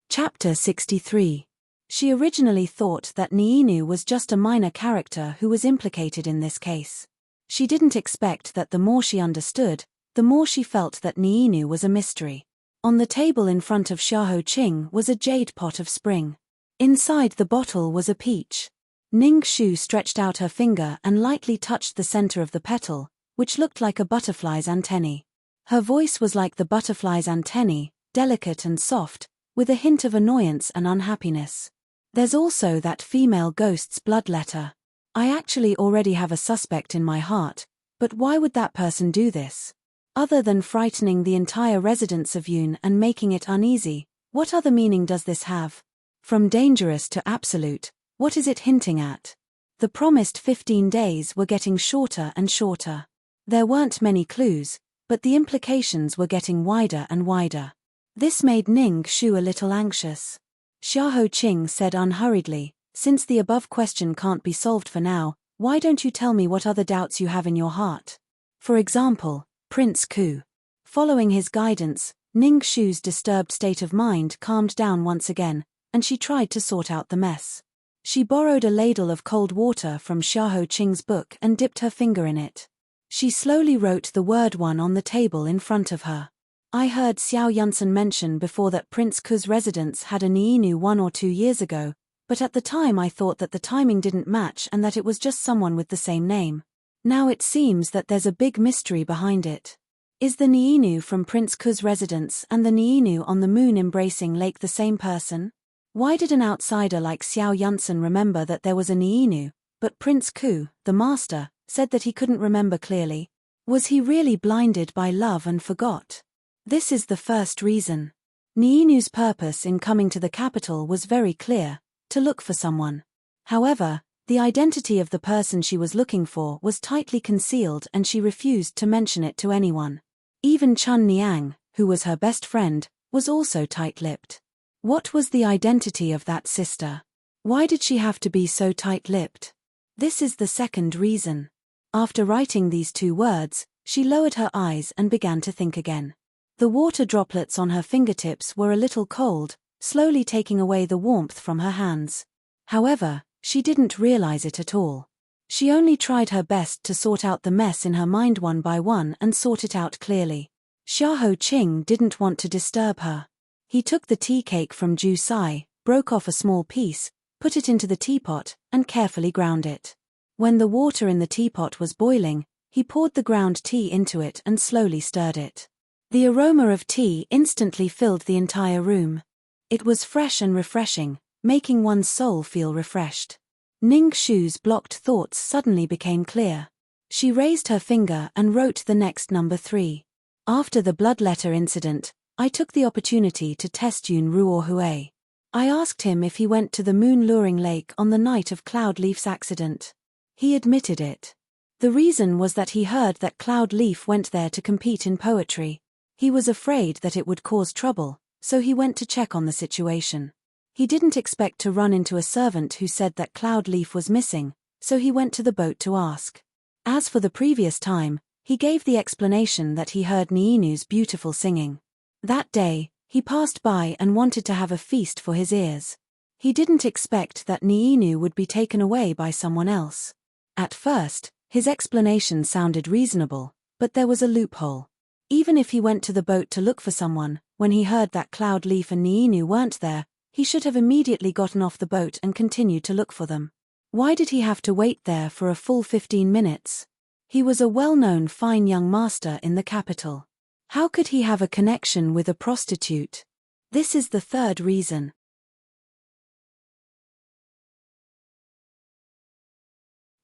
Chapter 63. She originally thought that Niinu was just a minor character who was implicated in this case. She didn't expect that the more she understood, the more she felt that Niinu was a mystery. On the table in front of Xiahou Qing was a jade pot of spring. Inside the bottle was a peach. Ning Xu stretched out her finger and lightly touched the center of the petal, which looked like a butterfly's antennae. Her voice was like the butterfly's antennae, delicate and soft, with a hint of annoyance and unhappiness. There's also that female ghost's blood letter. I actually already have a suspect in my heart, but why would that person do this? Other than frightening the entire residents of Yun and making it uneasy, what other meaning does this have? From dangerous to absolute, what is it hinting at? The promised 15 days were getting shorter and shorter. There weren't many clues, but the implications were getting wider and wider. This made Ning Xu a little anxious. Xiahou Qing said unhurriedly, "Since the above question can't be solved for now, why don't you tell me what other doubts you have in your heart? For example, Prince Ku." Following his guidance, Ning Xu's disturbed state of mind calmed down once again, and she tried to sort out the mess. She borrowed a ladle of cold water from Xiahou Qing's book and dipped her finger in it. She slowly wrote the word 1 on the table in front of her. I heard Xiao Yunsan mention before that Prince Ku's residence had a Niinu 1 or 2 years ago, but at the time I thought that the timing didn't match and that it was just someone with the same name. Now it seems that there's a big mystery behind it. Is the Niinu from Prince Ku's residence and the Niinu on the moon embracing lake the same person? Why did an outsider like Xiao Yunsan remember that there was a Niinu, but Prince Ku, the master, said that he couldn't remember clearly? Was he really blinded by love and forgot? This is the first reason. Niinu's purpose in coming to the capital was very clear, to look for someone. However, the identity of the person she was looking for was tightly concealed and she refused to mention it to anyone. Even Chun Niang, who was her best friend, was also tight-lipped. What was the identity of that sister? Why did she have to be so tight-lipped? This is the second reason. After writing these 2 words, she lowered her eyes and began to think again. The water droplets on her fingertips were a little cold, slowly taking away the warmth from her hands. However, she didn't realize it at all. She only tried her best to sort out the mess in her mind one by one and sort it out clearly. Xiahou Qing didn't want to disturb her. He took the tea cake from Ju Sai, broke off a small piece, put it into the teapot, and carefully ground it. When the water in the teapot was boiling, he poured the ground tea into it and slowly stirred it. The aroma of tea instantly filled the entire room. It was fresh and refreshing, making one's soul feel refreshed. Ning Xu's blocked thoughts suddenly became clear. She raised her finger and wrote the next number 3. After the bloodletter incident, I took the opportunity to test Yun Ruohui. I asked him if he went to the moon luring lake on the night of Cloud Leaf's accident. He admitted it. The reason was that he heard that Cloud Leaf went there to compete in poetry. He was afraid that it would cause trouble, so he went to check on the situation. He didn't expect to run into a servant who said that Cloud Leaf was missing, so he went to the boat to ask. As for the previous time, he gave the explanation that he heard Niinu's beautiful singing. That day, he passed by and wanted to have a feast for his ears. He didn't expect that Niinu would be taken away by someone else. At first, his explanation sounded reasonable, but there was a loophole. Even if he went to the boat to look for someone, when he heard that Cloud Leaf and Niinu weren't there, he should have immediately gotten off the boat and continued to look for them. Why did he have to wait there for a full 15 minutes? He was a well-known fine young master in the capital. How could he have a connection with a prostitute? This is the third reason.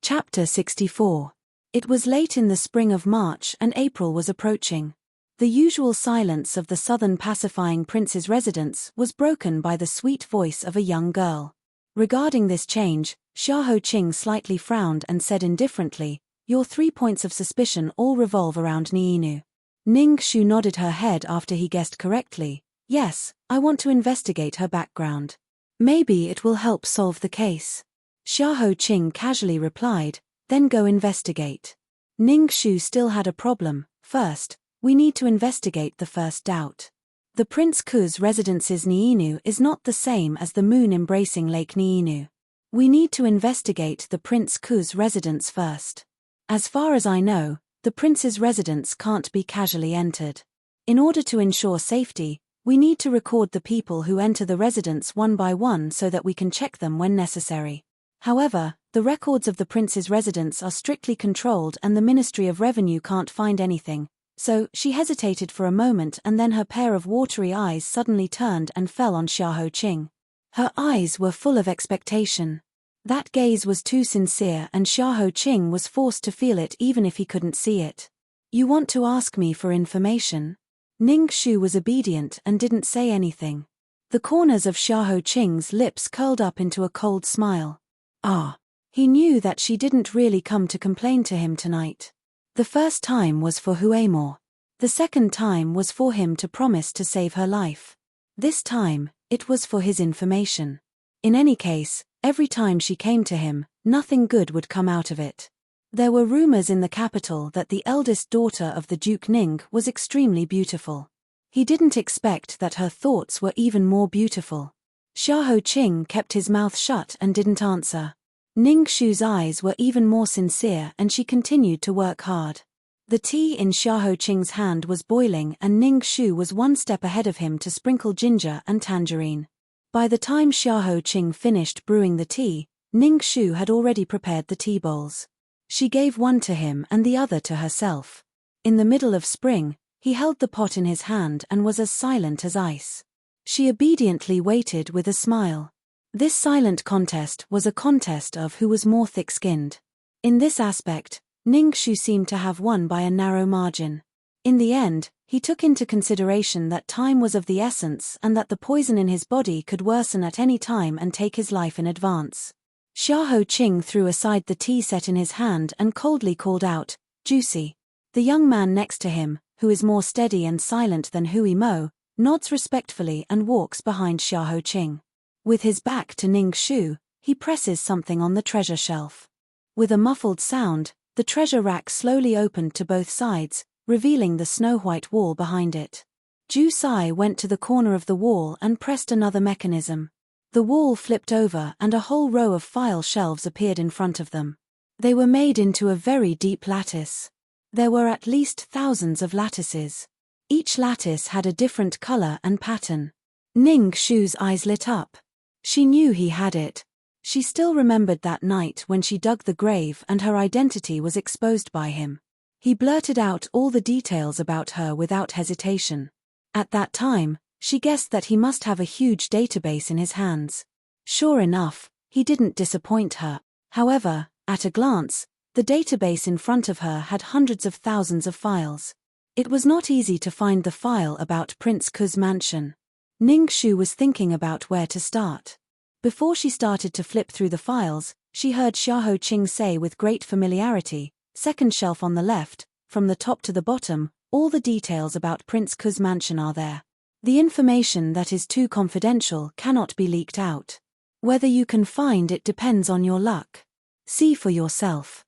Chapter 64. It was late in the spring of March and April was approaching. The usual silence of the southern pacifying prince's residence was broken by the sweet voice of a young girl. Regarding this change, Xiahou Qing slightly frowned and said indifferently, "Your 3 points of suspicion all revolve around Niinu." Ning Xu nodded her head after he guessed correctly. Yes, I want to investigate her background. Maybe it will help solve the case. Xiahou Qing casually replied, then go investigate. Ning Shu still had a problem. First, we need to investigate the first doubt. The Prince Ku's residence's Niinu is not the same as the moon embracing Lake Niinu. We need to investigate the Prince Ku's residence first. As far as I know, the prince's residence can't be casually entered. In order to ensure safety, we need to record the people who enter the residence one by one so that we can check them when necessary. However, the records of the prince's residence are strictly controlled and the Ministry of Revenue can't find anything. So, she hesitated for a moment and then her pair of watery eyes suddenly turned and fell on Xiahou Qing. Her eyes were full of expectation. That gaze was too sincere and Xiahou Qing was forced to feel it even if he couldn't see it. You want to ask me for information? Ning Shu was obedient and didn't say anything. The corners of Xiahou Qing's lips curled up into a cold smile. Ah. He knew that she didn't really come to complain to him tonight. The first time was for Huemore. The second time was for him to promise to save her life. This time, it was for his information. In any case, every time she came to him, nothing good would come out of it. There were rumors in the capital that the eldest daughter of the Duke Ning was extremely beautiful. He didn't expect that her thoughts were even more beautiful. Xiahou Qing kept his mouth shut and didn't answer. Ning Shu's eyes were even more sincere and she continued to work hard. The tea in Xiahou Qing's hand was boiling and Ning Shu was one step ahead of him to sprinkle ginger and tangerine. By the time Xiahou Qing finished brewing the tea, Ning Shu had already prepared the tea bowls. She gave one to him and the other to herself. In the middle of spring, he held the pot in his hand and was as silent as ice. She obediently waited with a smile. This silent contest was a contest of who was more thick-skinned. In this aspect, Ning Shu seemed to have won by a narrow margin. In the end, he took into consideration that time was of the essence and that the poison in his body could worsen at any time and take his life in advance. Xiahou Qing threw aside the tea set in his hand and coldly called out, "Juicy." The young man next to him, who is more steady and silent than Huemore, nods respectfully and walks behind Xiahou Qing. With his back to Ning Shu, he presses something on the treasure shelf. With a muffled sound, the treasure rack slowly opened to both sides, revealing the snow-white wall behind it. Ju Sai went to the corner of the wall and pressed another mechanism. The wall flipped over and a whole row of file shelves appeared in front of them. They were made into a very deep lattice. There were at least thousands of lattices. Each lattice had a different color and pattern. Ning Shu's eyes lit up. She knew he had it. She still remembered that night when she dug the grave and her identity was exposed by him. He blurted out all the details about her without hesitation. At that time, she guessed that he must have a huge database in his hands. Sure enough, he didn't disappoint her. However, at a glance, the database in front of her had hundreds of thousands of files. It was not easy to find the file about Prince Ku's mansion. Ning Shu was thinking about where to start. Before she started to flip through the files, she heard Xiahou Qing say with great familiarity, "Second shelf on the left, from the top to the bottom, all the details about Prince Ku's mansion are there. The information that is too confidential cannot be leaked out. Whether you can find it depends on your luck. See for yourself."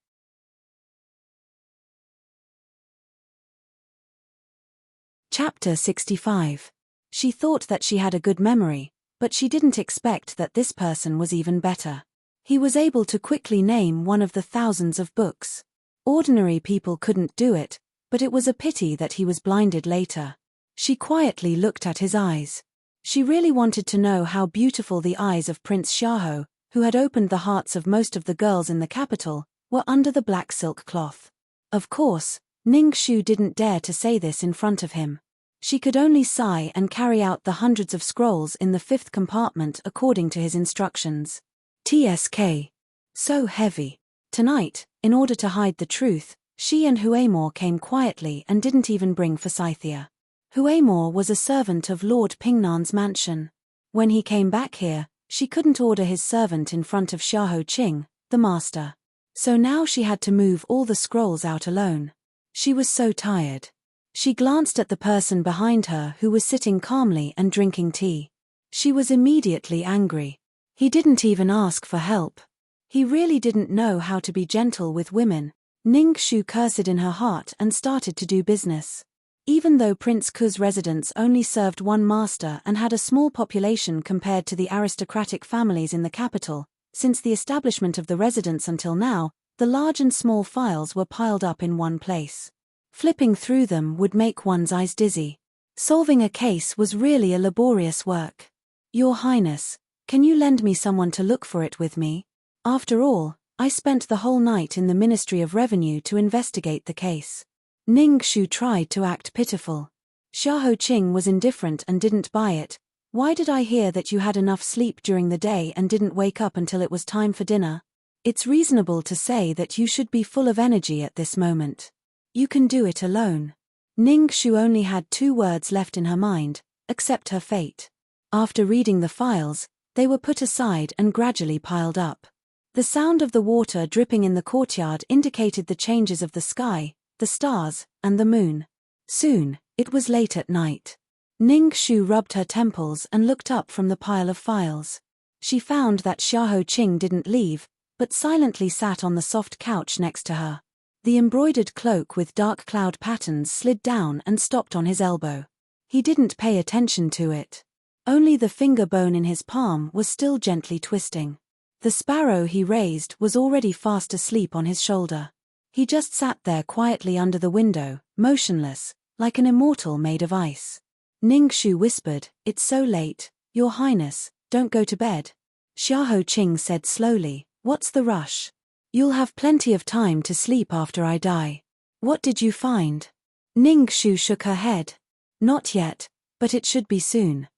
Chapter 65. She thought that she had a good memory, but she didn't expect that this person was even better. He was able to quickly name one of the thousands of books. Ordinary people couldn't do it, but it was a pity that he was blinded later. She quietly looked at his eyes. She really wanted to know how beautiful the eyes of Prince Xiahou, who had opened the hearts of most of the girls in the capital, were under the black silk cloth. Of course, Ning Shu didn't dare to say this in front of him. She could only sigh and carry out the hundreds of scrolls in the fifth compartment according to his instructions. TSK. So heavy. Tonight, in order to hide the truth, she and Huemore came quietly and didn't even bring Forsythia. Huemore was a servant of Lord Pingnan's mansion. When he came back here, she couldn't order his servant in front of Xiahou Qing, the master. So now she had to move all the scrolls out alone. She was so tired. She glanced at the person behind her who was sitting calmly and drinking tea. She was immediately angry. He didn't even ask for help. He really didn't know how to be gentle with women. Ning Shu cursed in her heart and started to do business. Even though Prince Ku's residence only served one master and had a small population compared to the aristocratic families in the capital, since the establishment of the residence until now, the large and small files were piled up in one place. Flipping through them would make one's eyes dizzy. Solving a case was really a laborious work. Your Highness, can you lend me someone to look for it with me? After all, I spent the whole night in the Ministry of Revenue to investigate the case. Ning Shu tried to act pitiful. Xiahou Qing was indifferent and didn't buy it. Why did I hear that you had enough sleep during the day and didn't wake up until it was time for dinner? It's reasonable to say that you should be full of energy at this moment. You can do it alone. Ning Shu only had 2 words left in her mind: accept her fate. After reading the files, they were put aside and gradually piled up. The sound of the water dripping in the courtyard indicated the changes of the sky, the stars, and the moon. Soon, it was late at night. Ning Shu rubbed her temples and looked up from the pile of files. She found that Xiahou Qing didn't leave, but silently sat on the soft couch next to her. The embroidered cloak with dark cloud patterns slid down and stopped on his elbow. He didn't pay attention to it. Only the finger bone in his palm was still gently twisting. The sparrow he raised was already fast asleep on his shoulder. He just sat there quietly under the window, motionless, like an immortal made of ice. Ning Shu whispered, "It's so late, Your Highness, don't go to bed." Xiahou Qing said slowly, "What's the rush? You'll have plenty of time to sleep after I die." "What did you find?" Ning Shu shook her head. "Not yet, but it should be soon."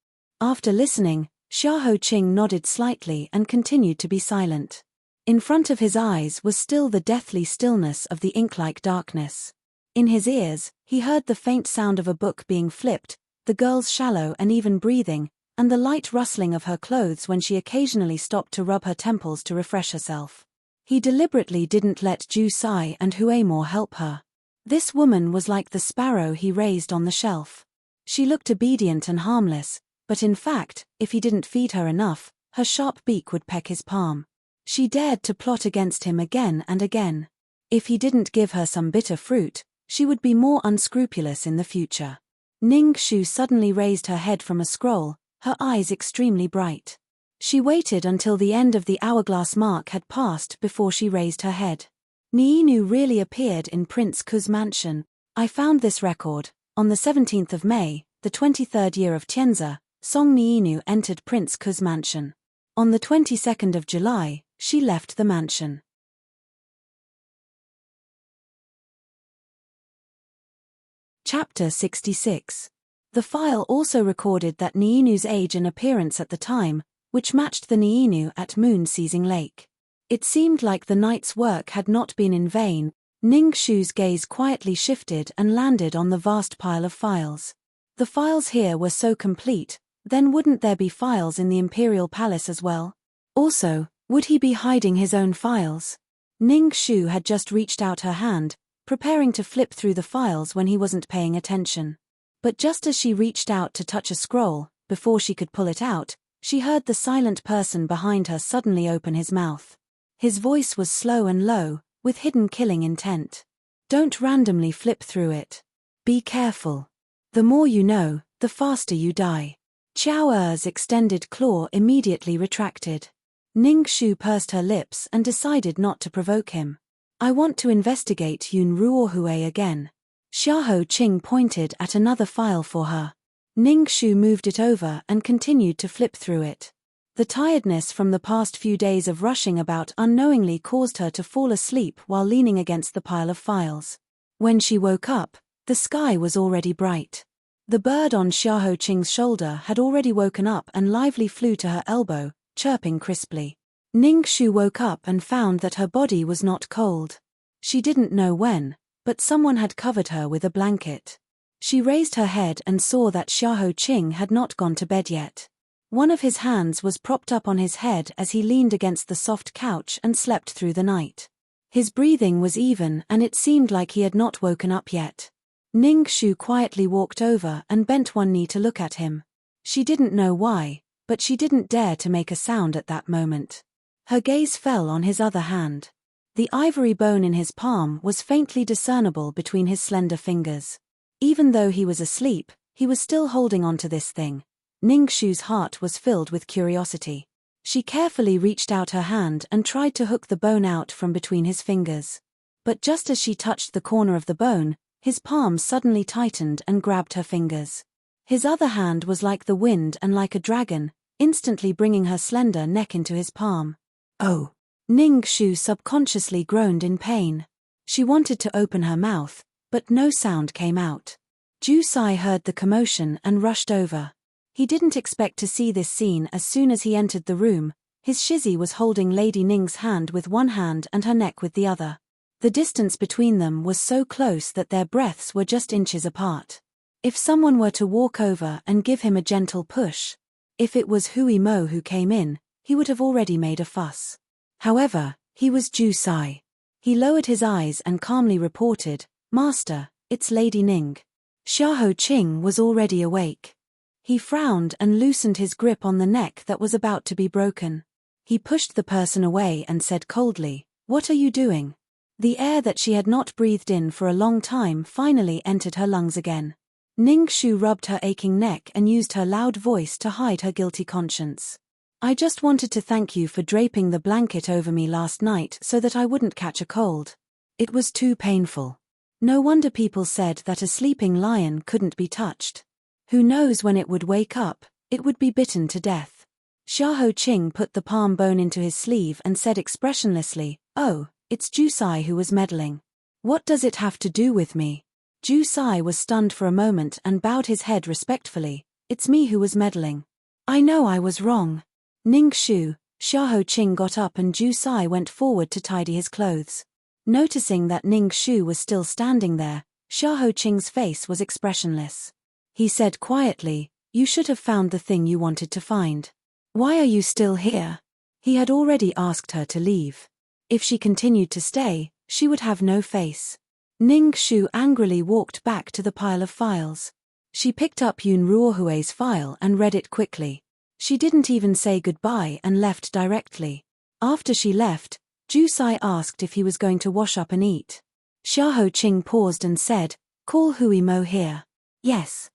After listening, Xiahou Qing nodded slightly and continued to be silent. In front of his eyes was still the deathly stillness of the ink-like darkness. In his ears, he heard the faint sound of a book being flipped, the girl's shallow and even breathing, and the light rustling of her clothes when she occasionally stopped to rub her temples to refresh herself. He deliberately didn't let Ju Sai and Huemore help her. This woman was like the sparrow he raised on the shelf. She looked obedient and harmless, but in fact, if he didn't feed her enough, her sharp beak would peck his palm. She dared to plot against him again and again. If he didn't give her some bitter fruit, she would be more unscrupulous in the future. Ning Shu suddenly raised her head from a scroll, her eyes extremely bright. She waited until the end of the hourglass mark had passed before she raised her head. Niinu really appeared in Prince Ku's mansion. I found this record. On the 17th of May, the 23rd year of Tianzi, Song Niinu entered Prince Ku's mansion. On the 22nd of July, she left the mansion. Chapter 66. The file also recorded that Niinu's age and appearance at the time, which matched the Niinu at Moon Seizing Lake. It seemed like the night's work had not been in vain. Ning Shu's gaze quietly shifted and landed on the vast pile of files. The files here were so complete, then wouldn't there be files in the Imperial Palace as well? Also, would he be hiding his own files? Ning Shu had just reached out her hand, preparing to flip through the files when he wasn't paying attention. But just as she reached out to touch a scroll, before she could pull it out, she heard the silent person behind her suddenly open his mouth. His voice was slow and low, with hidden killing intent. "Don't randomly flip through it. Be careful. The more you know, the faster you die." Qiao Er's extended claw immediately retracted. Ning Shu pursed her lips and decided not to provoke him. "I want to investigate Yun Ruohui again." Xiahou Qing pointed at another file for her. Ning Shu moved it over and continued to flip through it. The tiredness from the past few days of rushing about unknowingly caused her to fall asleep while leaning against the pile of files. When she woke up, the sky was already bright. The bird on Xiahou Qing's shoulder had already woken up and lively flew to her elbow, chirping crisply. Ning Shu woke up and found that her body was not cold. She didn't know when, but someone had covered her with a blanket. She raised her head and saw that Xiahou Qing had not gone to bed yet. One of his hands was propped up on his head as he leaned against the soft couch and slept through the night. His breathing was even and it seemed like he had not woken up yet. Ning Shu quietly walked over and bent one knee to look at him. She didn't know why, but she didn't dare to make a sound at that moment. Her gaze fell on his other hand. The ivory bone in his palm was faintly discernible between his slender fingers. Even though he was asleep, he was still holding on to this thing. Ning Shu's heart was filled with curiosity. She carefully reached out her hand and tried to hook the bone out from between his fingers. But just as she touched the corner of the bone, his palm suddenly tightened and grabbed her fingers. His other hand was like the wind and like a dragon, instantly bringing her slender neck into his palm. Oh! Ning Shu subconsciously groaned in pain. She wanted to open her mouth, but no sound came out. Ju Sai heard the commotion and rushed over. He didn't expect to see this scene as soon as he entered the room. His Shizzy was holding Lady Ning's hand with one hand and her neck with the other. The distance between them was so close that their breaths were just inches apart. If someone were to walk over and give him a gentle push, if it was Hui Mo who came in, he would have already made a fuss. However, he was Ju Sai. He lowered his eyes and calmly reported, "Master, it's Lady Ning." Xiahou Qing was already awake. He frowned and loosened his grip on the neck that was about to be broken. He pushed the person away and said coldly, "What are you doing?" The air that she had not breathed in for a long time finally entered her lungs again. Ning Shu rubbed her aching neck and used her loud voice to hide her guilty conscience. "I just wanted to thank you for draping the blanket over me last night so that I wouldn't catch a cold. It was too painful. No wonder people said that a sleeping lion couldn't be touched. Who knows when it would wake up, it would be bitten to death." Xiahou Qing put the palm bone into his sleeve and said expressionlessly, "Oh, it's Ju Sai who was meddling. What does it have to do with me?" Ju Sai was stunned for a moment and bowed his head respectfully. "It's me who was meddling. I know I was wrong." Ning Shu, Xiahou Qing got up and Ju Sai went forward to tidy his clothes. Noticing that Ning Shu was still standing there, Xiahou Qing's face was expressionless. He said quietly, "You should have found the thing you wanted to find. Why are you still here?" He had already asked her to leave. If she continued to stay, she would have no face. Ning Shu angrily walked back to the pile of files. She picked up Yun Ruohui's file and read it quickly. She didn't even say goodbye and left directly. After she left, Ju Sai asked if he was going to wash up and eat. Xiahou Qing paused and said, "Call Hui Mo here." "Yes."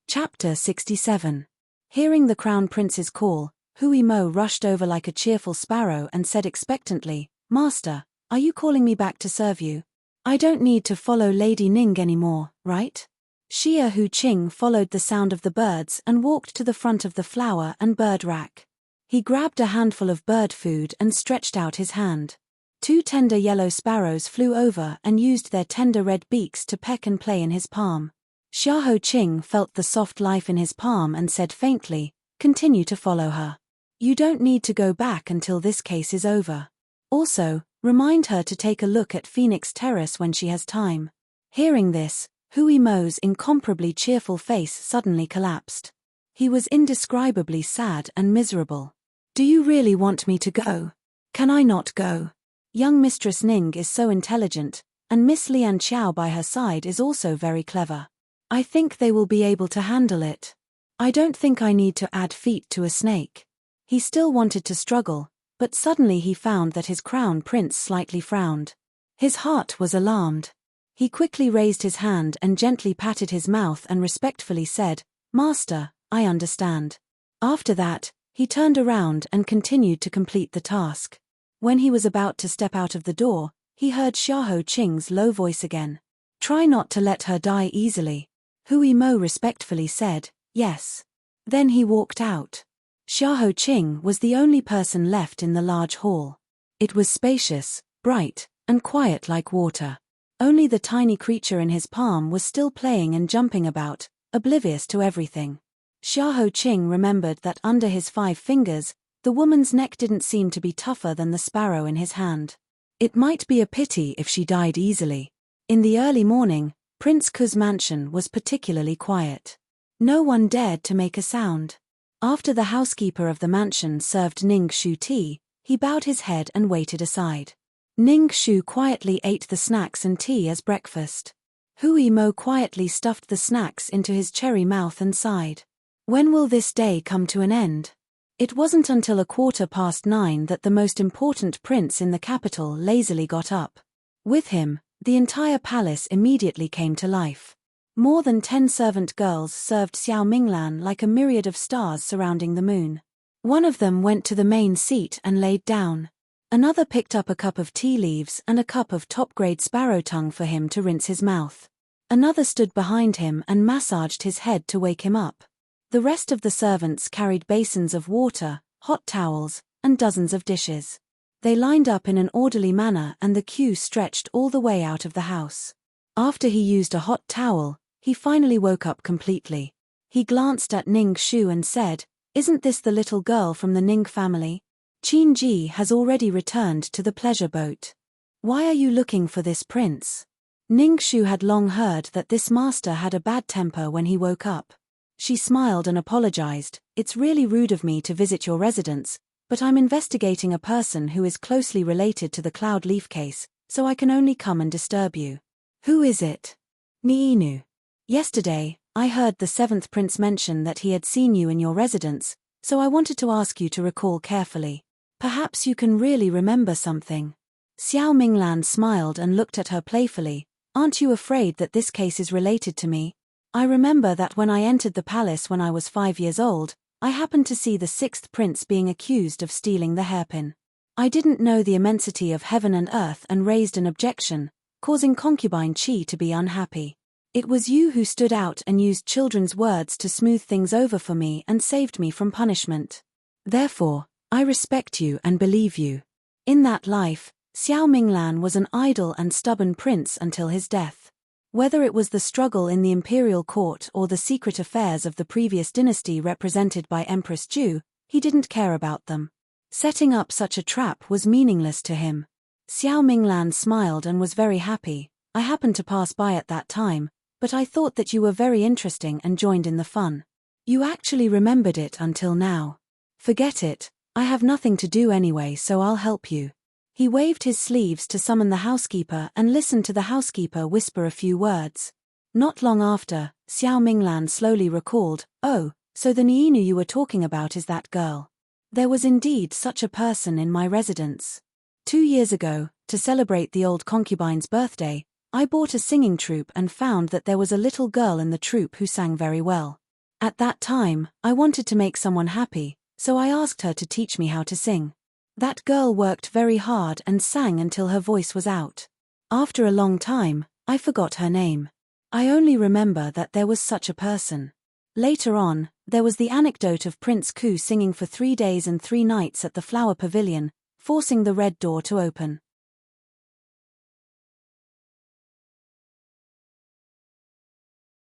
Chapter 67. Hearing the Crown Prince's call, Hui Mo rushed over like a cheerful sparrow and said expectantly, "Master, are you calling me back to serve you? I don't need to follow Lady Ning anymore, right?" Xiahou Qing followed the sound of the birds and walked to the front of the flower and bird rack. He grabbed a handful of bird food and stretched out his hand. Two tender yellow sparrows flew over and used their tender red beaks to peck and play in his palm. Xiahou Qing felt the soft life in his palm and said faintly, "Continue to follow her. You don't need to go back until this case is over. Also, remind her to take a look at Phoenix Terrace when she has time." Hearing this, Hui Mo's incomparably cheerful face suddenly collapsed. He was indescribably sad and miserable. "Do you really want me to go? Can I not go? Young Mistress Ning is so intelligent, and Miss Lian Qiao by her side is also very clever. I think they will be able to handle it. I don't think I need to add feet to a snake." He still wanted to struggle, but suddenly he found that his crown prince slightly frowned. His heart was alarmed. He quickly raised his hand and gently patted his mouth and respectfully said, "Master, I understand." After that, he turned around and continued to complete the task. When he was about to step out of the door, he heard Xiahou Qing's low voice again. "Try not to let her die easily." Hui Mo respectfully said, "Yes." Then he walked out. Xiahou Qing was the only person left in the large hall. It was spacious, bright, and quiet like water. Only the tiny creature in his palm was still playing and jumping about, oblivious to everything. Xiahou Qing remembered that under his 5 fingers, the woman's neck didn't seem to be tougher than the sparrow in his hand. It might be a pity if she died easily. In the early morning, Prince Ku's mansion was particularly quiet. No one dared to make a sound. After the housekeeper of the mansion served Ning Shu tea, He bowed his head and waited aside. Ning Shu quietly ate the snacks and tea as breakfast. Hui Mo quietly stuffed the snacks into his cherry mouth and sighed. When will this day come to an end? It wasn't until 9:15 that the most important prince in the capital lazily got up. With him, the entire palace immediately came to life. More than 10 servant girls served Xiao Minglan like a myriad of stars surrounding the moon. One of them went to the main seat and laid down. Another picked up a cup of tea leaves and a cup of top-grade sparrow tongue for him to rinse his mouth. Another stood behind him and massaged his head to wake him up. The rest of the servants carried basins of water, hot towels, and dozens of dishes. They lined up in an orderly manner and the queue stretched all the way out of the house. After he used a hot towel, he finally woke up completely. He glanced at Ning Shu and said, "Isn't this the little girl from the Ning family? Qin Ji has already returned to the pleasure boat. Why are you looking for this prince?" Ning Shu had long heard that this master had a bad temper when he woke up. She smiled and apologized. "It's really rude of me to visit your residence, but I'm investigating a person who is closely related to the Cloud Leaf case, so I can only come and disturb you." "Who is it?" "Niinu. Yesterday, I heard the 7th prince mention that he had seen you in your residence, so I wanted to ask you to recall carefully. Perhaps you can really remember something." Xiao Minglan smiled and looked at her playfully. "Aren't you afraid that this case is related to me? I remember that when I entered the palace when I was 5 years old, I happened to see the 6th prince being accused of stealing the hairpin. I didn't know the immensity of heaven and earth and raised an objection, causing concubine Qi to be unhappy. It was you who stood out and used children's words to smooth things over for me and saved me from punishment. Therefore, I respect you and believe you." In that life, Xiao Minglan was an idle and stubborn prince until his death. Whether it was the struggle in the imperial court or the secret affairs of the previous dynasty represented by Empress Ju, he didn't care about them. Setting up such a trap was meaningless to him. Xiao Minglan smiled and was very happy. "I happened to pass by at that time, but I thought that you were very interesting and joined in the fun. You actually remembered it until now. Forget it, I have nothing to do anyway, so I'll help you." He waved his sleeves to summon the housekeeper and listened to the housekeeper whisper a few words. Not long after, Xiao Minglan slowly recalled, "Oh, so the Niinu you were talking about is that girl. There was indeed such a person in my residence. 2 years ago, to celebrate the old concubine's birthday, I bought a singing troupe and found that there was a little girl in the troupe who sang very well. At that time, I wanted to make someone happy, so I asked her to teach me how to sing. That girl worked very hard and sang until her voice was out. After a long time, I forgot her name. I only remember that there was such a person. Later on, there was the anecdote of Prince Ku singing for 3 days and 3 nights at the flower pavilion, forcing the red door to open."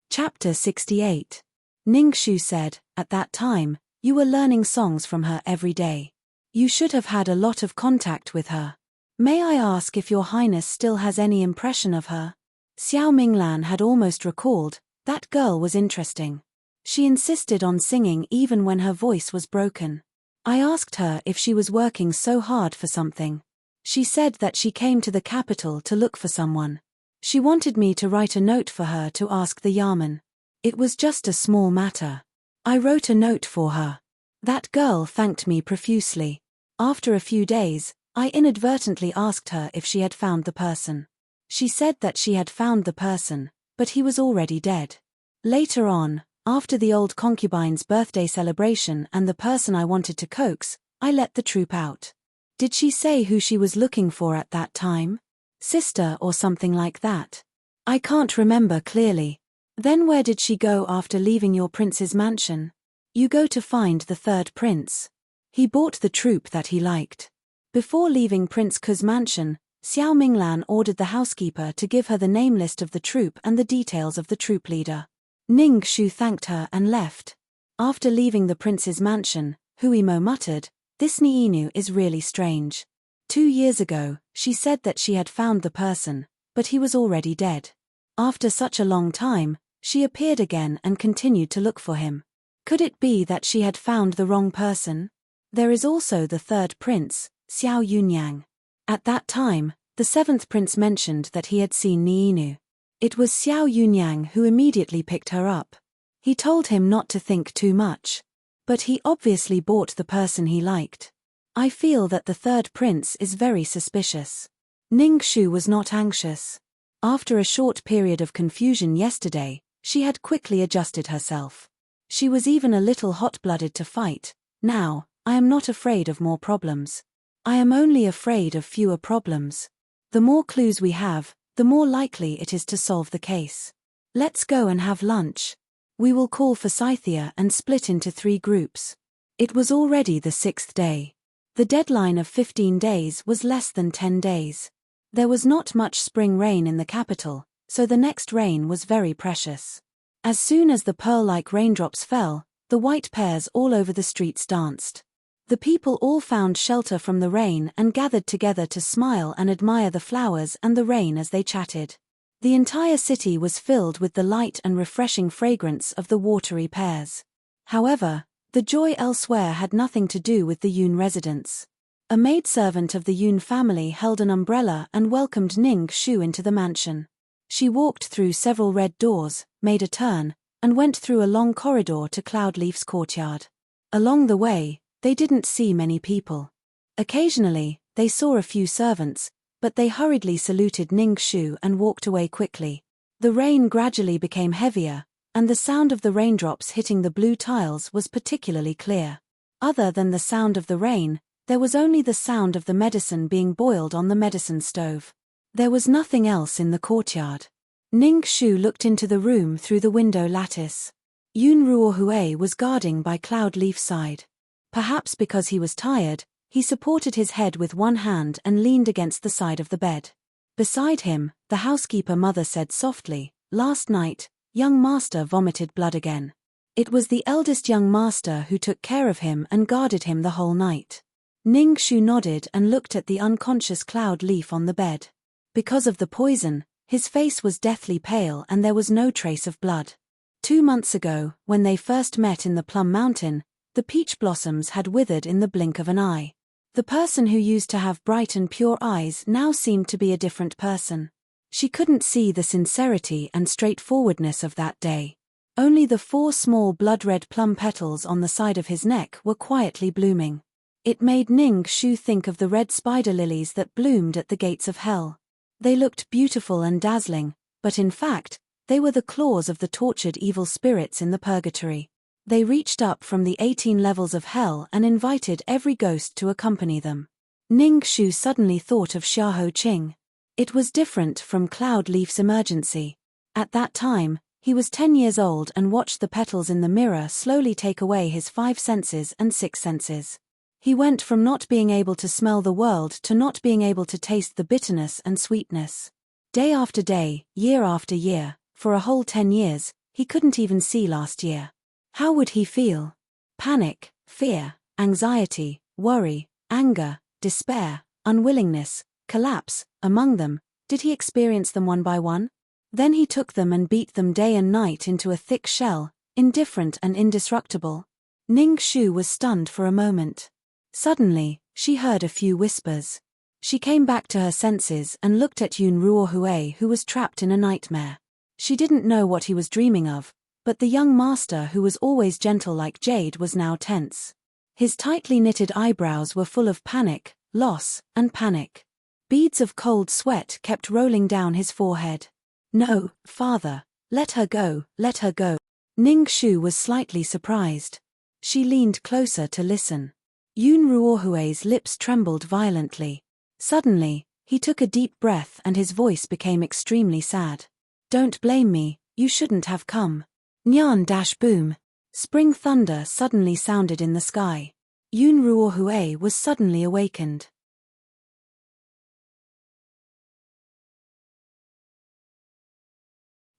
Chapter 68. Ning Shu said, "At that time, you were learning songs from her every day. You should have had a lot of contact with her. May I ask if your highness still has any impression of her?" Xiao Minglan had almost recalled, that girl was interesting. She insisted on singing even when her voice was broken. I asked her if she was working so hard for something. She said that she came to the capital to look for someone. She wanted me to write a note for her to ask the Yamen. It was just a small matter. I wrote a note for her. That girl thanked me profusely. After a few days, I inadvertently asked her if she had found the person. She said that she had found the person, but he was already dead. Later on, after the old concubine's birthday celebration and the person I wanted to coax, I let the troupe out. Did she say who she was looking for at that time? Sister or something like that? I can't remember clearly. Then where did she go after leaving your prince's mansion? You go to find the 3rd prince. He bought the troupe that he liked. Before leaving Prince Ku's mansion, Xiao Minglan ordered the housekeeper to give her the name list of the troupe and the details of the troupe leader. Ning Shu thanked her and left. After leaving the prince's mansion, Hui Mo muttered, "This Niinu is really strange. 2 years ago, she said that she had found the person, but he was already dead. After such a long time, she appeared again and continued to look for him. Could it be that she had found the wrong person? There is also the 3rd prince, Xiao Yunyang. At that time, the seventh prince mentioned that he had seen Niinu. It was Xiao Yunyang who immediately picked her up. He told him not to think too much. But he obviously bought the person he liked. I feel that the third prince is very suspicious. Ningxu was not anxious. After a short period of confusion yesterday, she had quickly adjusted herself. She was even a little hot-blooded to fight. Now, I am not afraid of more problems. I am only afraid of fewer problems. The more clues we have, the more likely it is to solve the case. Let's go and have lunch. We will call for Scythia and split into 3 groups. It was already the 6th day. The deadline of 15 days was less than 10 days. There was not much spring rain in the capital, so the next rain was very precious. As soon as the pearl-like raindrops fell, the white pears all over the streets danced. The people all found shelter from the rain and gathered together to smile and admire the flowers and the rain as they chatted. The entire city was filled with the light and refreshing fragrance of the watery pears. However, the joy elsewhere had nothing to do with the Yun residents. A maidservant of the Yun family held an umbrella and welcomed Ning Shu into the mansion. She walked through several red doors, made a turn, and went through a long corridor to Cloudleaf's courtyard. Along the way, they didn't see many people. Occasionally, they saw a few servants, but they hurriedly saluted Ning Shu and walked away quickly. The rain gradually became heavier, and the sound of the raindrops hitting the blue tiles was particularly clear. Other than the sound of the rain, there was only the sound of the medicine being boiled on the medicine stove. There was nothing else in the courtyard. Ning Shu looked into the room through the window lattice. Yun Ruohui was guarding by Cloudleaf's side. Perhaps because he was tired, he supported his head with one hand and leaned against the side of the bed. Beside him, the housekeeper mother said softly, "Last night, young master vomited blood again. It was the eldest young master who took care of him and guarded him the whole night." Ning Shu nodded and looked at the unconscious Cloudleaf on the bed. Because of the poison, his face was deathly pale and there was no trace of blood. 2 months ago, when they first met in the Plum Mountain, the peach blossoms had withered in the blink of an eye. The person who used to have bright and pure eyes now seemed to be a different person. She couldn't see the sincerity and straightforwardness of that day. Only the 4 small blood-red plum petals on the side of his neck were quietly blooming. It made Ning Shu think of the red spider lilies that bloomed at the gates of hell. They looked beautiful and dazzling, but in fact, they were the claws of the tortured evil spirits in the purgatory. They reached up from the 18 levels of hell and invited every ghost to accompany them. Ning Shu suddenly thought of Xiaoho Qing. It was different from Cloudleaf's emergency. At that time, he was 10 years old and watched the petals in the mirror slowly take away his 5 senses and 6 senses. He went from not being able to smell the world to not being able to taste the bitterness and sweetness. Day after day, year after year, for a whole 10 years, he couldn't even see last year. How would he feel? Panic, fear, anxiety, worry, anger, despair, unwillingness, collapse. Among them, did he experience them one by one? Then he took them and beat them day and night into a thick shell, indifferent and indestructible. Ning Shu was stunned for a moment. Suddenly, she heard a few whispers. She came back to her senses and looked at Yun Ruohui, who was trapped in a nightmare. She didn't know what he was dreaming of, but the young master who was always gentle like jade was now tense. His tightly knitted eyebrows were full of panic, loss, and panic. Beads of cold sweat kept rolling down his forehead. "No, father, let her go, let her go." Ning Shu was slightly surprised. She leaned closer to listen. Yun Ruohui's lips trembled violently. Suddenly, he took a deep breath and his voice became extremely sad. "Don't blame me, you shouldn't have come." Nyan-boom. Spring thunder suddenly sounded in the sky. Yun Ruohui was suddenly awakened.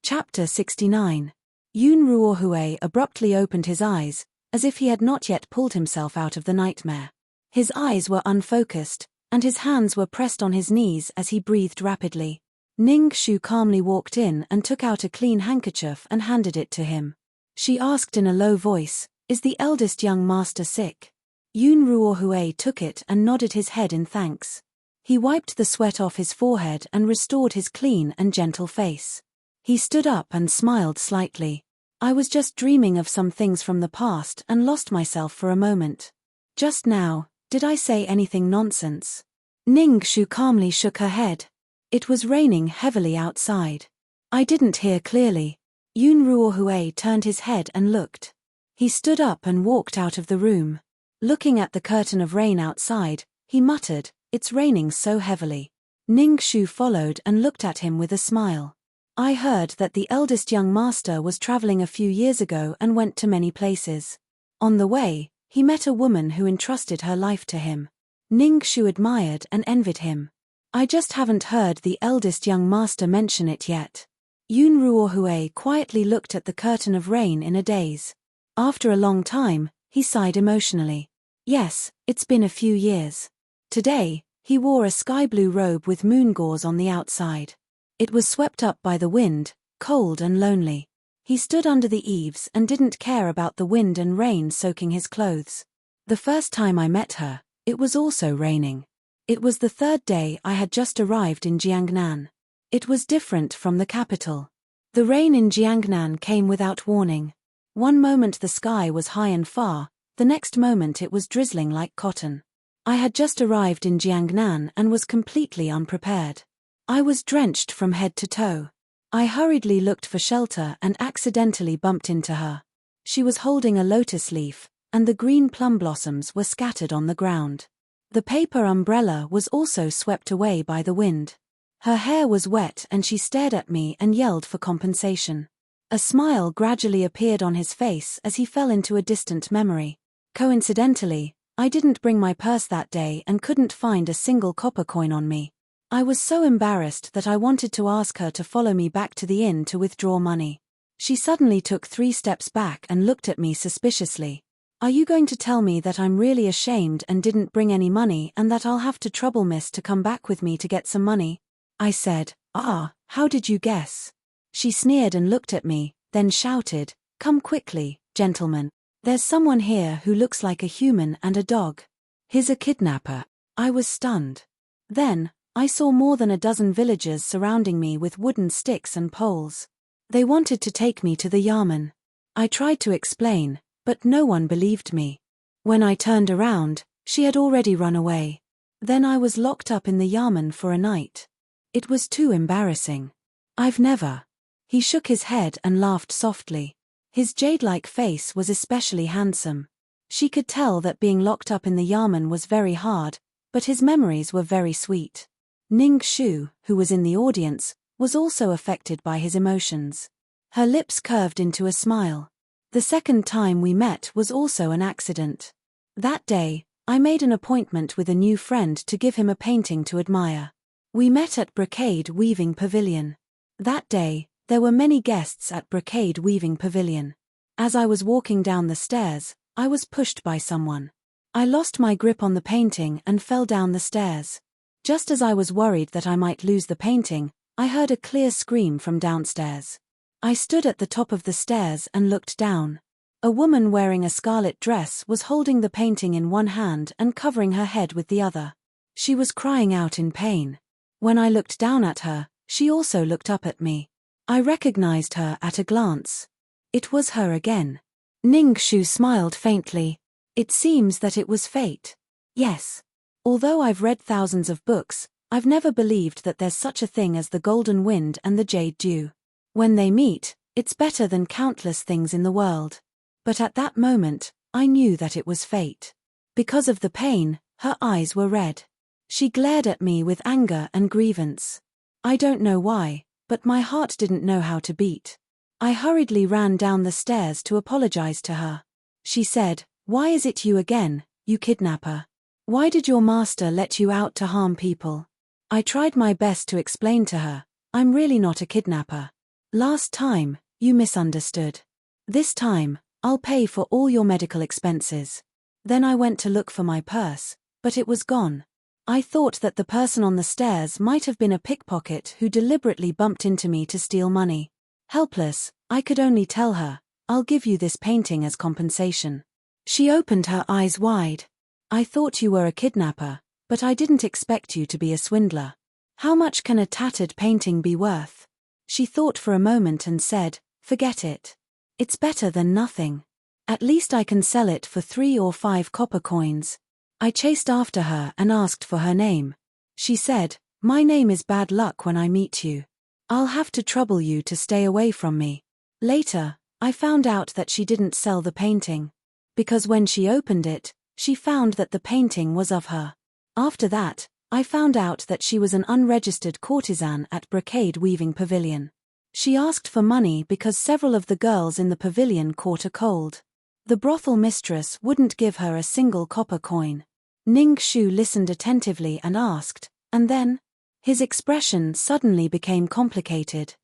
Chapter 69. Yun Ruohui abruptly opened his eyes, as if he had not yet pulled himself out of the nightmare. His eyes were unfocused, and his hands were pressed on his knees as he breathed rapidly. Ning Shu calmly walked in and took out a clean handkerchief and handed it to him. She asked in a low voice, "Is the eldest young master sick?" Yun Ruohui took it and nodded his head in thanks. He wiped the sweat off his forehead and restored his clean and gentle face. He stood up and smiled slightly. I was just dreaming of some things from the past and lost myself for a moment. Just now, did I say anything nonsense? Ningxu calmly shook her head. It was raining heavily outside. I didn't hear clearly. Yun Ruohui turned his head and looked. He stood up and walked out of the room. Looking at the curtain of rain outside, he muttered, "It's raining so heavily." Ningxu followed and looked at him with a smile. I heard that the eldest young master was traveling a few years ago and went to many places. On the way, he met a woman who entrusted her life to him. Ningxu admired and envied him. I just haven't heard the eldest young master mention it yet. Yun Ruohui quietly looked at the curtain of rain in a daze. After a long time, he sighed emotionally. Yes, it's been a few years. Today, he wore a sky-blue robe with moon gauze on the outside. It was swept up by the wind, cold and lonely. He stood under the eaves and didn't care about the wind and rain soaking his clothes. The first time I met her, it was also raining. It was the third day I had just arrived in Jiangnan. It was different from the capital. The rain in Jiangnan came without warning. One moment the sky was high and far, the next moment it was drizzling like cotton. I had just arrived in Jiangnan and was completely unprepared. I was drenched from head to toe. I hurriedly looked for shelter and accidentally bumped into her. She was holding a lotus leaf, and the green plum blossoms were scattered on the ground. The paper umbrella was also swept away by the wind. Her hair was wet and she stared at me and yelled for compensation. A smile gradually appeared on his face as he fell into a distant memory. Coincidentally, I didn't bring my purse that day and couldn't find a single copper coin on me. I was so embarrassed that I wanted to ask her to follow me back to the inn to withdraw money. She suddenly took 3 steps back and looked at me suspiciously. "Are you going to tell me that I'm really ashamed and didn't bring any money and that I'll have to trouble Miss to come back with me to get some money?" I said. "Ah, how did you guess?" She sneered and looked at me, then shouted, "Come quickly, gentlemen. There's someone here who looks like a human and a dog. He's a kidnapper." I was stunned. Then, I saw more than a dozen villagers surrounding me with wooden sticks and poles. They wanted to take me to the yamen. I tried to explain, but no one believed me. When I turned around, she had already run away. Then I was locked up in the yamen for a night. It was too embarrassing. I've never. He shook his head and laughed softly. His jade-like face was especially handsome. She could tell that being locked up in the yamen was very hard, but his memories were very sweet. Ningxu, who was in the audience, was also affected by his emotions. Her lips curved into a smile. The second time we met was also an accident. That day, I made an appointment with a new friend to give him a painting to admire. We met at Brocade Weaving Pavilion. That day, there were many guests at Brocade Weaving Pavilion. As I was walking down the stairs, I was pushed by someone. I lost my grip on the painting and fell down the stairs. Just as I was worried that I might lose the painting, I heard a clear scream from downstairs. I stood at the top of the stairs and looked down. A woman wearing a scarlet dress was holding the painting in one hand and covering her head with the other. She was crying out in pain. When I looked down at her, she also looked up at me. I recognized her at a glance. It was her again. Ningxu smiled faintly. It seems that it was fate. Yes. Although I've read thousands of books, I've never believed that there's such a thing as the golden wind and the jade dew. When they meet, it's better than countless things in the world. But at that moment, I knew that it was fate. Because of the pain, her eyes were red. She glared at me with anger and grievance. I don't know why, but my heart didn't know how to beat. I hurriedly ran down the stairs to apologize to her. She said, "Why is it you again, you kidnapper? Why did your master let you out to harm people?" I tried my best to explain to her, "I'm really not a kidnapper. Last time, you misunderstood. This time, I'll pay for all your medical expenses." Then I went to look for my purse, but it was gone. I thought that the person on the stairs might have been a pickpocket who deliberately bumped into me to steal money. Helpless, I could only tell her, "I'll give you this painting as compensation." She opened her eyes wide. I thought you were a kidnapper, but I didn't expect you to be a swindler. How much can a tattered painting be worth? She thought for a moment and said, forget it. It's better than nothing. At least I can sell it for 3 or 5 copper coins. I chased after her and asked for her name. She said, my name is Bad Luck when I meet you. I'll have to trouble you to stay away from me. Later, I found out that she didn't sell the painting. Because when she opened it, she found that the painting was of her. After that, I found out that she was an unregistered courtesan at Brocade Weaving Pavilion. She asked for money because several of the girls in the pavilion caught a cold. The brothel mistress wouldn't give her a single copper coin. Ning Shu listened attentively and asked, and then? His expression suddenly became complicated.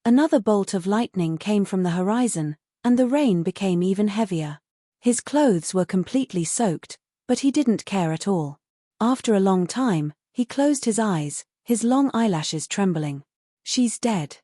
Another bolt of lightning came from the horizon, and the rain became even heavier. His clothes were completely soaked, but he didn't care at all. After a long time, he closed his eyes, his long eyelashes trembling. She's dead.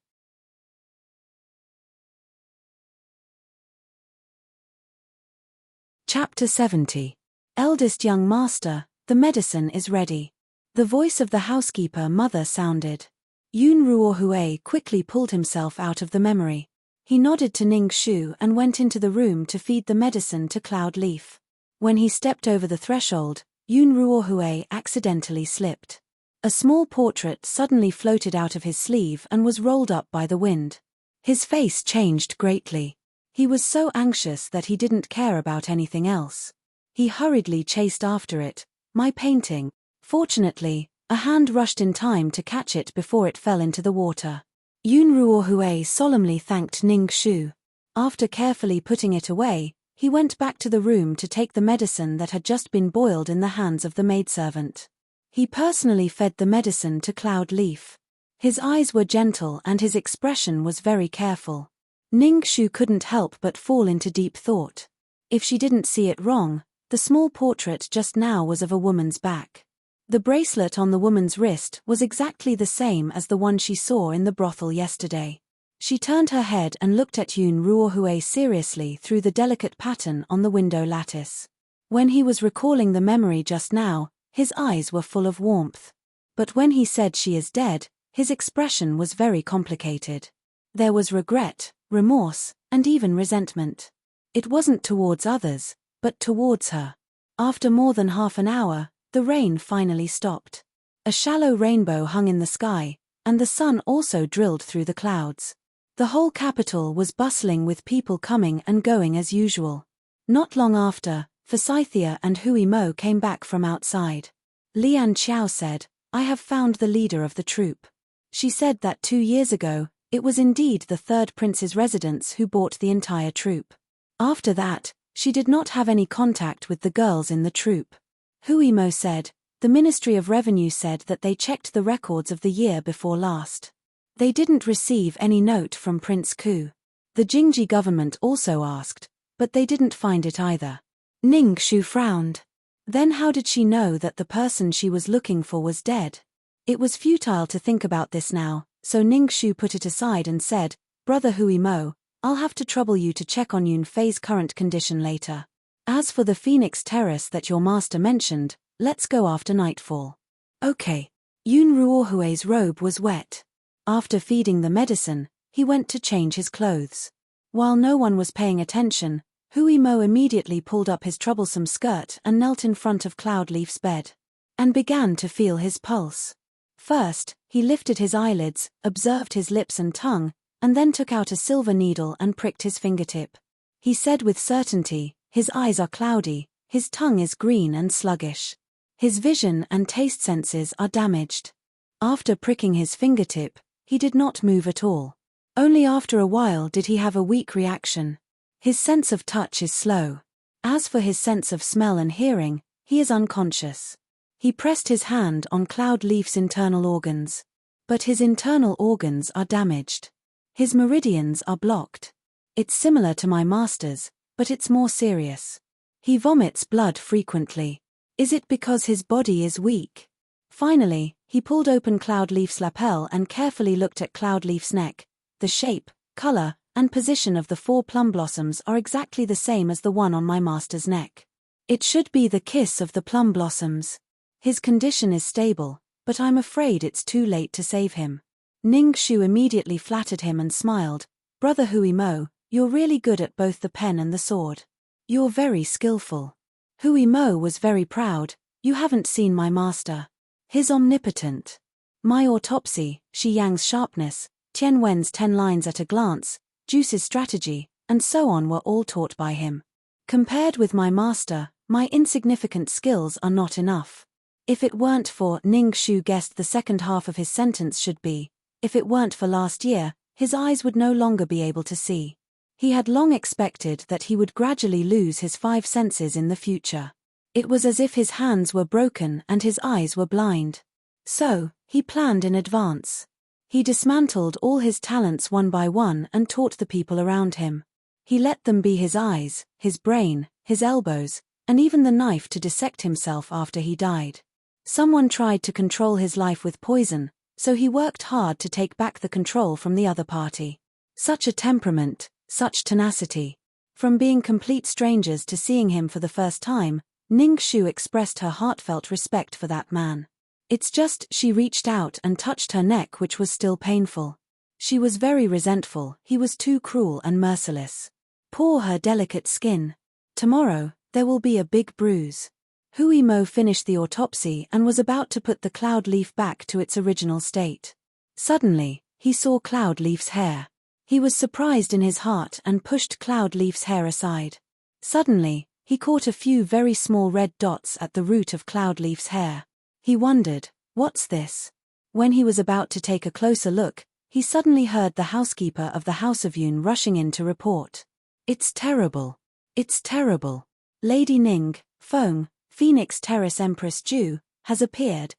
Chapter 70. Eldest young master, the medicine is ready. The voice of the housekeeper mother sounded. Yun Ruohui quickly pulled himself out of the memory. He nodded to Ning Shu and went into the room to feed the medicine to Cloud Leaf. When he stepped over the threshold, Yun Ruohui accidentally slipped. A small portrait suddenly floated out of his sleeve and was rolled up by the wind. His face changed greatly. He was so anxious that he didn't care about anything else. He hurriedly chased after it. My painting. Fortunately, a hand rushed in time to catch it before it fell into the water. Yun Ruohui solemnly thanked Ning Shu. After carefully putting it away, he went back to the room to take the medicine that had just been boiled in the hands of the maidservant. He personally fed the medicine to Cloud Leaf. His eyes were gentle and his expression was very careful. Ning Shu couldn't help but fall into deep thought. If she didn't see it wrong, the small portrait just now was of a woman's back. The bracelet on the woman's wrist was exactly the same as the one she saw in the brothel yesterday. She turned her head and looked at Yun Ruohui seriously through the delicate pattern on the window lattice. When he was recalling the memory just now, his eyes were full of warmth. But when he said she is dead, his expression was very complicated. There was regret, remorse, and even resentment. It wasn't towards others, but towards her. After more than half an hour, the rain finally stopped. A shallow rainbow hung in the sky, and the sun also drilled through the clouds. The whole capital was bustling with people coming and going as usual. Not long after, Forsythia and Hui Mo came back from outside. Lian Qiao said, I have found the leader of the troop. She said that 2 years ago, it was indeed the third prince's residence who bought the entire troop. After that, she did not have any contact with the girls in the troop. Hui Mo said, the Ministry of Revenue said that they checked the records of the year before last. They didn't receive any note from Prince Ku. The Jingji government also asked, but they didn't find it either. Ning Shu frowned. Then how did she know that the person she was looking for was dead? It was futile to think about this now, so Ning Shu put it aside and said, Brother Hui Mo, I'll have to trouble you to check on Yun Fei's current condition later. As for the Phoenix Terrace that your master mentioned, let's go after nightfall. Okay. Yun Ruohui's robe was wet. After feeding the medicine, he went to change his clothes. While no one was paying attention, Hui Mo immediately pulled up his troublesome skirt and knelt in front of Cloudleaf's bed. And began to feel his pulse. First, he lifted his eyelids, observed his lips and tongue, and then took out a silver needle and pricked his fingertip. He said with certainty, his eyes are cloudy, his tongue is green and sluggish. His vision and taste senses are damaged. After pricking his fingertip, he did not move at all. Only after a while did he have a weak reaction. His sense of touch is slow. As for his sense of smell and hearing, he is unconscious. He pressed his hand on Cloudleaf's internal organs. But his internal organs are damaged. His meridians are blocked. It's similar to my master's, but it's more serious. He vomits blood frequently. Is it because his body is weak? Finally, he pulled open Cloudleaf's lapel and carefully looked at Cloudleaf's neck. The shape, color, and position of the 4 plum blossoms are exactly the same as the one on my master's neck. It should be the kiss of the plum blossoms. His condition is stable, but I'm afraid it's too late to save him. Ning Shu immediately flattered him and smiled. Brother Hui Mo, you're really good at both the pen and the sword. You're very skillful. Hui Mo was very proud. You haven't seen my master. He's omnipotent. My autopsy, Shi Yang's sharpness, Tian Wen's 10 lines at a glance, Juice's strategy, and so on were all taught by him. Compared with my master, my insignificant skills are not enough. If it weren't for, Ning Shu guessed the second half of his sentence should be, if it weren't for last year, his eyes would no longer be able to see. He had long expected that he would gradually lose his 5 senses in the future. It was as if his hands were broken and his eyes were blind. So, he planned in advance. He dismantled all his talents one by one and taught the people around him. He let them be his eyes, his brain, his elbows, and even the knife to dissect himself after he died. Someone tried to control his life with poison, so he worked hard to take back the control from the other party. Such a temperament, such tenacity. From being complete strangers to seeing him for the first time, Ning Shu expressed her heartfelt respect for that man. It's just, she reached out and touched her neck, which was still painful. She was very resentful. He was too cruel and merciless. Poor her delicate skin. Tomorrow, there will be a big bruise. Hui Mo finished the autopsy and was about to put the cloud leaf back to its original state. Suddenly, he saw Cloud Leaf's hair. He was surprised in his heart and pushed Cloud Leaf's hair aside. Suddenly, he caught a few very small red dots at the root of Cloud Leaf's hair. He wondered, what's this? When he was about to take a closer look, he suddenly heard the housekeeper of the House of Yun rushing in to report. It's terrible. It's terrible. Lady Ning, Feng, Phoenix Terrace Empress Ju, has appeared.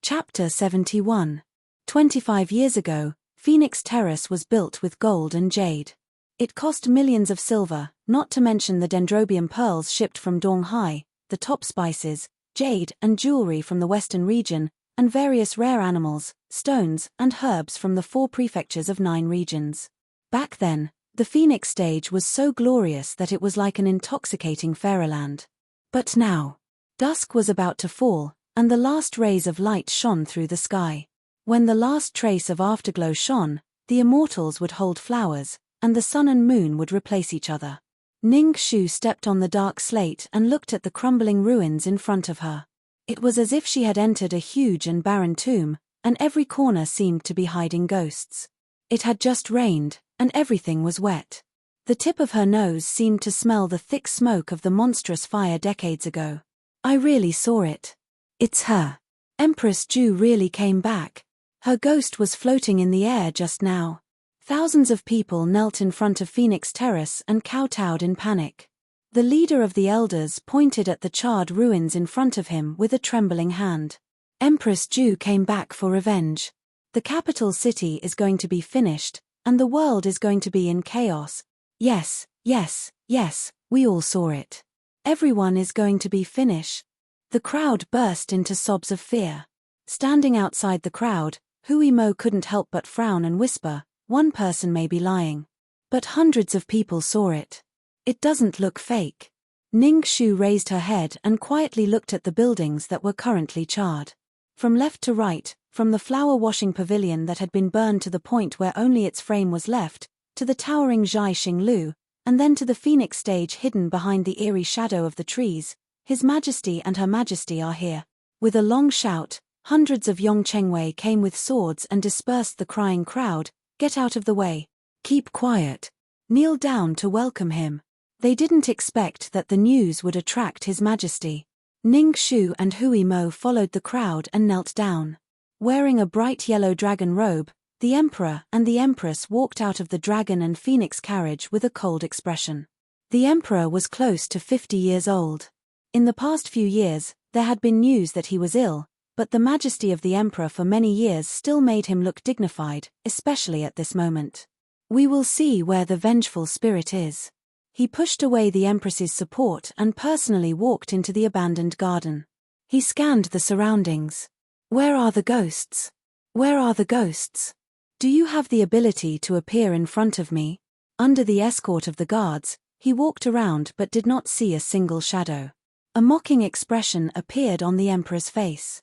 Chapter 71. 25 years ago, Phoenix Terrace was built with gold and jade. It cost millions of silver, not to mention the dendrobium pearls shipped from Donghai, the top spices, jade and jewelry from the western region, and various rare animals, stones, and herbs from the 4 prefectures of 9 regions. Back then, the Phoenix stage was so glorious that it was like an intoxicating fairyland. But now, dusk was about to fall, and the last rays of light shone through the sky. When the last trace of afterglow shone, the immortals would hold flowers, and the sun and moon would replace each other. Ning Shu stepped on the dark slate and looked at the crumbling ruins in front of her. It was as if she had entered a huge and barren tomb, and every corner seemed to be hiding ghosts. It had just rained, and everything was wet. The tip of her nose seemed to smell the thick smoke of the monstrous fire decades ago. I really saw it. It's her. Empress Ju really came back. Her ghost was floating in the air just now. Thousands of people knelt in front of Phoenix Terrace and kowtowed in panic. The leader of the elders pointed at the charred ruins in front of him with a trembling hand. Empress Ju came back for revenge. The capital city is going to be finished, and the world is going to be in chaos. Yes, yes, yes, we all saw it. Everyone is going to be finished. The crowd burst into sobs of fear. Standing outside the crowd, Hui Mo couldn't help but frown and whisper, one person may be lying. But hundreds of people saw it. It doesn't look fake. Ning Shu raised her head and quietly looked at the buildings that were currently charred. From left to right, from the flower washing pavilion that had been burned to the point where only its frame was left, to the towering Zhai Xinglu, and then to the Phoenix stage hidden behind the eerie shadow of the trees, His Majesty and Her Majesty are here. With a long shout, hundreds of Yongchengwei came with swords and dispersed the crying crowd. Get out of the way. Keep quiet. Kneel down to welcome him. They didn't expect that the news would attract His Majesty. Ning Shu and Hui Mo followed the crowd and knelt down. Wearing a bright yellow dragon robe, the Emperor and the Empress walked out of the dragon and phoenix carriage with a cold expression. The Emperor was close to 50 years old. In the past few years, there had been news that he was ill, but the majesty of the Emperor for many years still made him look dignified, especially at this moment. We will see where the vengeful spirit is. He pushed away the Empress's support and personally walked into the abandoned garden. He scanned the surroundings. Where are the ghosts? Where are the ghosts? Do you have the ability to appear in front of me? Under the escort of the guards, he walked around but did not see a single shadow. A mocking expression appeared on the emperor's face.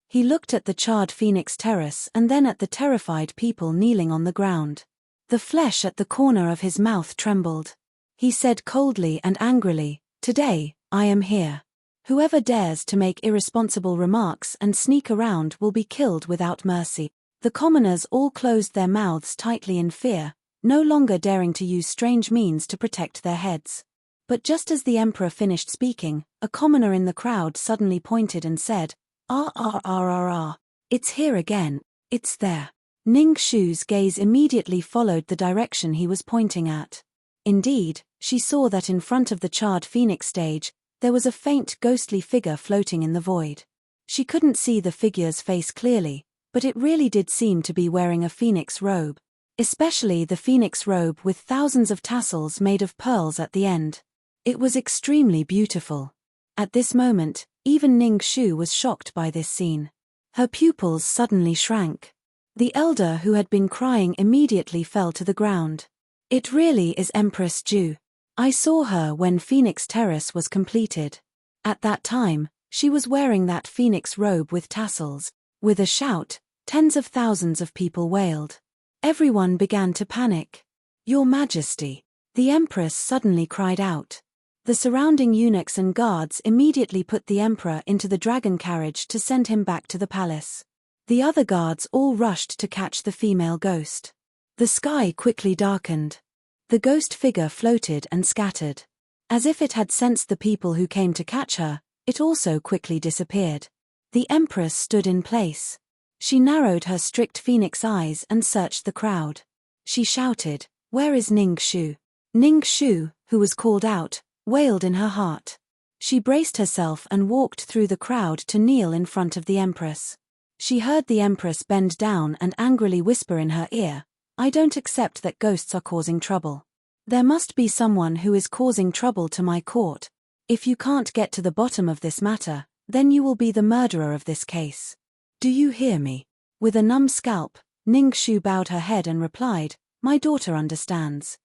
He looked at the charred phoenix terrace and then at the terrified people kneeling on the ground. The flesh at the corner of his mouth trembled. He said coldly and angrily, "Today, I am here. Whoever dares to make irresponsible remarks and sneak around will be killed without mercy." The commoners all closed their mouths tightly in fear, no longer daring to use strange means to protect their heads. But just as the emperor finished speaking, a commoner in the crowd suddenly pointed and said, "Ah, it's here again, it's there." Ning Shu's gaze immediately followed the direction he was pointing at. Indeed, she saw that in front of the charred phoenix stage, there was a faint ghostly figure floating in the void. She couldn't see the figure's face clearly, but it really did seem to be wearing a phoenix robe. Especially the phoenix robe with thousands of tassels made of pearls at the end. It was extremely beautiful. At this moment, even Ning Shu was shocked by this scene. Her pupils suddenly shrank. The elder who had been crying immediately fell to the ground. "It really is Empress Ju. I saw her when Phoenix Terrace was completed. At that time, she was wearing that phoenix robe with tassels." With a shout, tens of thousands of people wailed. Everyone began to panic. "Your Majesty!" the Empress suddenly cried out. The surrounding eunuchs and guards immediately put the emperor into the dragon carriage to send him back to the palace. The other guards all rushed to catch the female ghost. The sky quickly darkened. The ghost figure floated and scattered. As if it had sensed the people who came to catch her, it also quickly disappeared. The empress stood in place. She narrowed her strict phoenix eyes and searched the crowd. She shouted, "Where is Ning Shu?" Ning Shu, who was called out, wailed in her heart. She braced herself and walked through the crowd to kneel in front of the empress. She heard the empress bend down and angrily whisper in her ear, "I don't accept that ghosts are causing trouble. There must be someone who is causing trouble to my court. If you can't get to the bottom of this matter, then you will be the murderer of this case. Do you hear me?" With a numb scalp, Ning Shu bowed her head and replied, "My daughter understands."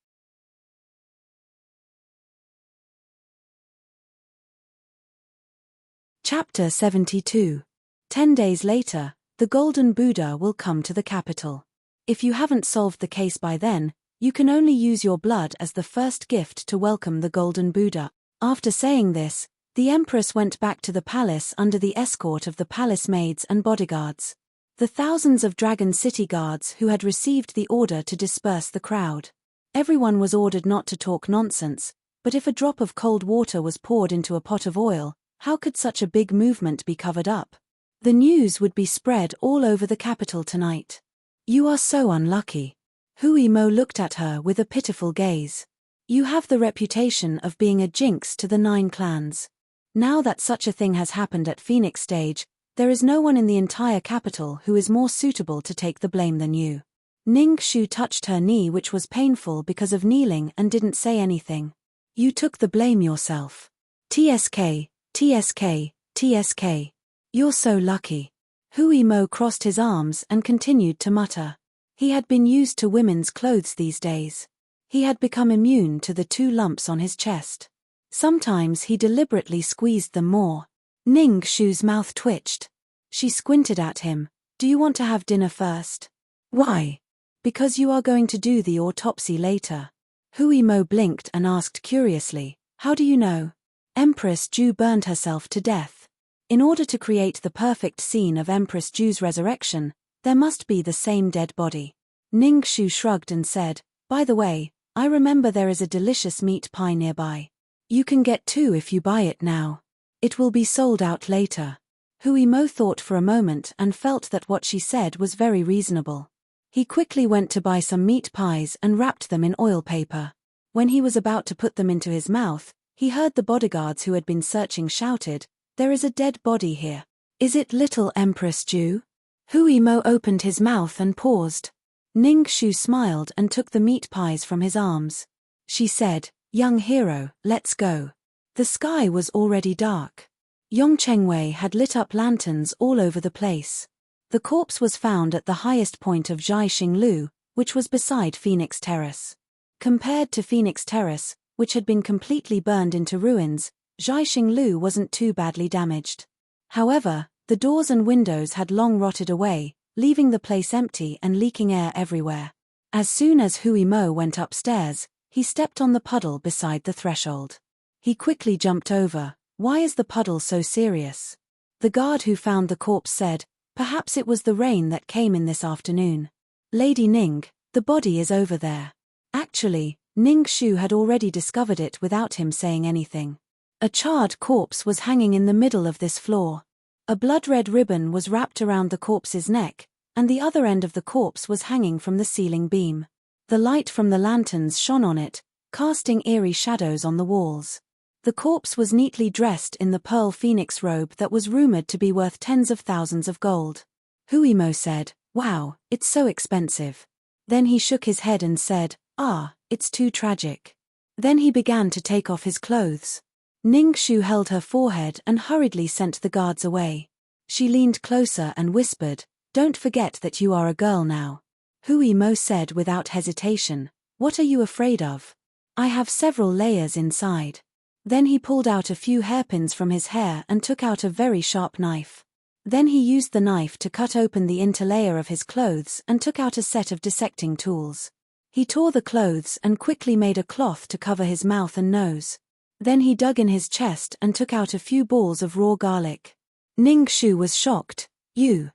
Chapter 72. 10 days later, the Golden Buddha will come to the capital. If you haven't solved the case by then, you can only use your blood as the first gift to welcome the Golden Buddha. After saying this, the Empress went back to the palace under the escort of the palace maids and bodyguards. The thousands of Dragon City guards who had received the order to disperse the crowd. Everyone was ordered not to talk nonsense, but if a drop of cold water was poured into a pot of oil, how could such a big movement be covered up? The news would be spread all over the capital tonight. "You are so unlucky." Hui Mo looked at her with a pitiful gaze. "You have the reputation of being a jinx to the 9 clans. Now that such a thing has happened at Phoenix Stage, there is no one in the entire capital who is more suitable to take the blame than you." Ning Shu touched her knee, which was painful because of kneeling, and didn't say anything. "You took the blame yourself. TSK, TSK, TSK. You're so lucky." Hui Mo crossed his arms and continued to mutter. He had been used to women's clothes these days. He had become immune to the 2 lumps on his chest. Sometimes he deliberately squeezed them more. Ning Shu's mouth twitched. She squinted at him. "Do you want to have dinner first?" "Why?" "Because you are going to do the autopsy later." Hui Mo blinked and asked curiously, "How do you know?" "Empress Ju burned herself to death. In order to create the perfect scene of Empress Ju's resurrection, there must be the same dead body." Ning Shu shrugged and said, "By the way, I remember there is a delicious meat pie nearby. You can get 2 if you buy it now. It will be sold out later." Hui Mo thought for a moment and felt that what she said was very reasonable. He quickly went to buy some meat pies and wrapped them in oil paper. When he was about to put them into his mouth, he heard the bodyguards who had been searching shouted, "There is a dead body here. Is it little Empress Ju?" Hui Mo opened his mouth and paused. Ning Shu smiled and took the meat pies from his arms. She said, "Young hero, let's go." The sky was already dark. Yongchengwei had lit up lanterns all over the place. The corpse was found at the highest point of Jiaxinglu, which was beside Phoenix Terrace. Compared to Phoenix Terrace, which had been completely burned into ruins, Jiaxinglu wasn't too badly damaged. However, the doors and windows had long rotted away, leaving the place empty and leaking air everywhere. As soon as Hui Mo went upstairs, he stepped on the puddle beside the threshold. He quickly jumped over. Why is the puddle so serious? The guard who found the corpse said, perhaps it was the rain that came in this afternoon. Lady Ning, the body is over there. Actually, Ning Shu had already discovered it without him saying anything. A charred corpse was hanging in the middle of this floor. A blood-red ribbon was wrapped around the corpse's neck, and the other end of the corpse was hanging from the ceiling beam. The light from the lanterns shone on it, casting eerie shadows on the walls. The corpse was neatly dressed in the pearl phoenix robe that was rumored to be worth tens of thousands of gold. Hui Mo said, "Wow, it's so expensive." Then he shook his head and said, "It's too tragic." Then he began to take off his clothes. Ning Shu held her forehead and hurriedly sent the guards away. She leaned closer and whispered, "Don't forget that you are a girl now." Hui Mo said without hesitation, "What are you afraid of? I have several layers inside." Then he pulled out a few hairpins from his hair and took out a very sharp knife. Then he used the knife to cut open the interlayer of his clothes and took out a set of dissecting tools. He tore the clothes and quickly made a cloth to cover his mouth and nose. Then he dug in his chest and took out a few balls of raw garlic. Ning Shu was shocked. "You."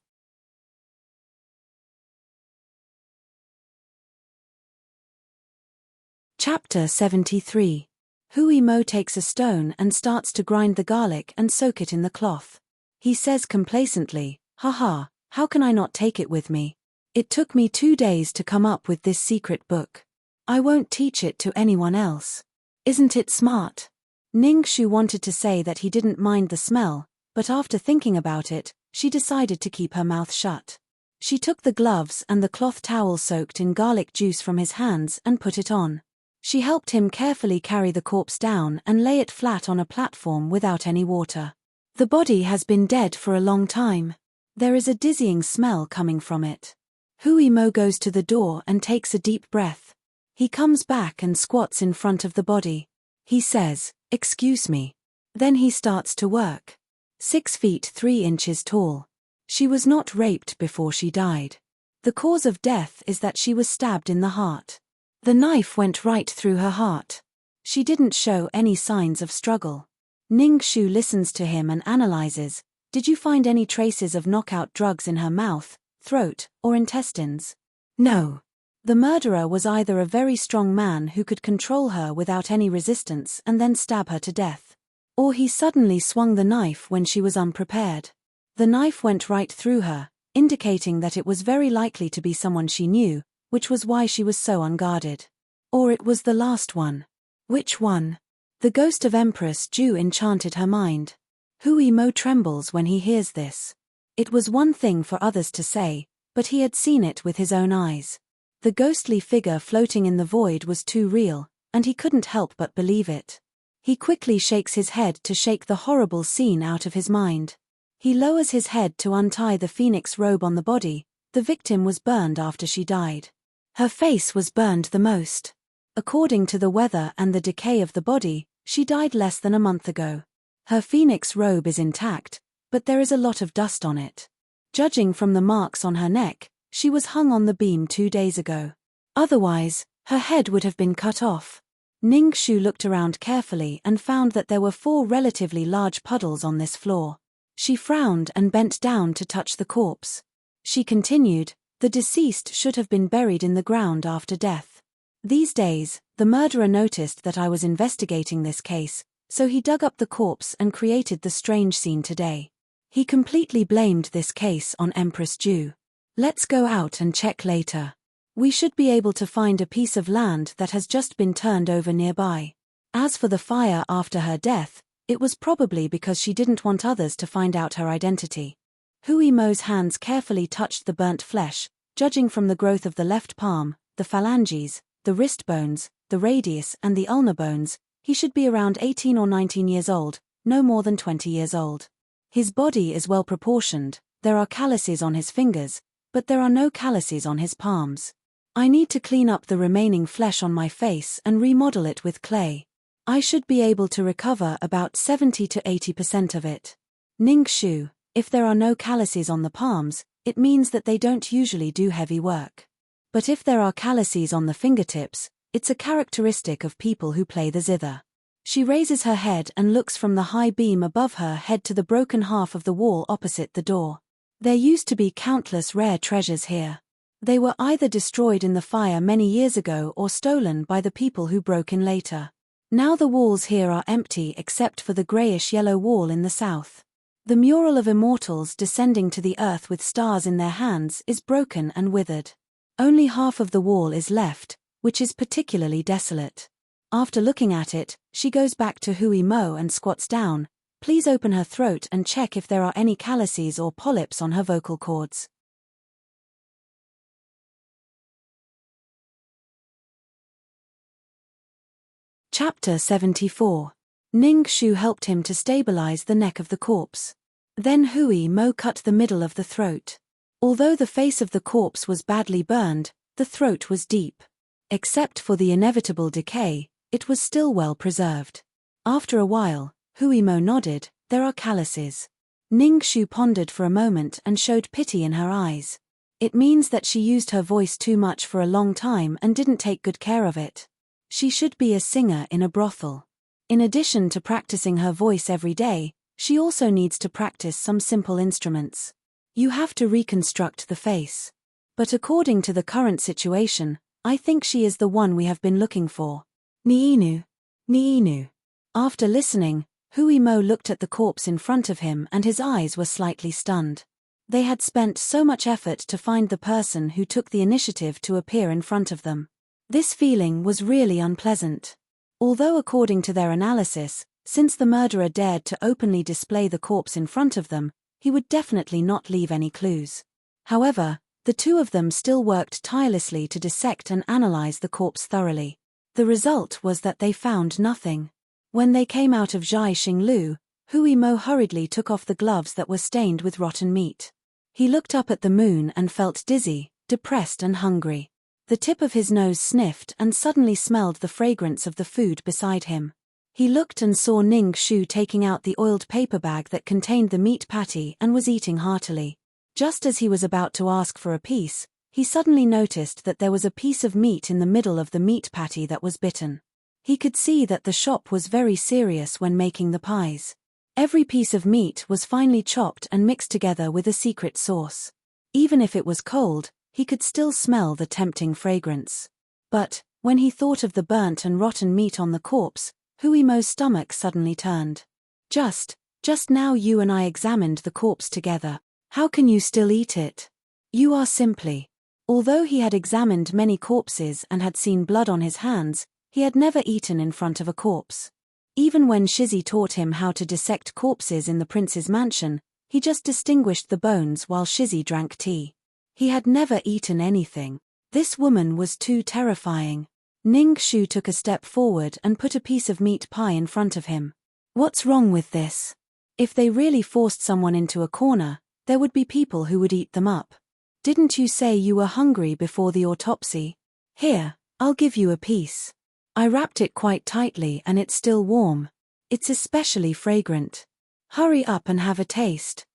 Chapter 73. Hui Mo takes a stone and starts to grind the garlic and soak it in the cloth. He says complacently, "Haha, how can I not take it with me? It took me 2 days to come up with this secret book. I won't teach it to anyone else. Isn't it smart?" Ning Shu wanted to say that he didn't mind the smell, but after thinking about it, she decided to keep her mouth shut. She took the gloves and the cloth towel soaked in garlic juice from his hands and put it on. She helped him carefully carry the corpse down and lay it flat on a platform without any water. The body has been dead for a long time. There is a dizzying smell coming from it. Hui Mo goes to the door and takes a deep breath. He comes back and squats in front of the body. He says, "Excuse me." Then he starts to work. 6 feet 3 inches tall. She was not raped before she died. The cause of death is that she was stabbed in the heart. The knife went right through her heart. She didn't show any signs of struggle. Ning Shu listens to him and analyzes, "Did you find any traces of knockout drugs in her mouth, throat, or intestines?" "No." The murderer was either a very strong man who could control her without any resistance and then stab her to death, or he suddenly swung the knife when she was unprepared. The knife went right through her, indicating that it was very likely to be someone she knew, which was why she was so unguarded. Or it was the last one. Which one? The ghost of Empress Ju enchanted her mind. Hui Mo trembles when he hears this. It was one thing for others to say, but he had seen it with his own eyes. The ghostly figure floating in the void was too real, and he couldn't help but believe it. He quickly shakes his head to shake the horrible scene out of his mind. He lowers his head to untie the phoenix robe on the body. The victim was burned after she died. Her face was burned the most. According to the weather and the decay of the body, she died less than a month ago. Her phoenix robe is intact, but there is a lot of dust on it. Judging from the marks on her neck, she was hung on the beam 2 days ago. Otherwise, her head would have been cut off. Ning Shu looked around carefully and found that there were 4 relatively large puddles on this floor. She frowned and bent down to touch the corpse. She continued, "The deceased should have been buried in the ground after death. These days, the murderer noticed that I was investigating this case, so he dug up the corpse and created the strange scene today. He completely blamed this case on Empress Ju. Let's go out and check later. We should be able to find a piece of land that has just been turned over nearby. As for the fire after her death, it was probably because she didn't want others to find out her identity." Hui Mo's hands carefully touched the burnt flesh, judging from the growth of the left palm, the phalanges, the wrist bones, the radius and the ulnar bones. He should be around 18 or 19 years old, no more than 20 years old. His body is well proportioned, there are calluses on his fingers, but there are no calluses on his palms. I need to clean up the remaining flesh on my face and remodel it with clay. I should be able to recover about 70 to 80% of it. Ning Shu, if there are no calluses on the palms, it means that they don't usually do heavy work. But if there are calluses on the fingertips, it's a characteristic of people who play the zither. She raises her head and looks from the high beam above her head to the broken half of the wall opposite the door. There used to be countless rare treasures here. They were either destroyed in the fire many years ago or stolen by the people who broke in later. Now the walls here are empty except for the grayish-yellow wall in the south. The mural of immortals descending to the earth with stars in their hands is broken and withered. Only half of the wall is left, which is particularly desolate. After looking at it, she goes back to Hui Mo and squats down. Please open her throat and check if there are any calluses or polyps on her vocal cords. Chapter 74. Ning Shu helped him to stabilize the neck of the corpse. Then Hui Mo cut the middle of the throat. Although the face of the corpse was badly burned, the throat was deep. Except for the inevitable decay, it was still well preserved. After a while, Hui Mo nodded, there are calluses. Ning Shu pondered for a moment and showed pity in her eyes. It means that she used her voice too much for a long time and didn't take good care of it. She should be a singer in a brothel. In addition to practicing her voice every day, she also needs to practice some simple instruments. You have to reconstruct the face. But according to the current situation, I think she is the one we have been looking for. Niinu. Niinu. After listening, Hui Mo looked at the corpse in front of him and his eyes were slightly stunned. They had spent so much effort to find the person who took the initiative to appear in front of them. This feeling was really unpleasant. Although according to their analysis, since the murderer dared to openly display the corpse in front of them, he would definitely not leave any clues. However, the two of them still worked tirelessly to dissect and analyze the corpse thoroughly. The result was that they found nothing. When they came out of Zhai Xinglu, Hui Mo hurriedly took off the gloves that were stained with rotten meat. He looked up at the moon and felt dizzy, depressed and hungry. The tip of his nose sniffed and suddenly smelled the fragrance of the food beside him. He looked and saw Ning Shu taking out the oiled paper bag that contained the meat patty and was eating heartily. Just as he was about to ask for a piece, he suddenly noticed that there was a piece of meat in the middle of the meat patty that was bitten. He could see that the shop was very serious when making the pies. Every piece of meat was finely chopped and mixed together with a secret sauce. Even if it was cold, he could still smell the tempting fragrance. But, when he thought of the burnt and rotten meat on the corpse, Hui Mo's stomach suddenly turned. Just now you and I examined the corpse together. How can you still eat it? You are simply. Although he had examined many corpses and had seen blood on his hands, he had never eaten in front of a corpse. Even when Shizzy taught him how to dissect corpses in the prince's mansion, he just distinguished the bones while Shizzy drank tea. He had never eaten anything. This woman was too terrifying. Ning Shu took a step forward and put a piece of meat pie in front of him. What's wrong with this? If they really forced someone into a corner, there would be people who would eat them up. Didn't you say you were hungry before the autopsy? Here, I'll give you a piece. I wrapped it quite tightly and it's still warm. It's especially fragrant. Hurry up and have a taste.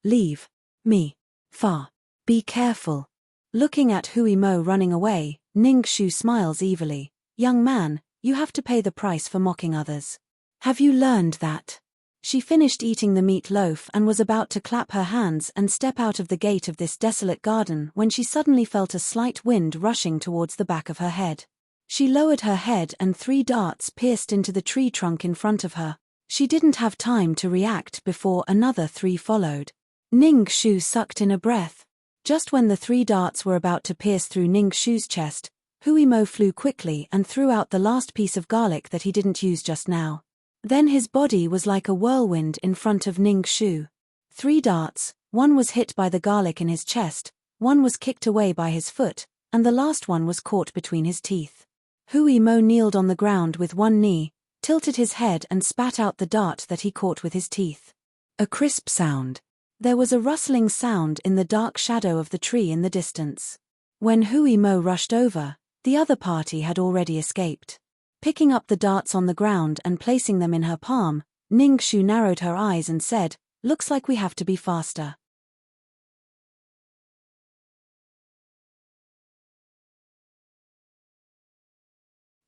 Leave me. Far. Be careful. Looking at Hui Mo running away, Ning Shu smiles evilly. Young man, you have to pay the price for mocking others. Have you learned that? She finished eating the meat loaf and was about to clap her hands and step out of the gate of this desolate garden when she suddenly felt a slight wind rushing towards the back of her head. She lowered her head and 3 darts pierced into the tree trunk in front of her. She didn't have time to react before another 3 followed. Ning Shu sucked in a breath. Just when the 3 darts were about to pierce through Ning Shu's chest, Hui Mo flew quickly and threw out the last piece of garlic that he didn't use just now. Then his body was like a whirlwind in front of Ning Shu. 3 darts, one was hit by the garlic in his chest, one was kicked away by his foot, and the last one was caught between his teeth. Hui Mo kneeled on the ground with one knee, tilted his head and spat out the dart that he caught with his teeth. A crisp sound. There was a rustling sound in the dark shadow of the tree in the distance. When Hui Mo rushed over, the other party had already escaped. Picking up the darts on the ground and placing them in her palm, Ning Shu narrowed her eyes and said, "Looks like we have to be faster."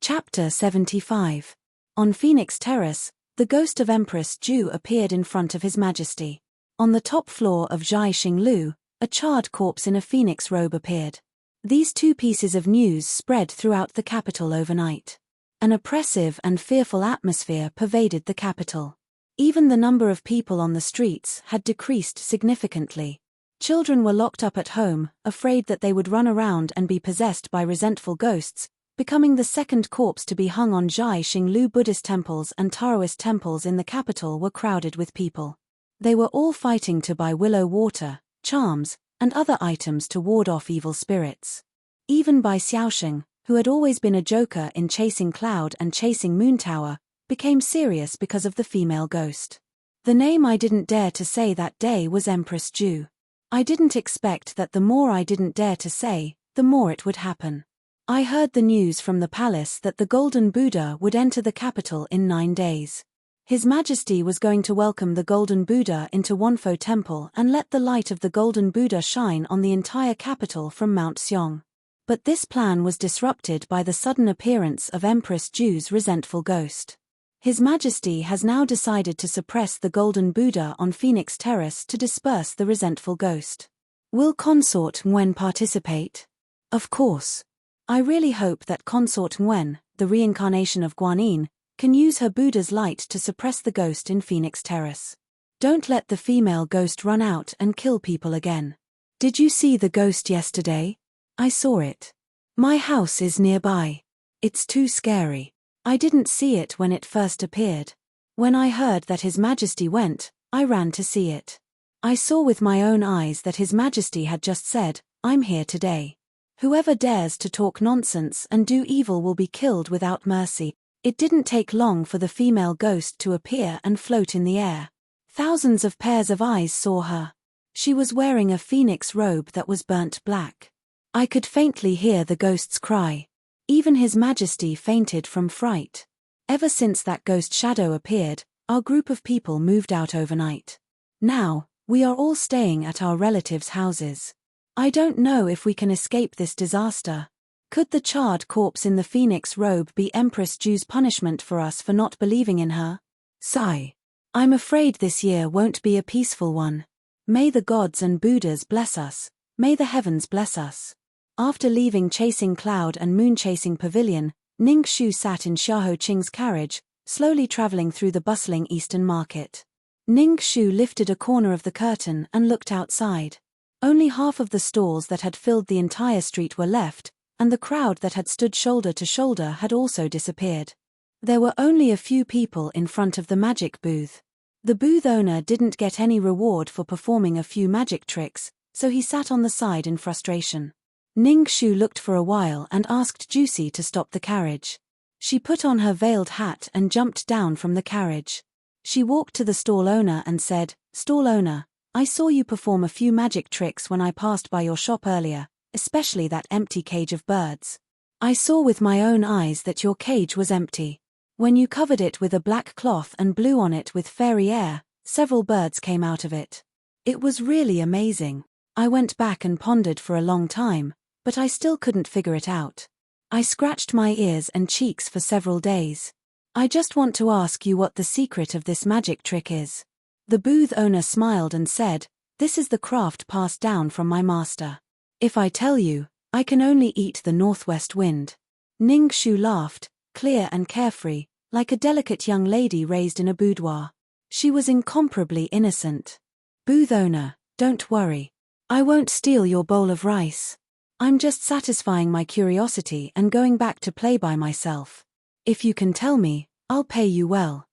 Chapter 75. On Phoenix Terrace, the ghost of Empress Ju appeared in front of His Majesty. On the top floor of Zhai Xinglu, a charred corpse in a phoenix robe appeared. These two pieces of news spread throughout the capital overnight. An oppressive and fearful atmosphere pervaded the capital. Even the number of people on the streets had decreased significantly. Children were locked up at home, afraid that they would run around and be possessed by resentful ghosts, becoming the second corpse to be hung on Zhai Xinglu. Buddhist temples and Taoist temples in the capital were crowded with people. They were all fighting to buy willow water, charms, and other items to ward off evil spirits. Even Bai Xiaosheng, who had always been a joker in Chasing Cloud and Chasing Moon Tower, became serious because of the female ghost. The name I didn't dare to say that day was Empress Ju. I didn't expect that the more I didn't dare to say, the more it would happen. I heard the news from the palace that the Golden Buddha would enter the capital in 9 days. His Majesty was going to welcome the Golden Buddha into Wanfo Temple and let the light of the Golden Buddha shine on the entire capital from Mount Xiong. But this plan was disrupted by the sudden appearance of Empress Ju's resentful ghost. His Majesty has now decided to suppress the Golden Buddha on Phoenix Terrace to disperse the resentful ghost. Will Consort Nguyen participate? Of course. I really hope that Consort Nguyen, the reincarnation of Guanyin, can use her Buddha's light to suppress the ghost in Phoenix Terrace. Don't let the female ghost run out and kill people again. Did you see the ghost yesterday? I saw it. My house is nearby. It's too scary. I didn't see it when it first appeared. When I heard that His Majesty went, I ran to see it. I saw with my own eyes that His Majesty had just said, "I'm here today. Whoever dares to talk nonsense and do evil will be killed without mercy." It didn't take long for the female ghost to appear and float in the air. Thousands of pairs of eyes saw her. She was wearing a phoenix robe that was burnt black. I could faintly hear the ghost's cry. Even His Majesty fainted from fright. Ever since that ghost shadow appeared, our group of people moved out overnight. Now, we are all staying at our relatives' houses. I don't know if we can escape this disaster. Could the charred corpse in the phoenix robe be Empress Ju's punishment for us for not believing in her? Sigh. I'm afraid this year won't be a peaceful one. May the gods and Buddhas bless us. May the heavens bless us. After leaving Chasing Cloud and Moon Chasing Pavilion, Ning Shu sat in Xiaoho Qing's carriage, slowly traveling through the bustling Eastern Market. Ning Shu lifted a corner of the curtain and looked outside. Only half of the stalls that had filled the entire street were left, and the crowd that had stood shoulder to shoulder had also disappeared. There were only a few people in front of the magic booth. The booth owner didn't get any reward for performing a few magic tricks, so he sat on the side in frustration. Ning Shu looked for a while and asked Juicy to stop the carriage. She put on her veiled hat and jumped down from the carriage. She walked to the stall owner and said, "Stall owner, I saw you perform a few magic tricks when I passed by your shop earlier, especially that empty cage of birds. I saw with my own eyes that your cage was empty. When you covered it with a black cloth and blew on it with fairy air, several birds came out of it. It was really amazing. I went back and pondered for a long time, but I still couldn't figure it out. I scratched my ears and cheeks for several days. I just want to ask you what the secret of this magic trick is." The booth owner smiled and said, "This is the craft passed down from my master. If I tell you, I can only eat the northwest wind." Ning Shu laughed, clear and carefree, like a delicate young lady raised in a boudoir. She was incomparably innocent. "Booth owner, don't worry. I won't steal your bowl of rice. I'm just satisfying my curiosity and going back to play by myself. If you can tell me, I'll pay you well."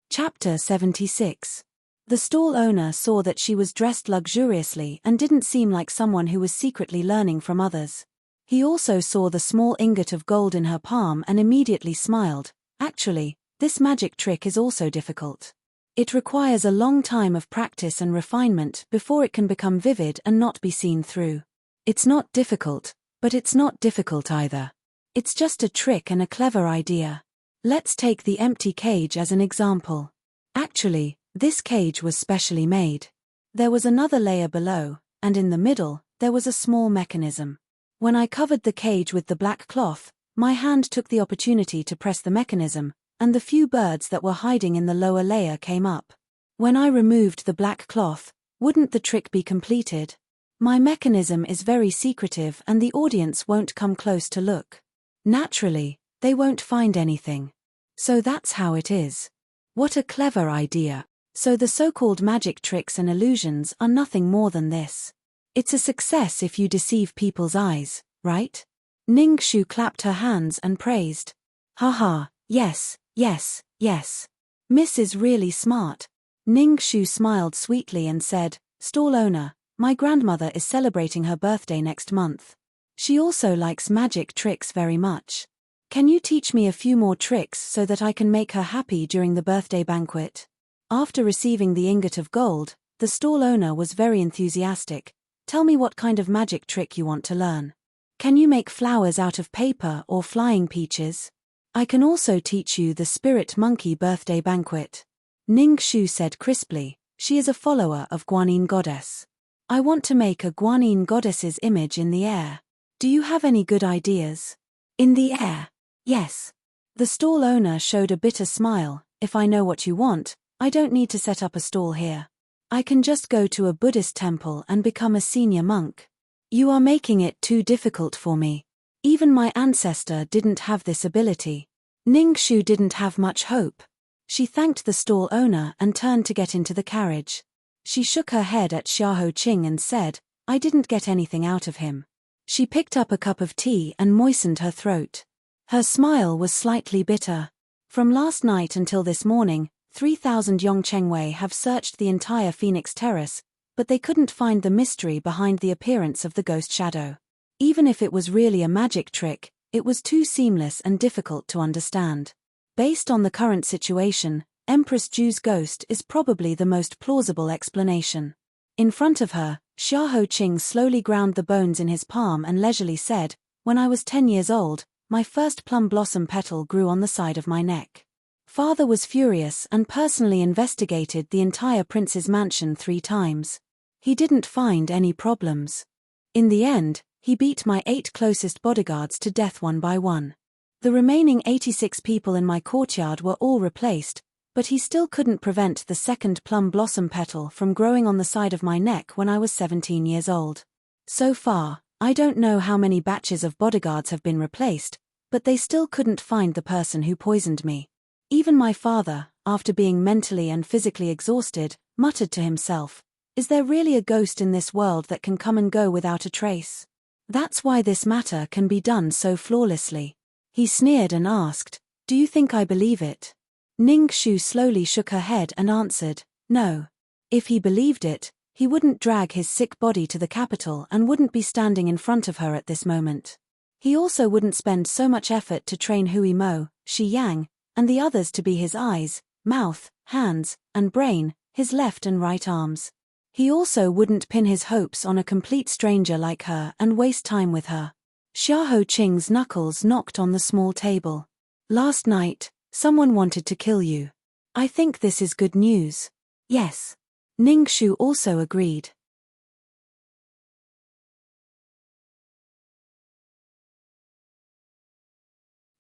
Chapter 76. The stall owner saw that she was dressed luxuriously and didn't seem like someone who was secretly learning from others. He also saw the small ingot of gold in her palm and immediately smiled. Actually, this magic trick is also difficult. It requires a long time of practice and refinement before it can become vivid and not be seen through. It's not difficult, but it's not difficult either. It's just a trick and a clever idea. Let's take the empty cage as an example. Actually, this cage was specially made. There was another layer below, and in the middle, there was a small mechanism. When I covered the cage with the black cloth, my hand took the opportunity to press the mechanism, and the few birds that were hiding in the lower layer came up. When I removed the black cloth, wouldn't the trick be completed? My mechanism is very secretive and the audience won't come close to look. Naturally, they won't find anything. So that's how it is. What a clever idea. So the so-called magic tricks and illusions are nothing more than this. It's a success if you deceive people's eyes, right? Ning Shu clapped her hands and praised. Haha, yes, yes, yes. Miss is really smart. Ning Shu smiled sweetly and said, Stall owner, my grandmother is celebrating her birthday next month. She also likes magic tricks very much. Can you teach me a few more tricks so that I can make her happy during the birthday banquet? After receiving the ingot of gold, the stall owner was very enthusiastic. Tell me what kind of magic trick you want to learn. Can you make flowers out of paper or flying peaches? I can also teach you the spirit monkey birthday banquet. Ning Shu said crisply. She is a follower of Guanyin goddess. I want to make a Guanyin goddess's image in the air. Do you have any good ideas? In the air? Yes. The stall owner showed a bitter smile. If I know what you want, I don't need to set up a stall here. I can just go to a Buddhist temple and become a senior monk. You are making it too difficult for me. Even my ancestor didn't have this ability. Ning Shu didn't have much hope. She thanked the stall owner and turned to get into the carriage. She shook her head at Xiahou Qing and said, I didn't get anything out of him. She picked up a cup of tea and moistened her throat. Her smile was slightly bitter. From last night until this morning, 3,000 Yongchengwei have searched the entire Phoenix Terrace, but they couldn't find the mystery behind the appearance of the ghost shadow. Even if it was really a magic trick, it was too seamless and difficult to understand. Based on the current situation, Empress Ju's ghost is probably the most plausible explanation. In front of her, Xiahou Qing slowly ground the bones in his palm and leisurely said, When I was 10 years old, my first plum blossom petal grew on the side of my neck. Father was furious and personally investigated the entire prince's mansion 3 times. He didn't find any problems. In the end, he beat my 8 closest bodyguards to death one by one. The remaining 86 people in my courtyard were all replaced, but he still couldn't prevent the second plum blossom petal from growing on the side of my neck when I was 17 years old. So far, I don't know how many batches of bodyguards have been replaced, but they still couldn't find the person who poisoned me. Even my father, after being mentally and physically exhausted, muttered to himself, Is there really a ghost in this world that can come and go without a trace? That's why this matter can be done so flawlessly. He sneered and asked, Do you think I believe it? Ning Shu slowly shook her head and answered, No. If he believed it, he wouldn't drag his sick body to the capital and wouldn't be standing in front of her at this moment. He also wouldn't spend so much effort to train Hui Mo, Shi Yang, and the others to be his eyes, mouth, hands, and brain, his left and right arms. He also wouldn't pin his hopes on a complete stranger like her and waste time with her. Xiahou Qing's knuckles knocked on the small table. Last night, someone wanted to kill you. I think this is good news. Yes. Ning Shu also agreed.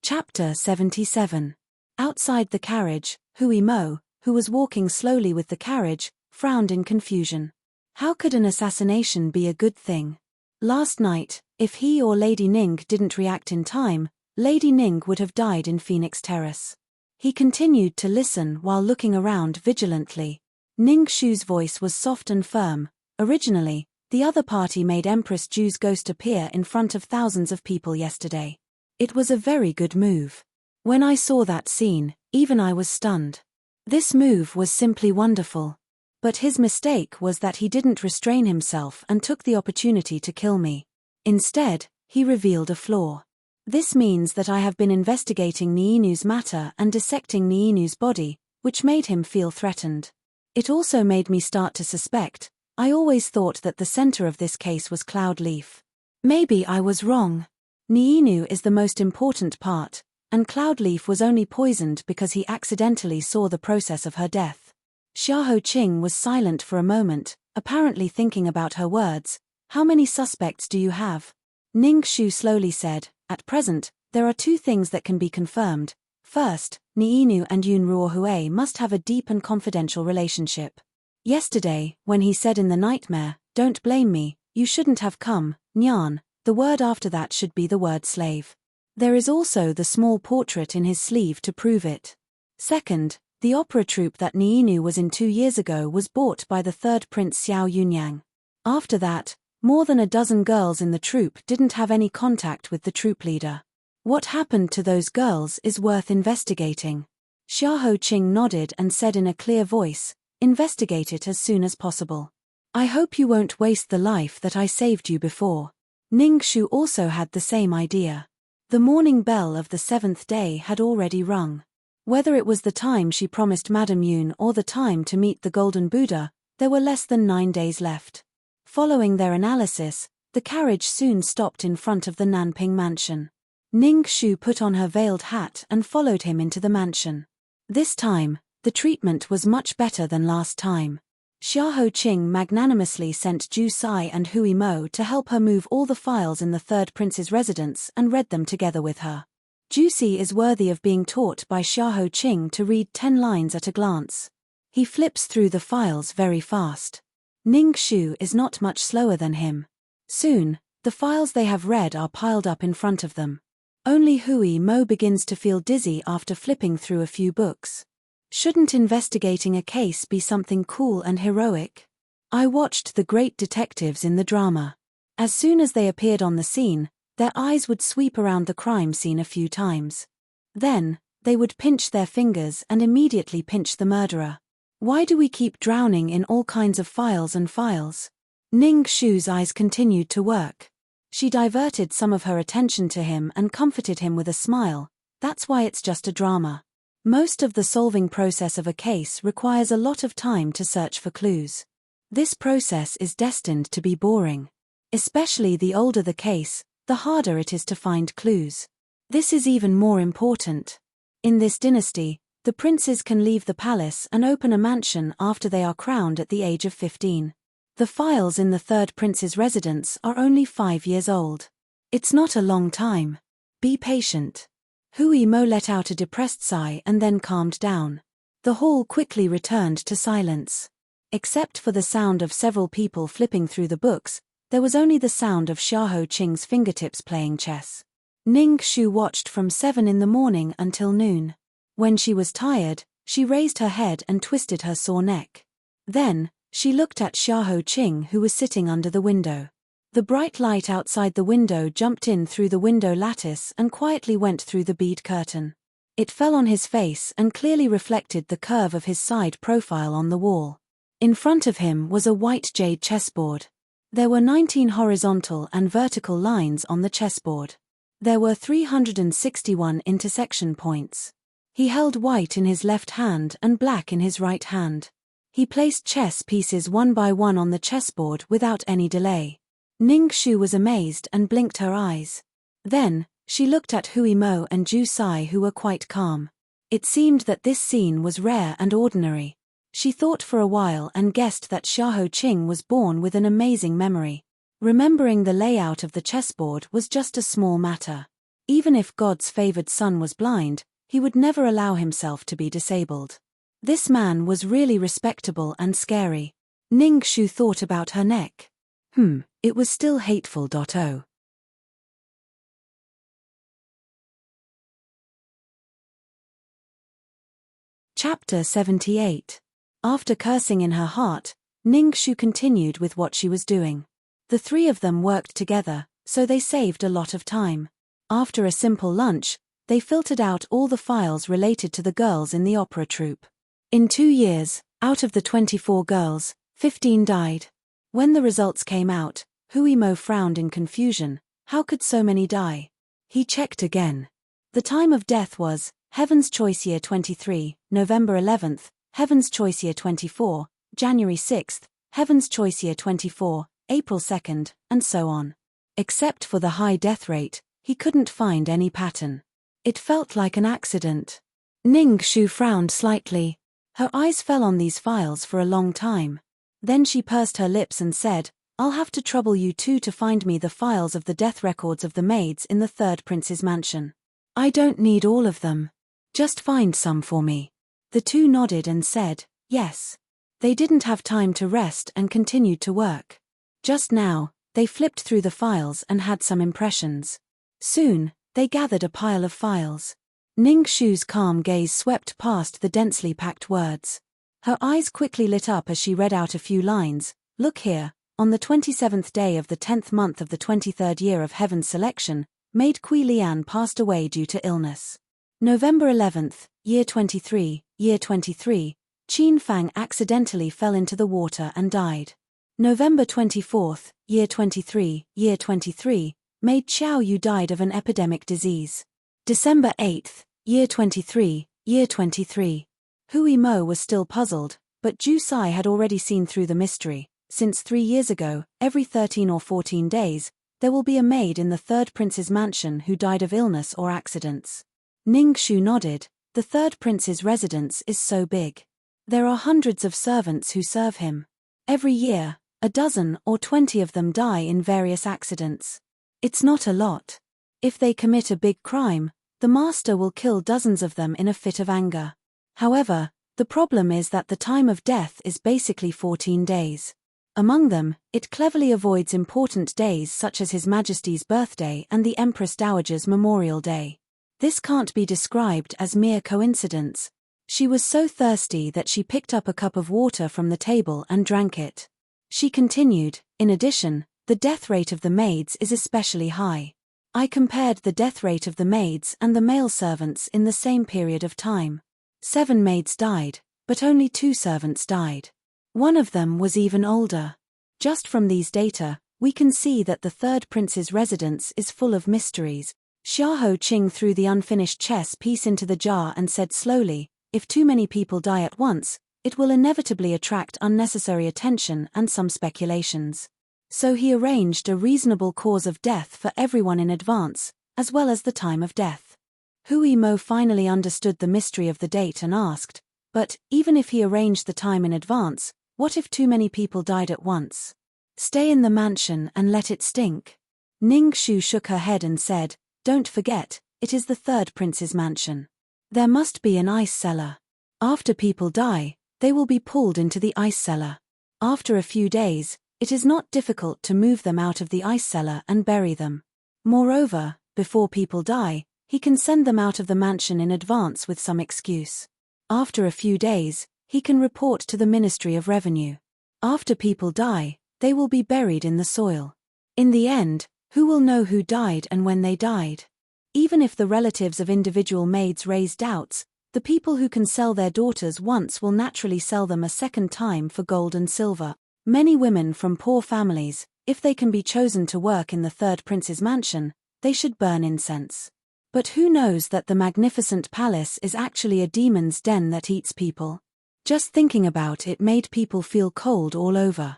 Chapter 77. Outside the carriage, Hui Mo, who was walking slowly with the carriage, frowned in confusion. How could an assassination be a good thing? Last night, if he or Lady Ning didn't react in time, Lady Ning would have died in Phoenix Terrace. He continued to listen while looking around vigilantly. Ning Shu's voice was soft and firm. Originally, the other party made Empress Ju's ghost appear in front of thousands of people yesterday. It was a very good move. When I saw that scene, even I was stunned. This move was simply wonderful. But his mistake was that he didn't restrain himself and took the opportunity to kill me. Instead, He revealed a flaw. This means that I have been investigating Niinu's matter and dissecting Niinu's body, which made him feel threatened. It also made me start to suspect. I always thought that the center of this case was Cloud Leaf. Maybe I was wrong. Niinu is the most important part, and Cloud Leaf was only poisoned because he accidentally saw the process of her death. Xiahou Qing was silent for a moment, apparently thinking about her words. How many suspects do you have? Ning Shu slowly said, at present, there are two things that can be confirmed. First, Niinu and Yun Ruohui must have a deep and confidential relationship. Yesterday, when he said in the nightmare, "Don't blame me, you shouldn't have come, Nyan," the word after that should be the word slave. There is also the small portrait in his sleeve to prove it. Second, the opera troupe that Niinu was in 2 years ago was bought by the third prince Xiao Yunyang. After that, more than a dozen girls in the troupe didn't have any contact with the troupe leader. What happened to those girls is worth investigating. Xiahou Qing nodded and said in a clear voice, "Investigate it as soon as possible. I hope you won't waste the life that I saved you before." Ning Shu also had the same idea. The morning bell of the 7th day had already rung. Whether it was the time she promised Madame Yun or the time to meet the Golden Buddha, there were less than 9 days left. Following their analysis, the carriage soon stopped in front of the Nanping mansion. Ning Shu put on her veiled hat and followed him into the mansion. This time, the treatment was much better than last time. Xiahou Qing magnanimously sent Ju Sai and Hui Mo to help her move all the files in the third prince's residence and read them together with her. Ju Si is worthy of being taught by Xiahou Qing to read 10 lines at a glance. He flips through the files very fast. Ning Shu is not much slower than him. Soon, the files they have read are piled up in front of them. Only Hui Mo begins to feel dizzy after flipping through a few books. Shouldn't investigating a case be something cool and heroic? I watched the great detectives in the drama. As soon as they appeared on the scene, their eyes would sweep around the crime scene a few times. Then, they would pinch their fingers and immediately pinch the murderer. Why do we keep drowning in all kinds of files and files? Ning Shu's eyes continued to work. She diverted some of her attention to him and comforted him with a smile. That's why it's just a drama. Most of the solving process of a case requires a lot of time to search for clues. This process is destined to be boring. Especially the older the case, the harder it is to find clues. This is even more important. In this dynasty, the princes can leave the palace and open a mansion after they are crowned at the age of 15. The files in the third prince's residence are only 5 years old. It's not a long time. Be patient. Hui Mo let out a depressed sigh and then calmed down. The hall quickly returned to silence. Except for the sound of several people flipping through the books, there was only the sound of Xiahou Qing's fingertips playing chess. Ning Shu watched from 7 in the morning until noon. When she was tired, she raised her head and twisted her sore neck. Then, she looked at Xiahou Qing who was sitting under the window. The bright light outside the window jumped in through the window lattice and quietly went through the bead curtain. It fell on his face and clearly reflected the curve of his side profile on the wall. In front of him was a white jade chessboard. There were 19 horizontal and vertical lines on the chessboard. There were 361 intersection points. He held white in his left hand and black in his right hand. He placed chess pieces one by one on the chessboard without any delay. Ning Shu was amazed and blinked her eyes. Then, she looked at Hui Mo and Ju Sai who were quite calm. It seemed that this scene was rare and ordinary. She thought for a while and guessed that Xiahou Qing was born with an amazing memory. Remembering the layout of the chessboard was just a small matter. Even if God's favored son was blind, he would never allow himself to be disabled. This man was really respectable and scary. Ning Shu thought about her neck. It was still hateful. Chapter 78. After cursing in her heart, Ning Shu continued with what she was doing. The 3 of them worked together, so they saved a lot of time. After a simple lunch, they filtered out all the files related to the girls in the opera troupe. In 2 years, out of the 24 girls, 15 died. When the results came out, Hui Mo frowned in confusion. How could so many die? He checked again. The time of death was Heaven's Choice Year 23, November 11th, Heaven's Choice Year 24, January 6th, Heaven's Choice Year 24, April 2nd, and so on. Except for the high death rate, he couldn't find any pattern. It felt like an accident. Ning Shu frowned slightly. Her eyes fell on these files for a long time. Then she pursed her lips and said, I'll have to trouble you two to find me the files of the death records of the maids in the third prince's mansion. I don't need all of them. Just find some for me. The two nodded and said, yes. They didn't have time to rest and continued to work. Just now, they flipped through the files and had some impressions. Soon, they gathered a pile of files. Ning Shu's calm gaze swept past the densely packed words. Her eyes quickly lit up as she read out a few lines. Look here, on the 27th day of the 10th month of the 23rd year of Heaven's selection, Maid Kui Lian passed away due to illness. November 11th, year 23, Qin Fang accidentally fell into the water and died. November 24th, year 23, Maid Xiao Yu died of an epidemic disease. December 8th, year 23, Hui Mo was still puzzled, but Ju Sai had already seen through the mystery. Since 3 years ago, every 13 or 14 days, there will be a maid in the third prince's mansion who died of illness or accidents. Ning Shu nodded. The third prince's residence is so big. There are hundreds of servants who serve him. Every year, a dozen or 20 of them die in various accidents. It's not a lot. If they commit a big crime, the master will kill dozens of them in a fit of anger. However, the problem is that the time of death is basically 14 days. Among them, it cleverly avoids important days such as His Majesty's birthday and the Empress Dowager's Memorial Day. This can't be described as mere coincidence. She was so thirsty that she picked up a cup of water from the table and drank it. She continued, in addition, the death rate of the maids is especially high. I compared the death rate of the maids and the male servants in the same period of time. 7 maids died, but only 2 servants died. One of them was even older. Just from these data, we can see that the third prince's residence is full of mysteries. Xiaoho Qing threw the unfinished chess piece into the jar and said slowly, if too many people die at once, it will inevitably attract unnecessary attention and some speculations. So he arranged a reasonable cause of death for everyone in advance, as well as the time of death. Hui Mo finally understood the mystery of the date and asked, but, even if he arranged the time in advance, what if too many people died at once? Stay in the mansion and let it stink. Ning Shu shook her head and said, don't forget, it is the third prince's mansion. There must be an ice cellar. After people die, they will be pulled into the ice cellar. After a few days, it is not difficult to move them out of the ice cellar and bury them. Moreover, before people die, he can send them out of the mansion in advance with some excuse. After a few days, he can report to the Ministry of Revenue. After people die, they will be buried in the soil. In the end, who will know who died and when they died? Even if the relatives of individual maids raise doubts, the people who can sell their daughters once will naturally sell them a second time for gold and silver. Many women from poor families, if they can be chosen to work in the third prince's mansion, they should burn incense. But who knows that the magnificent palace is actually a demon's den that eats people? Just thinking about it made people feel cold all over.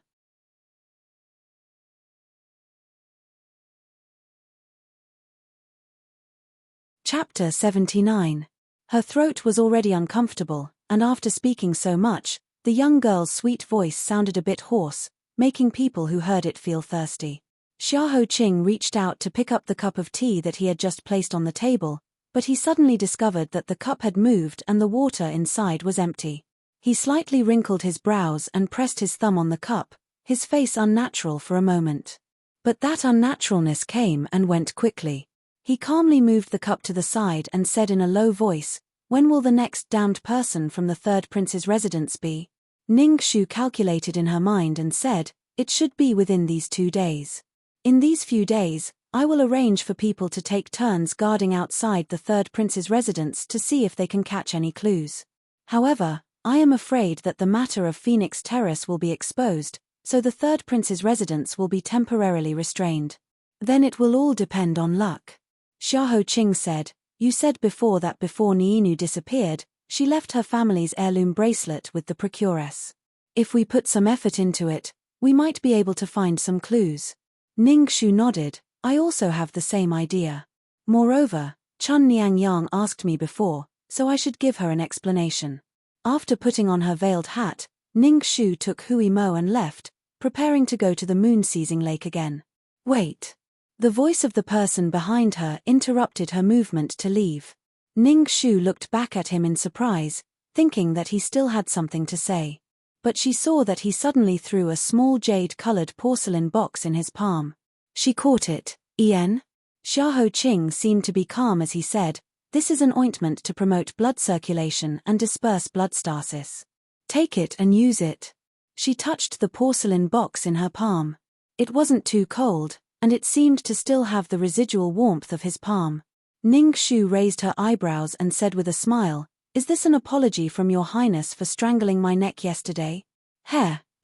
Chapter 79. Her throat was already uncomfortable, and after speaking so much, the young girl's sweet voice sounded a bit hoarse, making people who heard it feel thirsty. Xiaoho Qing reached out to pick up the cup of tea that he had just placed on the table, but he suddenly discovered that the cup had moved and the water inside was empty. He slightly wrinkled his brows and pressed his thumb on the cup, his face unnatural for a moment. But that unnaturalness came and went quickly. He calmly moved the cup to the side and said in a low voice, when will the next damned person from the third prince's residence be? Ning Shu calculated in her mind and said, it should be within these 2 days. In these few days, I will arrange for people to take turns guarding outside the third prince's residence to see if they can catch any clues. However, I am afraid that the matter of Phoenix Terrace will be exposed, so the third prince's residence will be temporarily restrained. Then it will all depend on luck. Xiahou Qing said, you said before that before Niinu disappeared, she left her family's heirloom bracelet with the procuress. If we put some effort into it, we might be able to find some clues. Ningxu nodded, I also have the same idea. Moreover, Chun Niang Yang asked me before, so I should give her an explanation. After putting on her veiled hat, Ningxu took Hui Mo and left, preparing to go to the moon-seizing lake again. Wait. The voice of the person behind her interrupted her movement to leave. Ningxu looked back at him in surprise, thinking that he still had something to say. But she saw that he suddenly threw a small jade-colored porcelain box in his palm. She caught it. Ian? Xiahou Qing seemed to be calm as he said, this is an ointment to promote blood circulation and disperse blood stasis. Take it and use it. She touched the porcelain box in her palm. It wasn't too cold, and it seemed to still have the residual warmth of his palm. Ningxu raised her eyebrows and said with a smile, is this an apology from your highness for strangling my neck yesterday?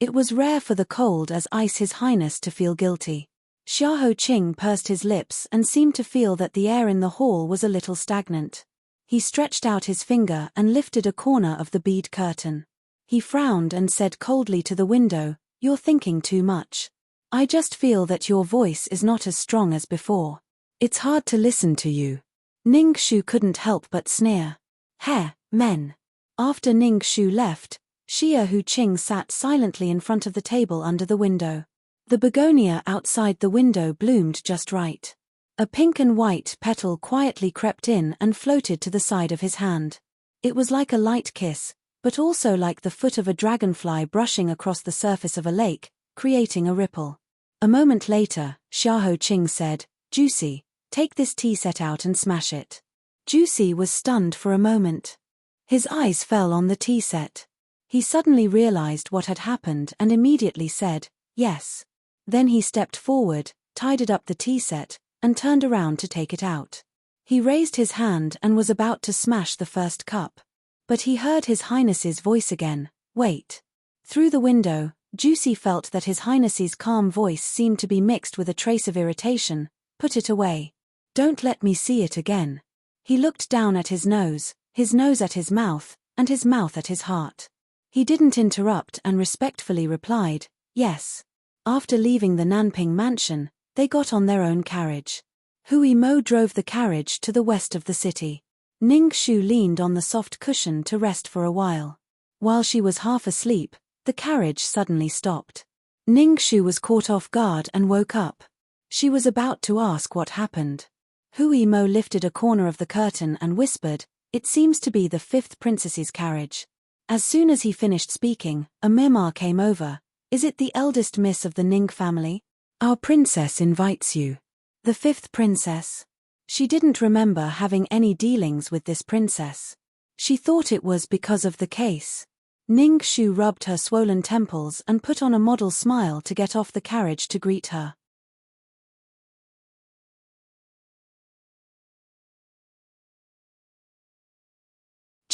It was rare for the cold as ice his highness to feel guilty. Xiahou Qing pursed his lips and seemed to feel that the air in the hall was a little stagnant. He stretched out his finger and lifted a corner of the bead curtain. He frowned and said coldly to the window, you're thinking too much. I just feel that your voice is not as strong as before. It's hard to listen to you. Ningxu couldn't help but sneer. Men. After Ningxu left, Xiahou Qing sat silently in front of the table under the window. The begonia outside the window bloomed just right. A pink and white petal quietly crept in and floated to the side of his hand. It was like a light kiss, but also like the foot of a dragonfly brushing across the surface of a lake, creating a ripple. A moment later, Xiahou Qing said, Juicy, take this tea set out and smash it. Juicy was stunned for a moment. His eyes fell on the tea set. He suddenly realized what had happened and immediately said, yes. Then he stepped forward, tidied up the tea set, and turned around to take it out. He raised his hand and was about to smash the first cup. But he heard His Highness's voice again, wait. Through the window, Juicy felt that His Highness's calm voice seemed to be mixed with a trace of irritation, put it away. Don't let me see it again. He looked down at his nose at his mouth, and his mouth at his heart. He didn't interrupt and respectfully replied, yes. After leaving the Nanping mansion, they got on their own carriage. Hui Mo drove the carriage to the west of the city. Ningxu leaned on the soft cushion to rest for a while. While she was half asleep, the carriage suddenly stopped. Ningxu was caught off guard and woke up. She was about to ask what happened. Hui Mo lifted a corner of the curtain and whispered, it seems to be the fifth princess's carriage. As soon as he finished speaking, a murmur came over. Is it the eldest miss of the Ning family? Our princess invites you. The fifth princess? She didn't remember having any dealings with this princess. She thought it was because of the case. Ningxu rubbed her swollen temples and put on a model smile to get off the carriage to greet her.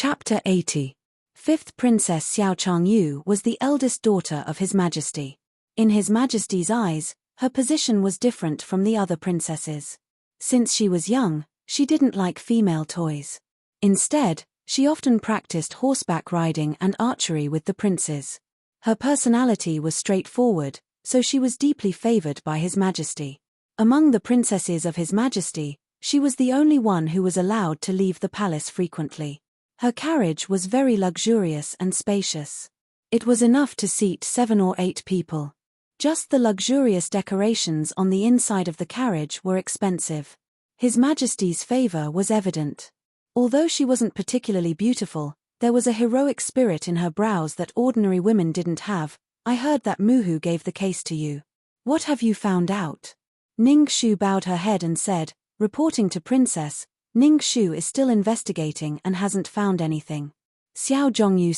Chapter 80. Fifth Princess Xiao Changyu was the eldest daughter of His Majesty. In His Majesty's eyes, her position was different from the other princesses. Since she was young, she didn't like female toys. Instead, she often practiced horseback riding and archery with the princes. Her personality was straightforward, so she was deeply favored by His Majesty. Among the princesses of His Majesty, she was the only one who was allowed to leave the palace frequently. Her carriage was very luxurious and spacious. It was enough to seat 7 or 8 people. Just the luxurious decorations on the inside of the carriage were expensive. His Majesty's favor was evident. Although she wasn't particularly beautiful, there was a heroic spirit in her brows that ordinary women didn't have. I heard that Muhu gave the case to you. What have you found out? Ningxu bowed her head and said, reporting to Princess, Ningxu is still investigating and hasn't found anything. Xiao Zhongyu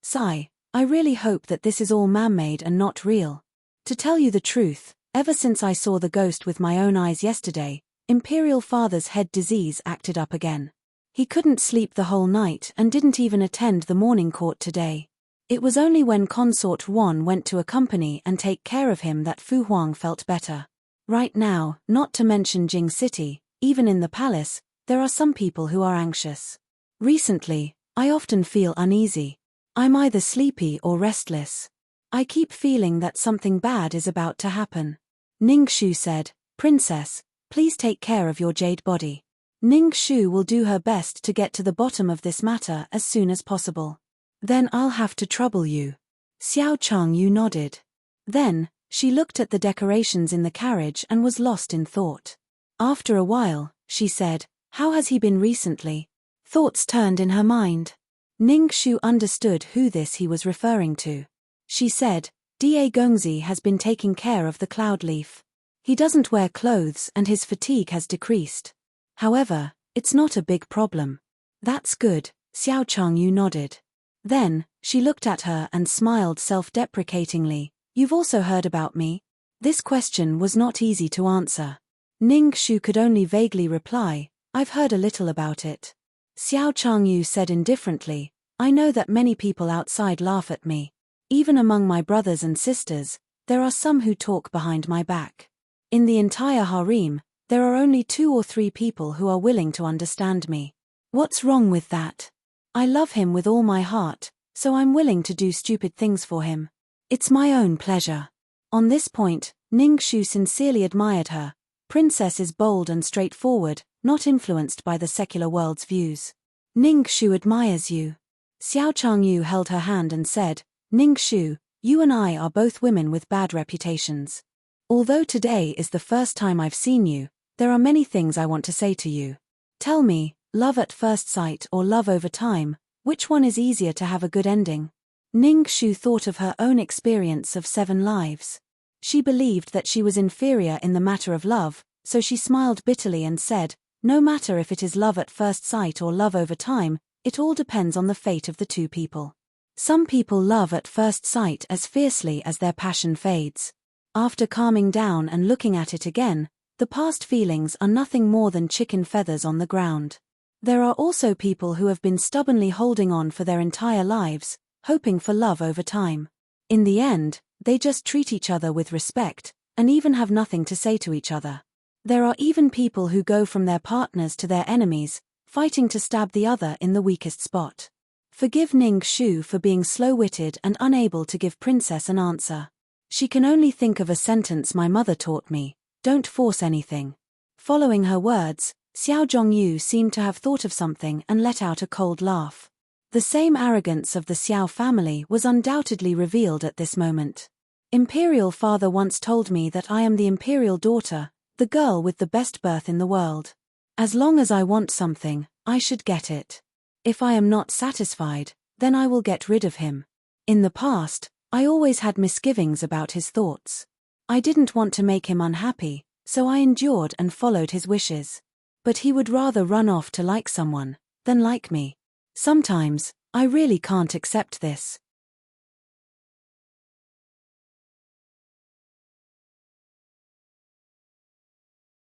sighed, I really hope that this is all man-made and not real. To tell you the truth, ever since I saw the ghost with my own eyes yesterday, Imperial Father's head disease acted up again. He couldn't sleep the whole night and didn't even attend the morning court today. It was only when Consort Wan went to accompany and take care of him that Fu Huang felt better. Right now, not to mention Jing City, even in the palace, there are some people who are anxious. Recently, I often feel uneasy. I'm either sleepy or restless. I keep feeling that something bad is about to happen. Ning Shu said, Princess, please take care of your jade body. Ning Shu will do her best to get to the bottom of this matter as soon as possible. Then I'll have to trouble you. Xiao Changyu nodded. Then, she looked at the decorations in the carriage and was lost in thought. After a while, she said, How has he been recently? Thoughts turned in her mind. Ning Shu understood who he was referring to. She said, Da Gongzi has been taking care of the cloud leaf. He doesn't wear clothes and his fatigue has decreased. However, it's not a big problem. That's good, Xiao Changyu nodded. Then, she looked at her and smiled self-deprecatingly. You've also heard about me? This question was not easy to answer. Ning Shu could only vaguely reply, I've heard a little about it. Xiao Changyu said indifferently, I know that many people outside laugh at me. Even among my brothers and sisters, there are some who talk behind my back. In the entire harem, there are only 2 or 3 people who are willing to understand me. What's wrong with that? I love him with all my heart, so I'm willing to do stupid things for him. It's my own pleasure. On this point, Ning Shu sincerely admired her. Princess is bold and straightforward, not influenced by the secular world's views. Ning Shu admires you. Xiao Changyu held her hand and said, Ning Shu, you and I are both women with bad reputations. Although today is the first time I've seen you, there are many things I want to say to you. Tell me, love at first sight or love over time, which one is easier to have a good ending? Ning Shu thought of her own experience of 7 lives. She believed that she was inferior in the matter of love, so she smiled bitterly and said, No matter if it is love at first sight or love over time, it all depends on the fate of the 2 people. Some people love at first sight as fiercely as their passion fades. After calming down and looking at it again, the past feelings are nothing more than chicken feathers on the ground. There are also people who have been stubbornly holding on for their entire lives, hoping for love over time. In the end, they just treat each other with respect, and even have nothing to say to each other. There are even people who go from their partners to their enemies, fighting to stab the other in the weakest spot. Forgive Ning Shu for being slow-witted and unable to give Princess an answer. She can only think of a sentence my mother taught me, don't force anything. Following her words, Xiao Zhongyu seemed to have thought of something and let out a cold laugh. The same arrogance of the Xiao family was undoubtedly revealed at this moment. Imperial father once told me that I am the imperial daughter, the girl with the best birth in the world. As long as I want something, I should get it. If I am not satisfied, then I will get rid of him. In the past, I always had misgivings about his thoughts. I didn't want to make him unhappy, so I endured and followed his wishes. But he would rather run off to like someone than like me. Sometimes, I really can't accept this.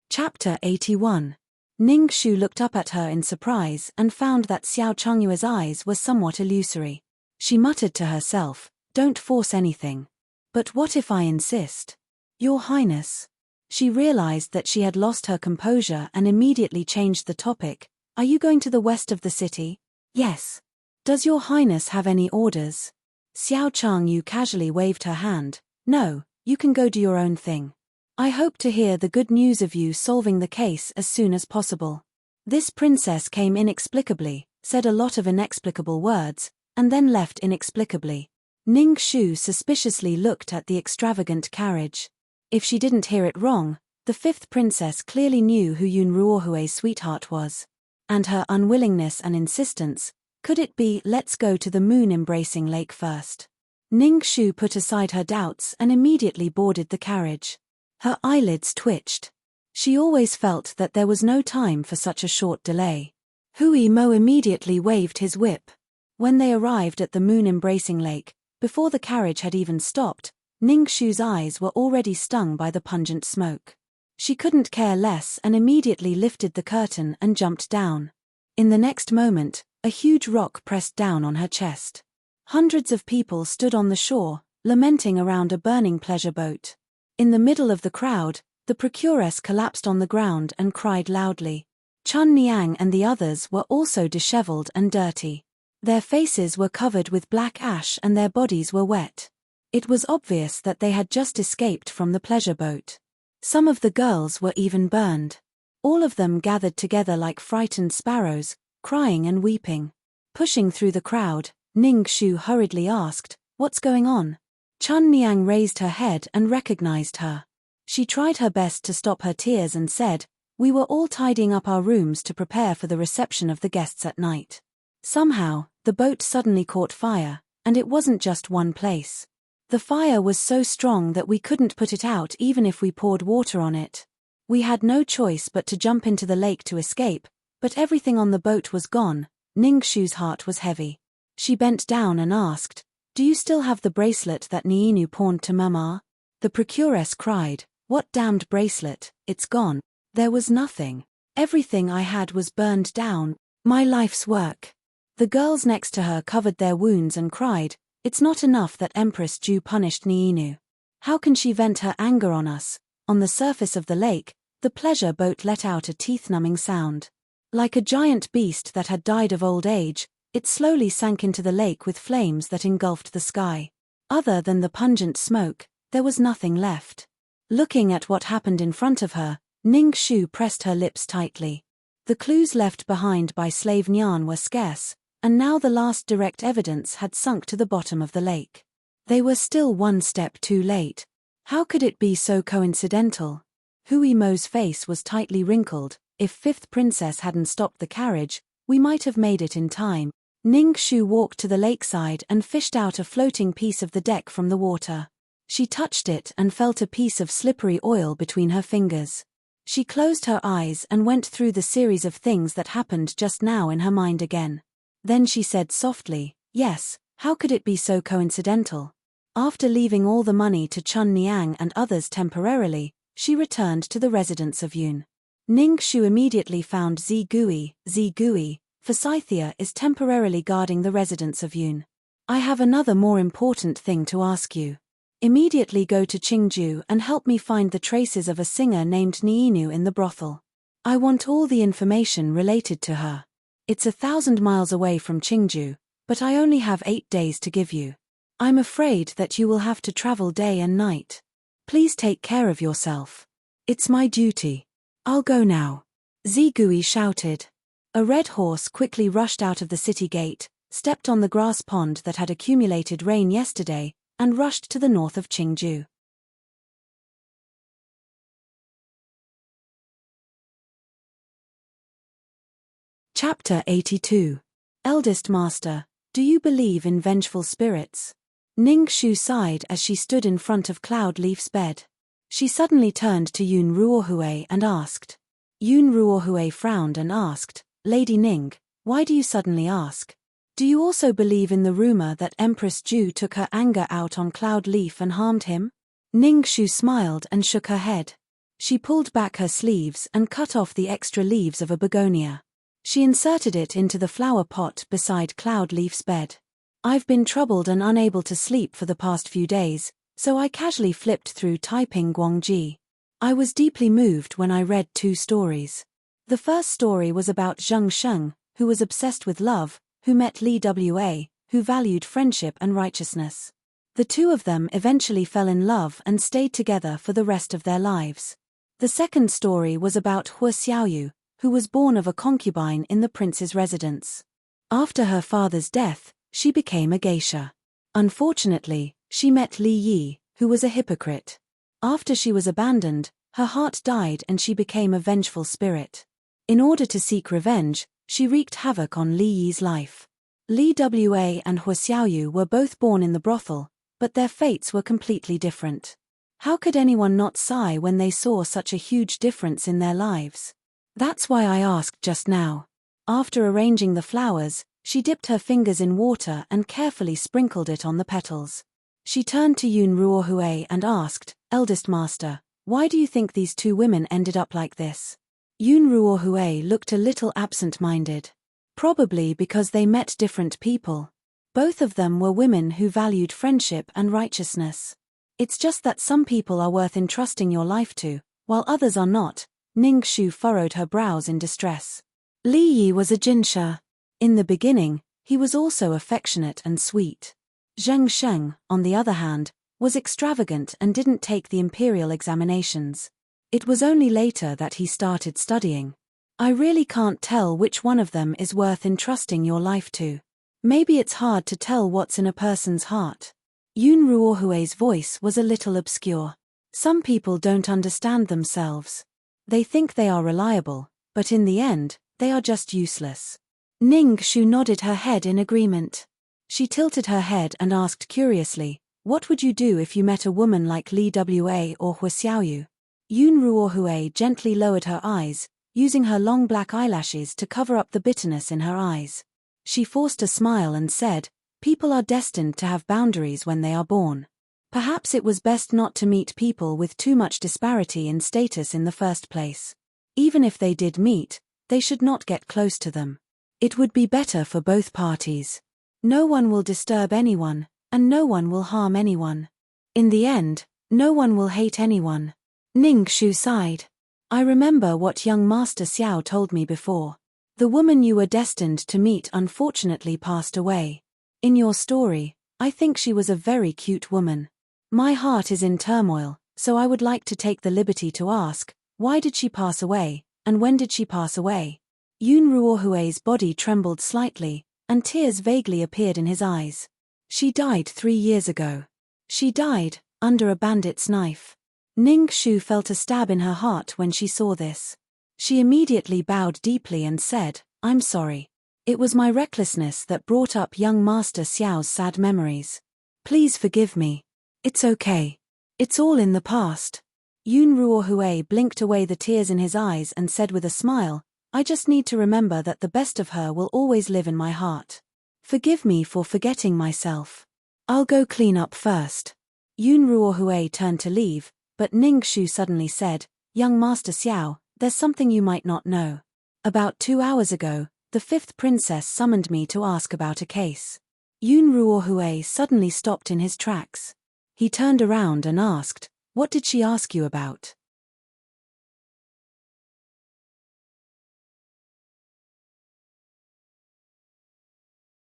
Chapter 81. Ning Shu looked up at her in surprise and found that Xiao Changyue's eyes were somewhat illusory. She muttered to herself, Don't force anything. But what if I insist? Your Highness. She realized that she had lost her composure and immediately changed the topic. Are you going to the west of the city? Yes. Does your Highness have any orders? Xiao Changyu casually waved her hand. No, you can go do your own thing. I hope to hear the good news of you solving the case as soon as possible. This princess came inexplicably, said a lot of inexplicable words, and then left inexplicably. Ning Shu suspiciously looked at the extravagant carriage. If she didn't hear it wrong, the 5th princess clearly knew who Yun Ruohue's sweetheart was. And her unwillingness and insistence, could it be let's go to the moon-embracing lake first? Ning Shu put aside her doubts and immediately boarded the carriage. Her eyelids twitched. She always felt that there was no time for such a short delay. Hui Mo immediately waved his whip. When they arrived at the moon-embracing lake, before the carriage had even stopped, Ning Shu's eyes were already stung by the pungent smoke. She couldn't care less and immediately lifted the curtain and jumped down. In the next moment, a huge rock pressed down on her chest. Hundreds of people stood on the shore, lamenting around a burning pleasure boat. In the middle of the crowd, The procuress collapsed on the ground and cried loudly. Chun Niang and the others were also disheveled and dirty. Their faces were covered with black ash and their bodies were wet. It was obvious that they had just escaped from the pleasure boat. Some of the girls were even burned. All of them gathered together like frightened sparrows, crying and weeping. Pushing through the crowd, Ning Shu hurriedly asked, "What's going on?" Chun Niang raised her head and recognized her. She tried her best to stop her tears and said, "We were all tidying up our rooms to prepare for the reception of the guests at night. Somehow, the boat suddenly caught fire, and it wasn't just one place. The fire was so strong that we couldn't put it out even if we poured water on it. We had no choice but to jump into the lake to escape, but everything on the boat was gone." Ning Shu's heart was heavy. She bent down and asked, "Do you still have the bracelet that Niinu pawned to Mama?" The procuress cried, "What damned bracelet? It's gone. There was nothing. Everything I had was burned down. My life's work." The girls next to her covered their wounds and cried, "It's not enough that Empress Ju punished Niinu. How can she vent her anger on us?" On the surface of the lake, the pleasure boat let out a teeth-numbing sound. Like a giant beast that had died of old age, it slowly sank into the lake with flames that engulfed the sky. Other than the pungent smoke, there was nothing left. Looking at what happened in front of her, Ning Shu pressed her lips tightly. The clues left behind by Slave Nyan were scarce, and now the last direct evidence had sunk to the bottom of the lake. They were still one step too late. How could it be so coincidental? Hui Mo's face was tightly wrinkled. "If Fifth Princess hadn't stopped the carriage, we might have made it in time." Ning Shu walked to the lakeside and fished out a floating piece of the deck from the water. She touched it and felt a piece of slippery oil between her fingers. She closed her eyes and went through the series of things that happened just now in her mind again. Then she said softly, "Yes, how could it be so coincidental?" After leaving all the money to Chun Niang and others temporarily, she returned to the residence of Yun. Ning Shu immediately found Zigui, Forsythia is temporarily guarding the residence of Yun. "I have another more important thing to ask you. Immediately go to Qingju and help me find the traces of a singer named Niinu in the brothel. I want all the information related to her. It's 1,000 miles away from Qingju, but I only have 8 days to give you. I'm afraid that you will have to travel day and night. Please take care of yourself. It's my duty. I'll go now." Zigui shouted. A red horse quickly rushed out of the city gate, stepped on the grass pond that had accumulated rain yesterday, and rushed to the north of Qingju. Chapter 82. Eldest Master, do you believe in vengeful spirits? Ning Shu sighed as she stood in front of Cloud Leaf's bed. She suddenly turned to Yun Ruohui and asked. Yun Ruohui frowned and asked, "Lady Ning, why do you suddenly ask? Do you also believe in the rumor that Empress Ju took her anger out on Cloud Leaf and harmed him?" Ning Shu smiled and shook her head. She pulled back her sleeves and cut off the extra leaves of a begonia. She inserted it into the flower pot beside Cloud Leaf's bed. "I've been troubled and unable to sleep for the past few days, so I casually flipped through Taiping Guangji. I was deeply moved when I read 2 stories. The first story was about Zheng Sheng, who was obsessed with love, who met Li Wa, who valued friendship and righteousness. The two of them eventually fell in love and stayed together for the rest of their lives. The second story was about Hua Xiaoyu, who was born of a concubine in the prince's residence. After her father's death, she became a geisha. Unfortunately, she met Li Yi, who was a hypocrite. After she was abandoned, her heart died and she became a vengeful spirit. In order to seek revenge, she wreaked havoc on Li Yi's life. Li Wa and Hua Xiaoyu were both born in the brothel, but their fates were completely different. How could anyone not sigh when they saw such a huge difference in their lives? That's why I asked just now. After arranging the flowers, she dipped her fingers in water and carefully sprinkled it on the petals. She turned to Yun Ruohui and asked, "Eldest Master, why do you think these 2 women ended up like this?" Yun Ruohui looked a little absent-minded. Probably because they met different people. Both of them were women who valued friendship and righteousness. It's just that some people are worth entrusting your life to, while others are not. Ning Shu furrowed her brows in distress. Li Yi was a jinsha. In the beginning, he was also affectionate and sweet. Zheng Sheng, on the other hand, was extravagant and didn't take the imperial examinations. It was only later that he started studying. I really can't tell which one of them is worth entrusting your life to. Maybe it's hard to tell what's in a person's heart. Yun Ruohui's voice was a little obscure. Some people don't understand themselves. They think they are reliable, but in the end, they are just useless. Ning Shu nodded her head in agreement. She tilted her head and asked curiously, "What would you do if you met a woman like Li Wa or Hua Xiaoyu?" Yun Ruohui gently lowered her eyes, using her long black eyelashes to cover up the bitterness in her eyes. She forced a smile and said, "People are destined to have boundaries when they are born. Perhaps it was best not to meet people with too much disparity in status in the first place. Even if they did meet, they should not get close to them. It would be better for both parties. No one will disturb anyone, and no one will harm anyone. In the end, no one will hate anyone." Ning Shu sighed. "I remember what young Master Xiao told me before. The woman you were destined to meet unfortunately passed away. In your story, I think she was a very cute woman. My heart is in turmoil, so I would like to take the liberty to ask, why did she pass away, and when did she pass away?" Yun Ruohui's body trembled slightly, and tears vaguely appeared in his eyes. "She died 3 years ago. She died, under a bandit's knife." Ning Shu felt a stab in her heart when she saw this. She immediately bowed deeply and said, "I'm sorry. It was my recklessness that brought up young Master Xiao's sad memories. Please forgive me. It's okay. It's all in the past." Yun Ruohui blinked away the tears in his eyes and said with a smile, "I just need to remember that the best of her will always live in my heart. Forgive me for forgetting myself. I'll go clean up first." Yun Ruohui turned to leave, but Ning Shu suddenly said, "Young Master Xiao, there's something you might not know. About 2 hours ago, the 5th princess summoned me to ask about a case." Yun Ruohui suddenly stopped in his tracks. He turned around and asked, "What did she ask you about?"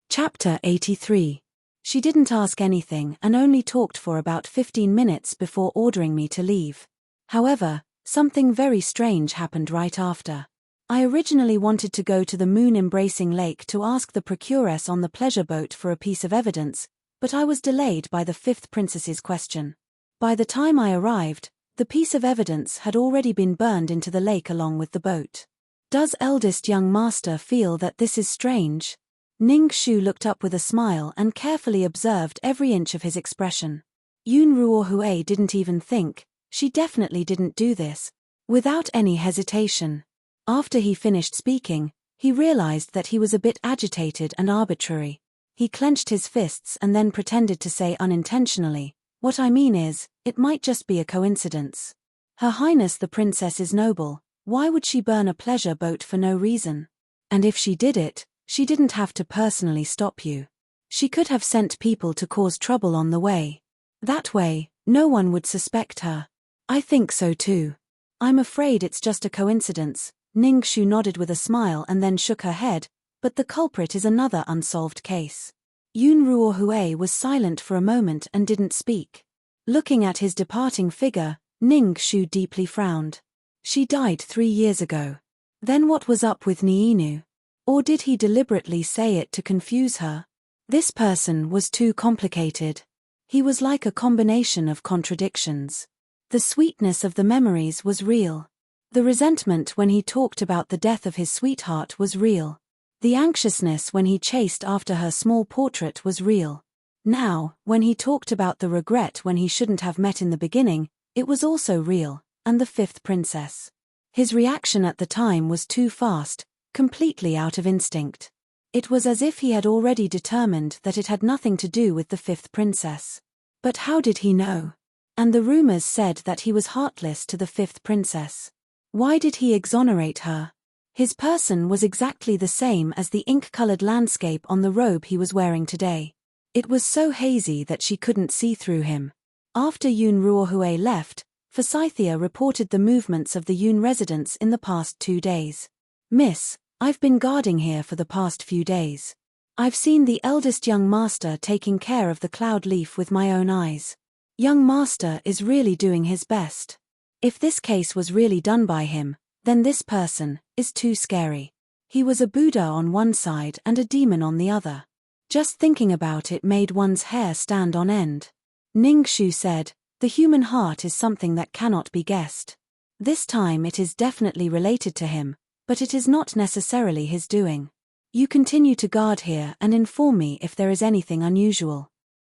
Chapter 83. She didn't ask anything and only talked for about 15 minutes before ordering me to leave. However, something very strange happened right after. I originally wanted to go to the moon-embracing lake to ask the procuress on the pleasure boat for a piece of evidence, but I was delayed by the 5th princess's question. By the time I arrived, the piece of evidence had already been burned into the lake along with the boat. Does eldest young master feel that this is strange? Ning Shu looked up with a smile and carefully observed every inch of his expression. Yun Ruohui didn't even think, she definitely didn't do this. Without any hesitation. After he finished speaking, he realized that he was a bit agitated and arbitrary. He clenched his fists and then pretended to say unintentionally, "What I mean is, it might just be a coincidence. Her Highness the Princess is noble, why would she burn a pleasure boat for no reason? And if she did it, she didn't have to personally stop you. She could have sent people to cause trouble on the way. That way, no one would suspect her." "I think so too. I'm afraid it's just a coincidence." Ning Shu nodded with a smile and then shook her head, "But the culprit is another unsolved case." Yun Ruohui was silent for a moment and didn't speak. Looking at his departing figure, Ning Shu deeply frowned. She died 3 years ago. Then what was up with Niinu? Or did he deliberately say it to confuse her? This person was too complicated. He was like a combination of contradictions. The sweetness of the memories was real. The resentment when he talked about the death of his sweetheart was real. The anxiousness when he chased after her small portrait was real. Now, when he talked about the regret when he shouldn't have met in the beginning, it was also real, and the 5th princess. His reaction at the time was too fast, completely out of instinct. It was as if he had already determined that it had nothing to do with the 5th princess. But how did he know? And the rumors said that he was heartless to the 5th princess. Why did he exonerate her? His person was exactly the same as the ink-colored landscape on the robe he was wearing today. It was so hazy that she couldn't see through him. After Yun Ruohui left, Forsythia reported the movements of the Yoon residents in the past 2 days. Miss, I've been guarding here for the past few days. I've seen the eldest young master taking care of the cloud leaf with my own eyes. Young master is really doing his best. If this case was really done by him, then this person is too scary. He was a Buddha on one side and a demon on the other. Just thinking about it made one's hair stand on end. Ning Shu said, the human heart is something that cannot be guessed. This time it is definitely related to him, but it is not necessarily his doing. You continue to guard here and inform me if there is anything unusual.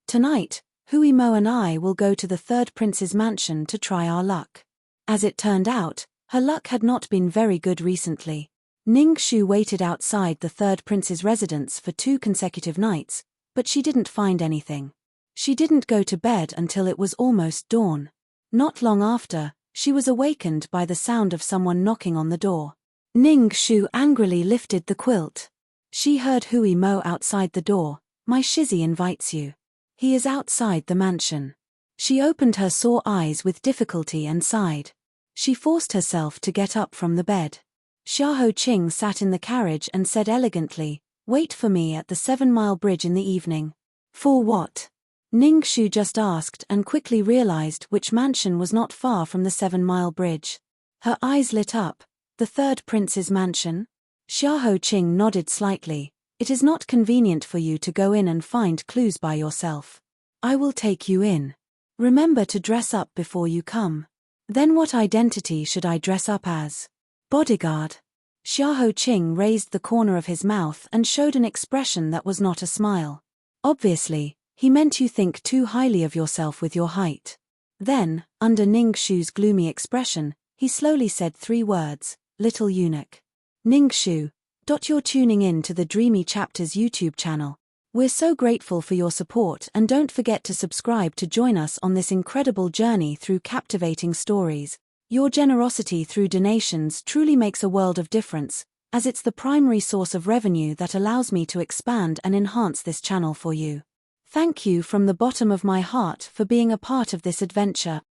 Tonight, Hui Mo and I will go to the third prince's mansion to try our luck. As it turned out, her luck had not been very good recently. Ning Shu waited outside the third prince's residence for 2 consecutive nights, but she didn't find anything. She didn't go to bed until it was almost dawn. Not long after, she was awakened by the sound of someone knocking on the door. Ning Shu angrily lifted the quilt. She heard Hui Mo outside the door. My Shizzy invites you. He is outside the mansion. She opened her sore eyes with difficulty and sighed. She forced herself to get up from the bed. Xiaoho Qing sat in the carriage and said elegantly, wait for me at the 7-mile bridge in the evening. For what? Ning Shu just asked and quickly realized which mansion was not far from the 7-mile bridge. Her eyes lit up. The third prince's mansion? Xiaoho Qing nodded slightly. It is not convenient for you to go in and find clues by yourself. I will take you in. Remember to dress up before you come. Then what identity should I dress up as? Bodyguard. Xiaoho Qing raised the corner of his mouth and showed an expression that was not a smile. Obviously, he meant you think too highly of yourself with your height. Then, under Ning Shu's gloomy expression, he slowly said 3 words, little eunuch. Ning Shu. You're tuning in to the Dreamy Chapters YouTube channel. We're so grateful for your support and don't forget to subscribe to join us on this incredible journey through captivating stories. Your generosity through donations truly makes a world of difference, as it's the primary source of revenue that allows me to expand and enhance this channel for you. Thank you from the bottom of my heart for being a part of this adventure.